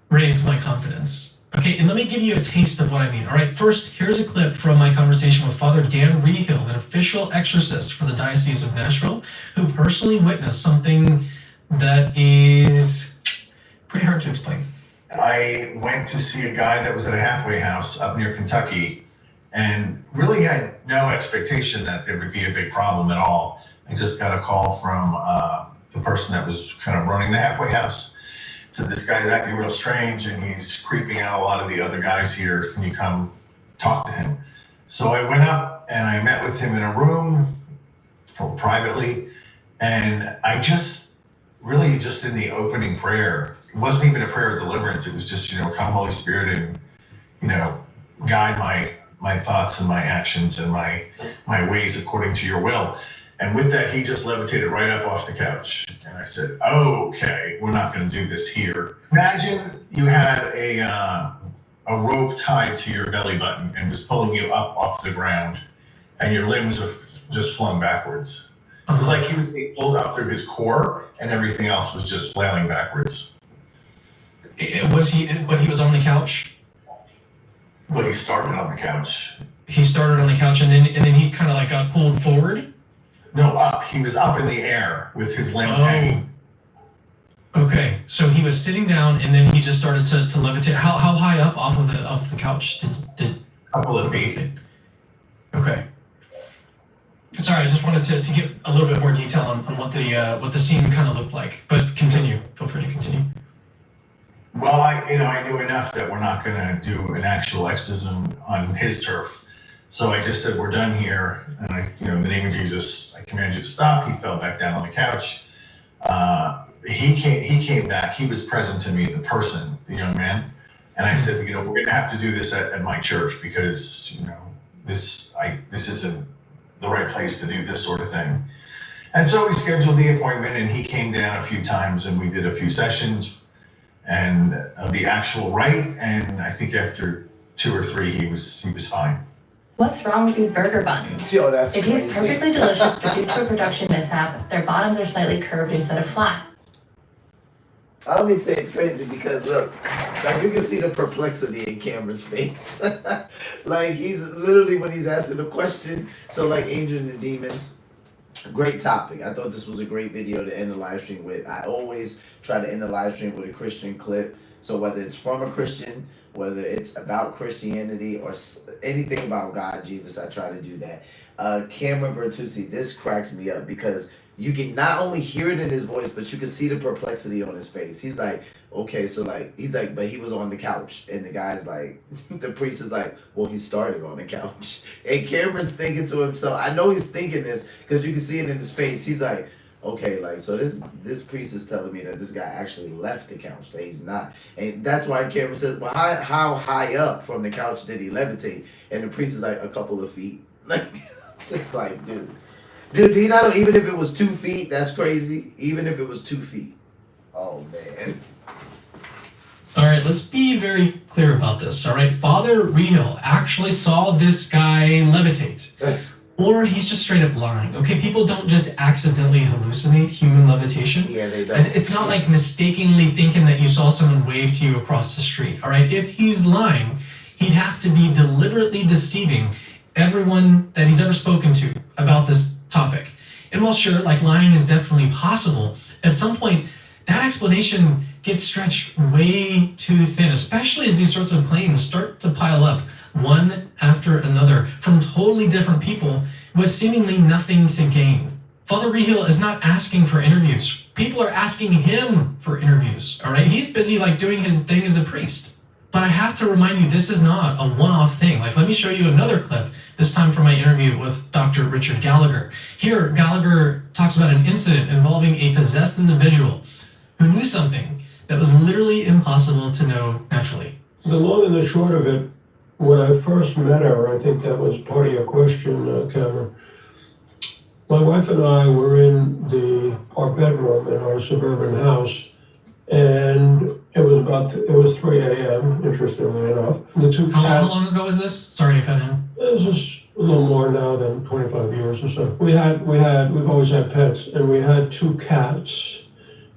raised my confidence. Okay, and let me give you a taste of what I mean. All right, first, here's a clip from my conversation with Father Dan Rehill, an official exorcist for the Diocese of Nashville, who personally witnessed something that is pretty hard to explain. I went to see a guy that was at a halfway house up near Kentucky and really had no expectation that there would be a big problem at all. I just got a call from the person that was kind of running the halfway house. Said, this guy's acting real strange and he's creeping out a lot of the other guys here. Can you come talk to him? So I went up and I met with him in a room privately. And I just really just in the opening prayer, it wasn't even a prayer of deliverance. It was just, come Holy Spirit and, guide my thoughts and my actions and my ways according to your will. And with that, he just levitated right up off the couch. And I said, okay, we're not going to do this here. Imagine you had a a rope tied to your belly button and was pulling you up off the ground, and your limbs are just flung backwards. It was like he was being pulled up through his core, and everything else was just flailing backwards. Was he when he was on the couch? Well, he started on the couch. He started on the couch, and then he kind of like got pulled forward. No, up. He was up in the air with his limbs hanging. Okay, so he was sitting down, and then he just started to levitate. How high up off of the couch did? A couple of feet. Okay. Sorry, I just wanted to get a little bit more detail on what the scene kind of looked like. But continue. Feel free to continue. Well, I knew enough that we're not going to do an actual exorcism on his turf. So I just said, we're done here. And in the name of Jesus, I command you to stop. He fell back down on the couch. He came back. He was present to me, the person, the young man. And I said, we're going to have to do this at my church because, this isn't the right place to do this sort of thing. And so we scheduled the appointment, and he came down a few times, and we did a few sessions and of the actual rite. And I think after 2 or 3, he was fine. What's wrong with these burger buns? Yo, that's It crazy. tastes perfectly delicious, but due to a production mishap, their bottoms are slightly curved instead of flat. I only say it's crazy because look, like you can see the perplexity in Cameron's face. Like he's literally when he's asking the question. So like Angels and Demons, great topic. I thought this was a great video to end the live stream with. I always try to end the live stream with a Christian clip. So whether it's from a Christian, whether it's about Christianity or anything about God, Jesus, I try to do that. Cameron Bertuzzi, this cracks me up because you can not only hear it in his voice, but you can see the perplexity on his face. He's like, okay, so like, he's like, but he was on the couch. And the guy's like, the priest is like, well, he started on the couch. And Cameron's thinking to himself, I know he's thinking this because you can see it in his face. He's like, okay, like, so this priest is telling me that this guy actually left the couch, that he's not. And that's why Cameron says, well, how high up from the couch did he levitate? And the priest is like, a couple of feet. Like, just like, dude, do you not know, even if it was 2 feet, that's crazy. Even if it was 2 feet. Oh, man. All right, let's be very clear about this, all right? Father Real actually saw this guy levitate. Or he's just straight up lying, okay? People don't just accidentally hallucinate human levitation. Yeah, they don't. It's not like mistakenly thinking that you saw someone wave to you across the street, all right? If he's lying, he'd have to be deliberately deceiving everyone that he's ever spoken to about this topic. And while sure, like lying is definitely possible, at some point, that explanation gets stretched way too thin, especially as these sorts of claims start to pile up one after another from totally different people with seemingly nothing to gain. Father Rehill is not asking for interviews. People are asking him for interviews, all right? He's busy like doing his thing as a priest. But I have to remind you, this is not a one-off thing. Like, let me show you another clip, this time from my interview with Dr. Richard Gallagher. Here, Gallagher talks about an incident involving a possessed individual who knew something that was literally impossible to know naturally. The long and the short of it, when I first met her, I think that was part of your question, Cameron. My wife and I were in our bedroom in our suburban house, and it was 3 a.m., interestingly enough. The two cats. How long ago was this? Sorry to cut in. This is a little more now than 25 years or so. We've always had pets, and we had 2 cats,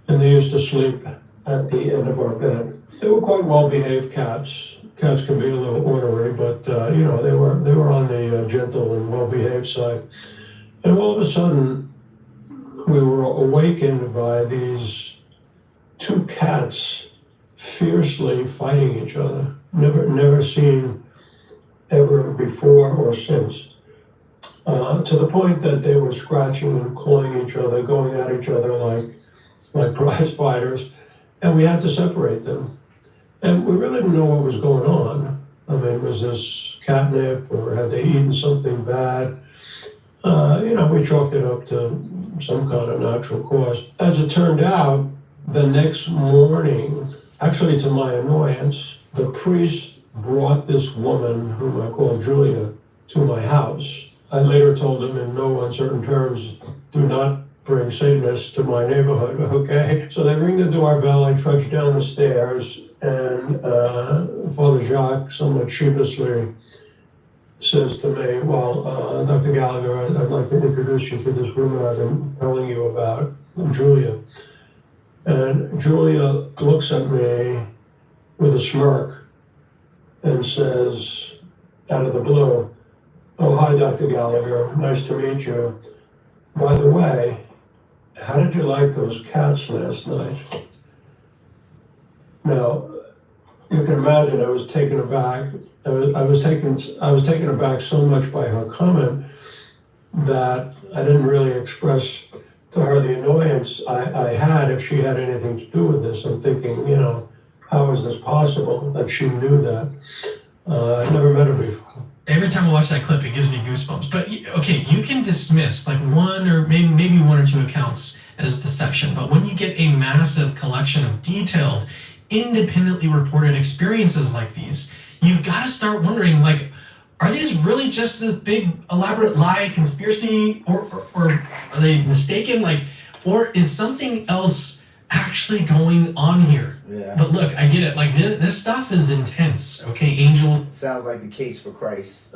and they used to sleep at the end of our bed. They were quite well-behaved cats. Cats can be a little ornery, but they were on the gentle and well-behaved side. And all of a sudden, we were awakened by these 2 cats fiercely fighting each other. Never seen ever before or since. To the point that they were scratching and clawing each other, going at each other like prize fighters, and we had to separate them. And we really didn't know what was going on. I mean, was this catnip or had they eaten something bad? We chalked it up to some kind of natural cause. As it turned out, the next morning, actually to my annoyance, the priest brought this woman, whom I call Julia, to my house. I later told him in no uncertain terms, do not bring Satanists to my neighborhood, okay? So they ring the doorbell, I trudge down the stairs, and Father Jacques, somewhat sheepishly, says to me, well, Dr. Gallagher, I'd like to introduce you to this woman I've been telling you about, Julia. And Julia looks at me with a smirk and says, out of the blue, oh, hi, Dr. Gallagher, nice to meet you. By the way, how did you like those cats last night? Now, you can imagine I was taken aback. I was taken aback so much by her comment that I didn't really express to her the annoyance I had if she had anything to do with this. I'm thinking, how is this possible that she knew that? I never met her before. Every time I watch that clip, it gives me goosebumps. But okay, you can dismiss like one or maybe one or two accounts as deception, but when you get a massive collection of detailed, independently reported experiences like these, you've got to start wondering, like, are these really just a big elaborate lie, conspiracy, or are they mistaken? Like, or is something else actually going on here? Yeah. But look, I get it. Like this stuff is intense. Okay, angel. Sounds like the case for Christ.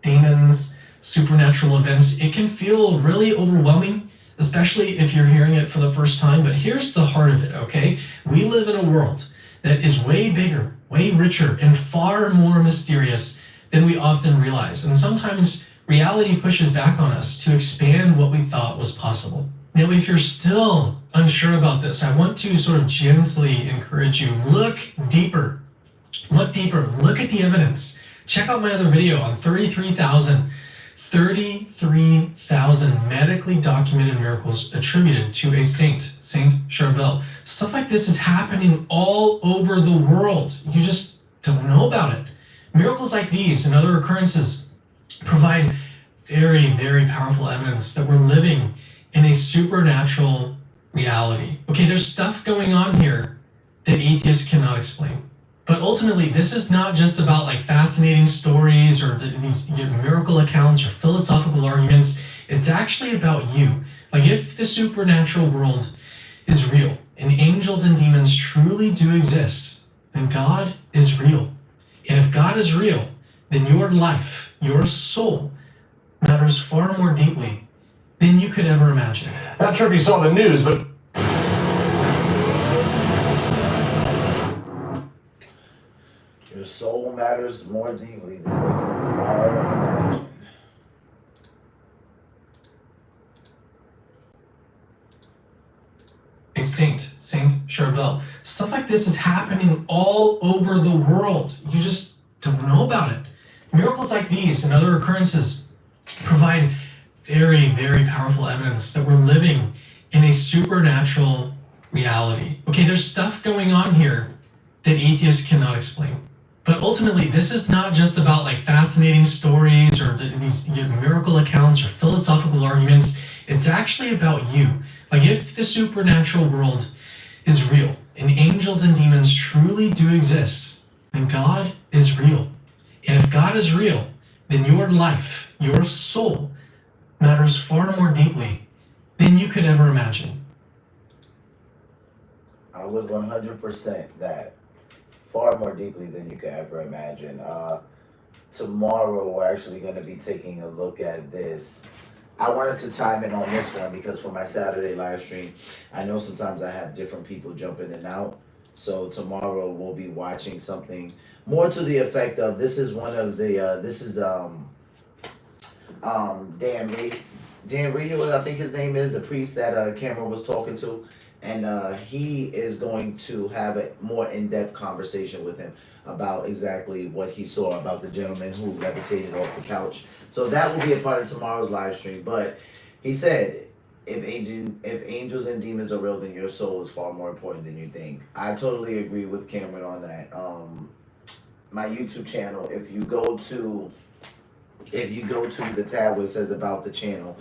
Demons, supernatural events. It can feel really overwhelming, especially if you're hearing it for the first time. But here's the heart of it, okay? We live in a world that is way bigger, way richer, and far more mysterious than we often realize. And sometimes reality pushes back on us to expand what we thought was possible. Now, if you're still unsure about this, I want to sort of gently encourage you, look deeper. Look deeper. Look at the evidence. Check out my other video on 33,000 medically documented miracles attributed to a saint, Saint Charbel. Stuff like this is happening all over the world. You just don't know about it. Miracles like these and other occurrences provide very, very powerful evidence that we're living in a supernatural reality. Okay, there's stuff going on here that atheists cannot explain. But ultimately, this is not just about like fascinating stories or these miracle accounts or philosophical arguments. It's actually about you. Like if the supernatural world is real and angels and demons truly do exist, then God is real. And if God is real, then your life, your soul, matters far more deeply than you could ever imagine. Not sure if you saw the news, but Your soul matters more deeply than we can far imagine. A saint, Saint Charbel. Stuff like this is happening all over the world. You just don't know about it. Miracles like these and other occurrences provide very, very powerful evidence that we're living in a supernatural reality. Okay, there's stuff going on here that atheists cannot explain. But ultimately, this is not just about like fascinating stories or these miracle accounts or philosophical arguments. It's actually about you. Like if the supernatural world is real and angels and demons truly do exist, then God is real. And if God is real, then your life, your soul, matters far more deeply than you could ever imagine. I would 100% that. Far more deeply than you could ever imagine. Tomorrow we're actually going to be taking a look at this. I wanted to chime in on this one because for my Saturday live stream, I know sometimes I have different people jump in and out. So tomorrow we'll be watching something more to the effect of this is one of the Dan Reed. Dan Reed, I think his name is, the priest that Cameron was talking to. And he is going to have a more in-depth conversation with him about exactly what he saw about the gentleman who levitated off the couch. So that will be a part of tomorrow's live stream. But he said, if angels and demons are real, then your soul is far more important than you think. I totally agree with Cameron on that. My YouTube channel, if you go to the tab where it says about the channel,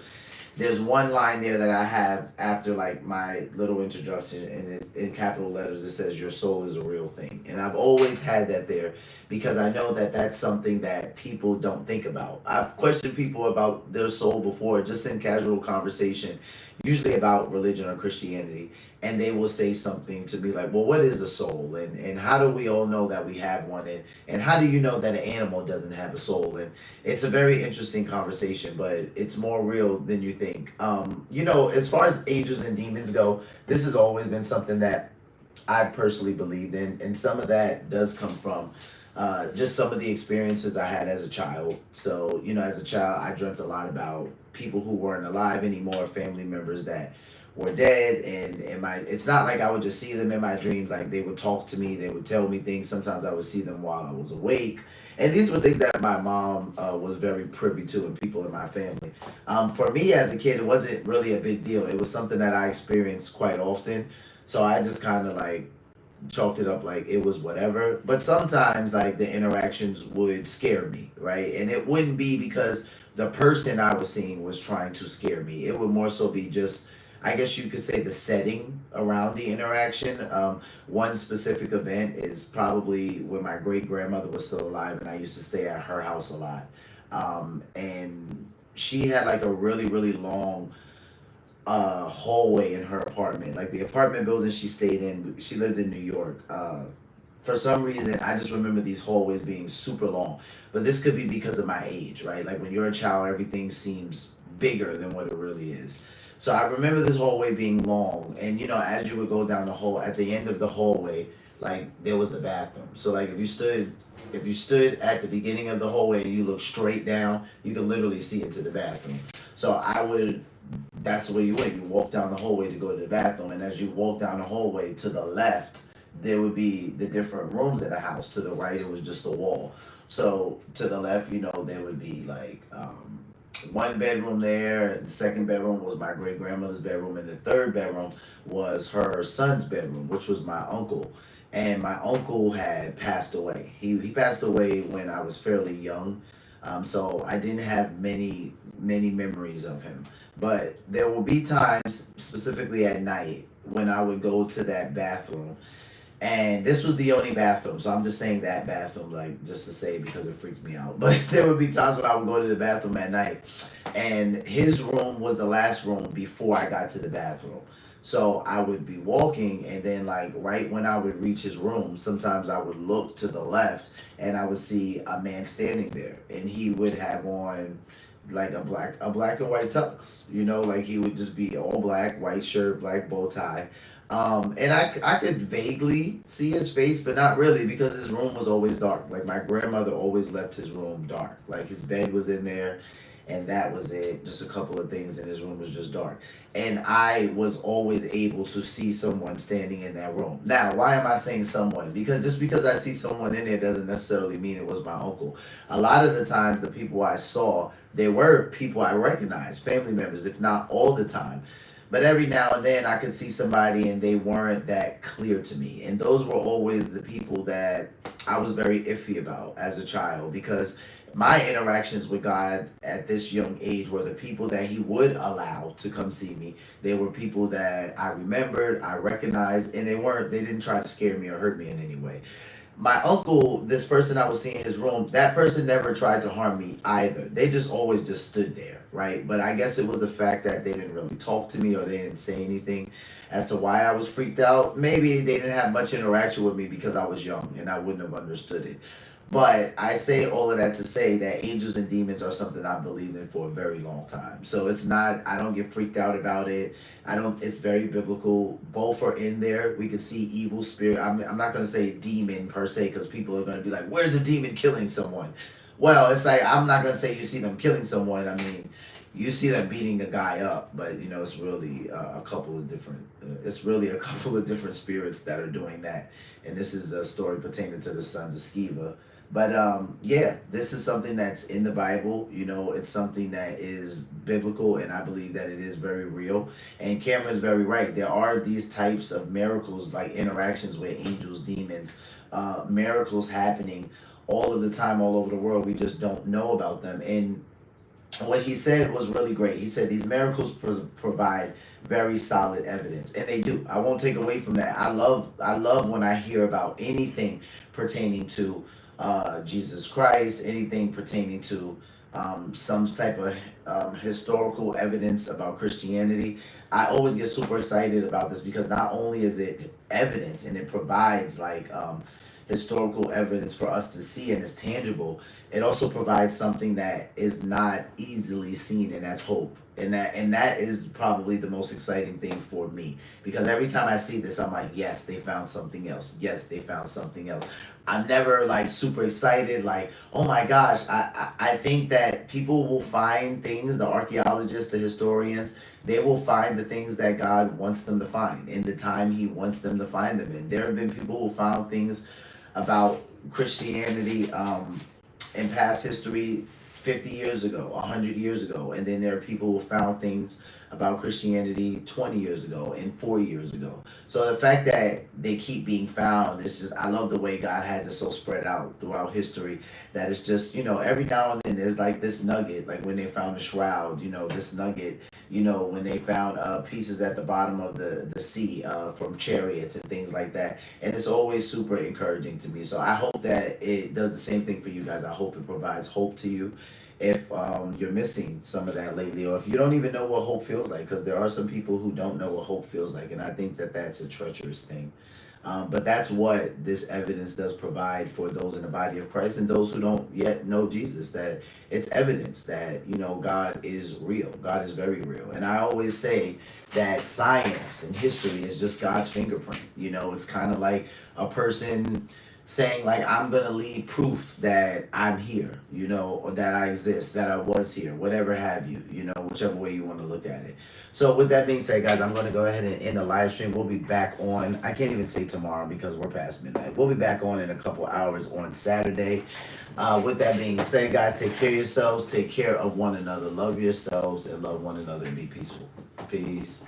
there's one line there that I have after like my little introduction, and it's in capital letters. It says, "Your soul is a real thing," and I've always had that there because I know that that's something that people don't think about. I've questioned people about their soul before, just in casual conversation, usually about religion or Christianity, and they will say something to me like, "Well, what is a soul, and how do we all know that we have one, and how do you know that an animal doesn't have a soul?" And it's a very interesting conversation, but it's more real than you think. As far as angels and demons go, this has always been something that I personally believed in, and some of that does come from just some of the experiences I had as a child. So, as a child, I dreamt a lot about people who weren't alive anymore, family members that were dead, and it's not like I would just see them in my dreams. Like, they would talk to me, they would tell me things. Sometimes I would see them while I was awake, and these were things that my mom was very privy to, and people in my family. For me as a kid, it wasn't really a big deal. It was something that I experienced quite often, so I just kind of like chalked it up like it was whatever. But sometimes like the interactions would scare me, right? And it wouldn't be because the person I was seeing was trying to scare me. It would more so be just, I guess you could say, the setting around the interaction. One specific event is probably when my great grandmother was still alive, and I used to stay at her house a lot. And she had like a really, really long hallway in her apartment. Like the apartment building she stayed in, she lived in New York. For some reason, I just remember these hallways being super long. But this could be because of my age, right? Like when you're a child, everything seems bigger than what it really is. So I remember this hallway being long, and as you would go down the hall, at the end of the hallway, like there was the bathroom. So like if you stood at the beginning of the hallway and you look straight down, you could literally see into the bathroom. So that's the way you went. You walk down the hallway to go to the bathroom, and as you walk down the hallway to the left, there would be the different rooms in the house. To the right, it was just a wall. So to the left, there would be like one bedroom there. The second bedroom was my great grandmother's bedroom, and the third bedroom was her son's bedroom, which was my uncle. And my uncle had passed away. He passed away when I was fairly young, so I didn't have many memories of him. But there will be times, specifically at night, when I would go to that bathroom, and this was the only bathroom, so I'm just saying that bathroom, like, just to say, because it freaked me out. But there would be times when I would go to the bathroom at night, and his room was the last room before I got to the bathroom. So I would be walking, and then, like, right when I would reach his room, sometimes I would look to the left, and I would see a man standing there, and he would have on like a black and white tux, like he would just be all black, white shirt, black bow tie. And I could vaguely see his face, but not really, because his room was always dark. Like my grandmother always left his room dark. Like his bed was in there, and that was it. Just a couple of things, and his room was just dark. And I was always able to see someone standing in that room. Now, why am I saying someone? Because just because I see someone in there doesn't necessarily mean it was my uncle. A lot of the times, the people I saw, they were people I recognized, family members, if not all the time. But every now and then I could see somebody and they weren't that clear to me. And those were always the people that I was very iffy about as a child, because my interactions with God at this young age were the people that he would allow to come see me. They were people that I remembered, I recognized, and they didn't try to scare me or hurt me in any way. My uncle, this person I was seeing in his room, that person never tried to harm me either. They just always just stood there, right? But I guess it was the fact that they didn't really talk to me, or they didn't say anything as to why I was freaked out. Maybe they didn't have much interaction with me because I was young and I wouldn't have understood it. But I say all of that to say that angels and demons are something I believed in for a very long time. So it's not, I don't get freaked out about it. It's very biblical. Both are in there. We can see evil spirit. I'm not going to say demon per se, because people are going to be like, where's a demon killing someone? Well, it's like, I'm not going to say you see them killing someone. I mean, you see them beating a guy up, but it's really a couple of different, spirits that are doing that. And this is a story pertaining to the sons of Sceva. But yeah, this is something that's in the Bible. It's something that is biblical, and I believe that it is very real. And Cameron's very right. There are these types of miracles, like interactions with angels, demons, miracles happening all of the time, all over the world. We just don't know about them. And what he said was really great. He said these miracles provide very solid evidence, and they do. I won't take away from that. I love when I hear about anything pertaining to Jesus Christ, anything pertaining to some type of historical evidence about Christianity. I always get super excited about this because not only is it evidence and it provides like historical evidence for us to see and it's tangible, it also provides something that is not easily seen, and that's hope. And that is probably the most exciting thing for me, because every time I see this I'm like, yes, they found something else, yes, they found something else. I'm never like super excited like, oh my gosh. I think that people will find things, the archaeologists, the historians, they will find the things that God wants them to find in the time he wants them to find them in. There have been people who found things about Christianity in past history 50 years ago, 100 years ago. And then there are people who found things about Christianity 20 years ago and 4 years ago. So the fact that they keep being found, it's just, I love the way God has it so spread out throughout history that it's just, every now and then there's like this nugget, like when they found the shroud, this nugget, when they found pieces at the bottom of the sea from chariots and things like that. And it's always super encouraging to me. So I hope that it does the same thing for you guys. I hope it provides hope to you if you're missing some of that lately, or if you don't even know what hope feels like, because there are some people who don't know what hope feels like, and I think that that's a treacherous thing. But that's what this evidence does provide for those in the body of Christ and those who don't yet know Jesus, that it's evidence that, God is real. God is very real. And I always say that science and history is just God's fingerprint. It's kind of like a person saying like, I'm gonna leave proof that I'm here, or that I exist, that I was here, whatever have you, whichever way you want to look at it. So with that being said, guys, I'm gonna go ahead and end the live stream. We'll be back on, I can't even say tomorrow because we're past midnight. We'll be back on in a couple hours on Saturday. With that being said, guys, take care of yourselves, take care of one another, love yourselves, and love one another, and be peaceful. Peace.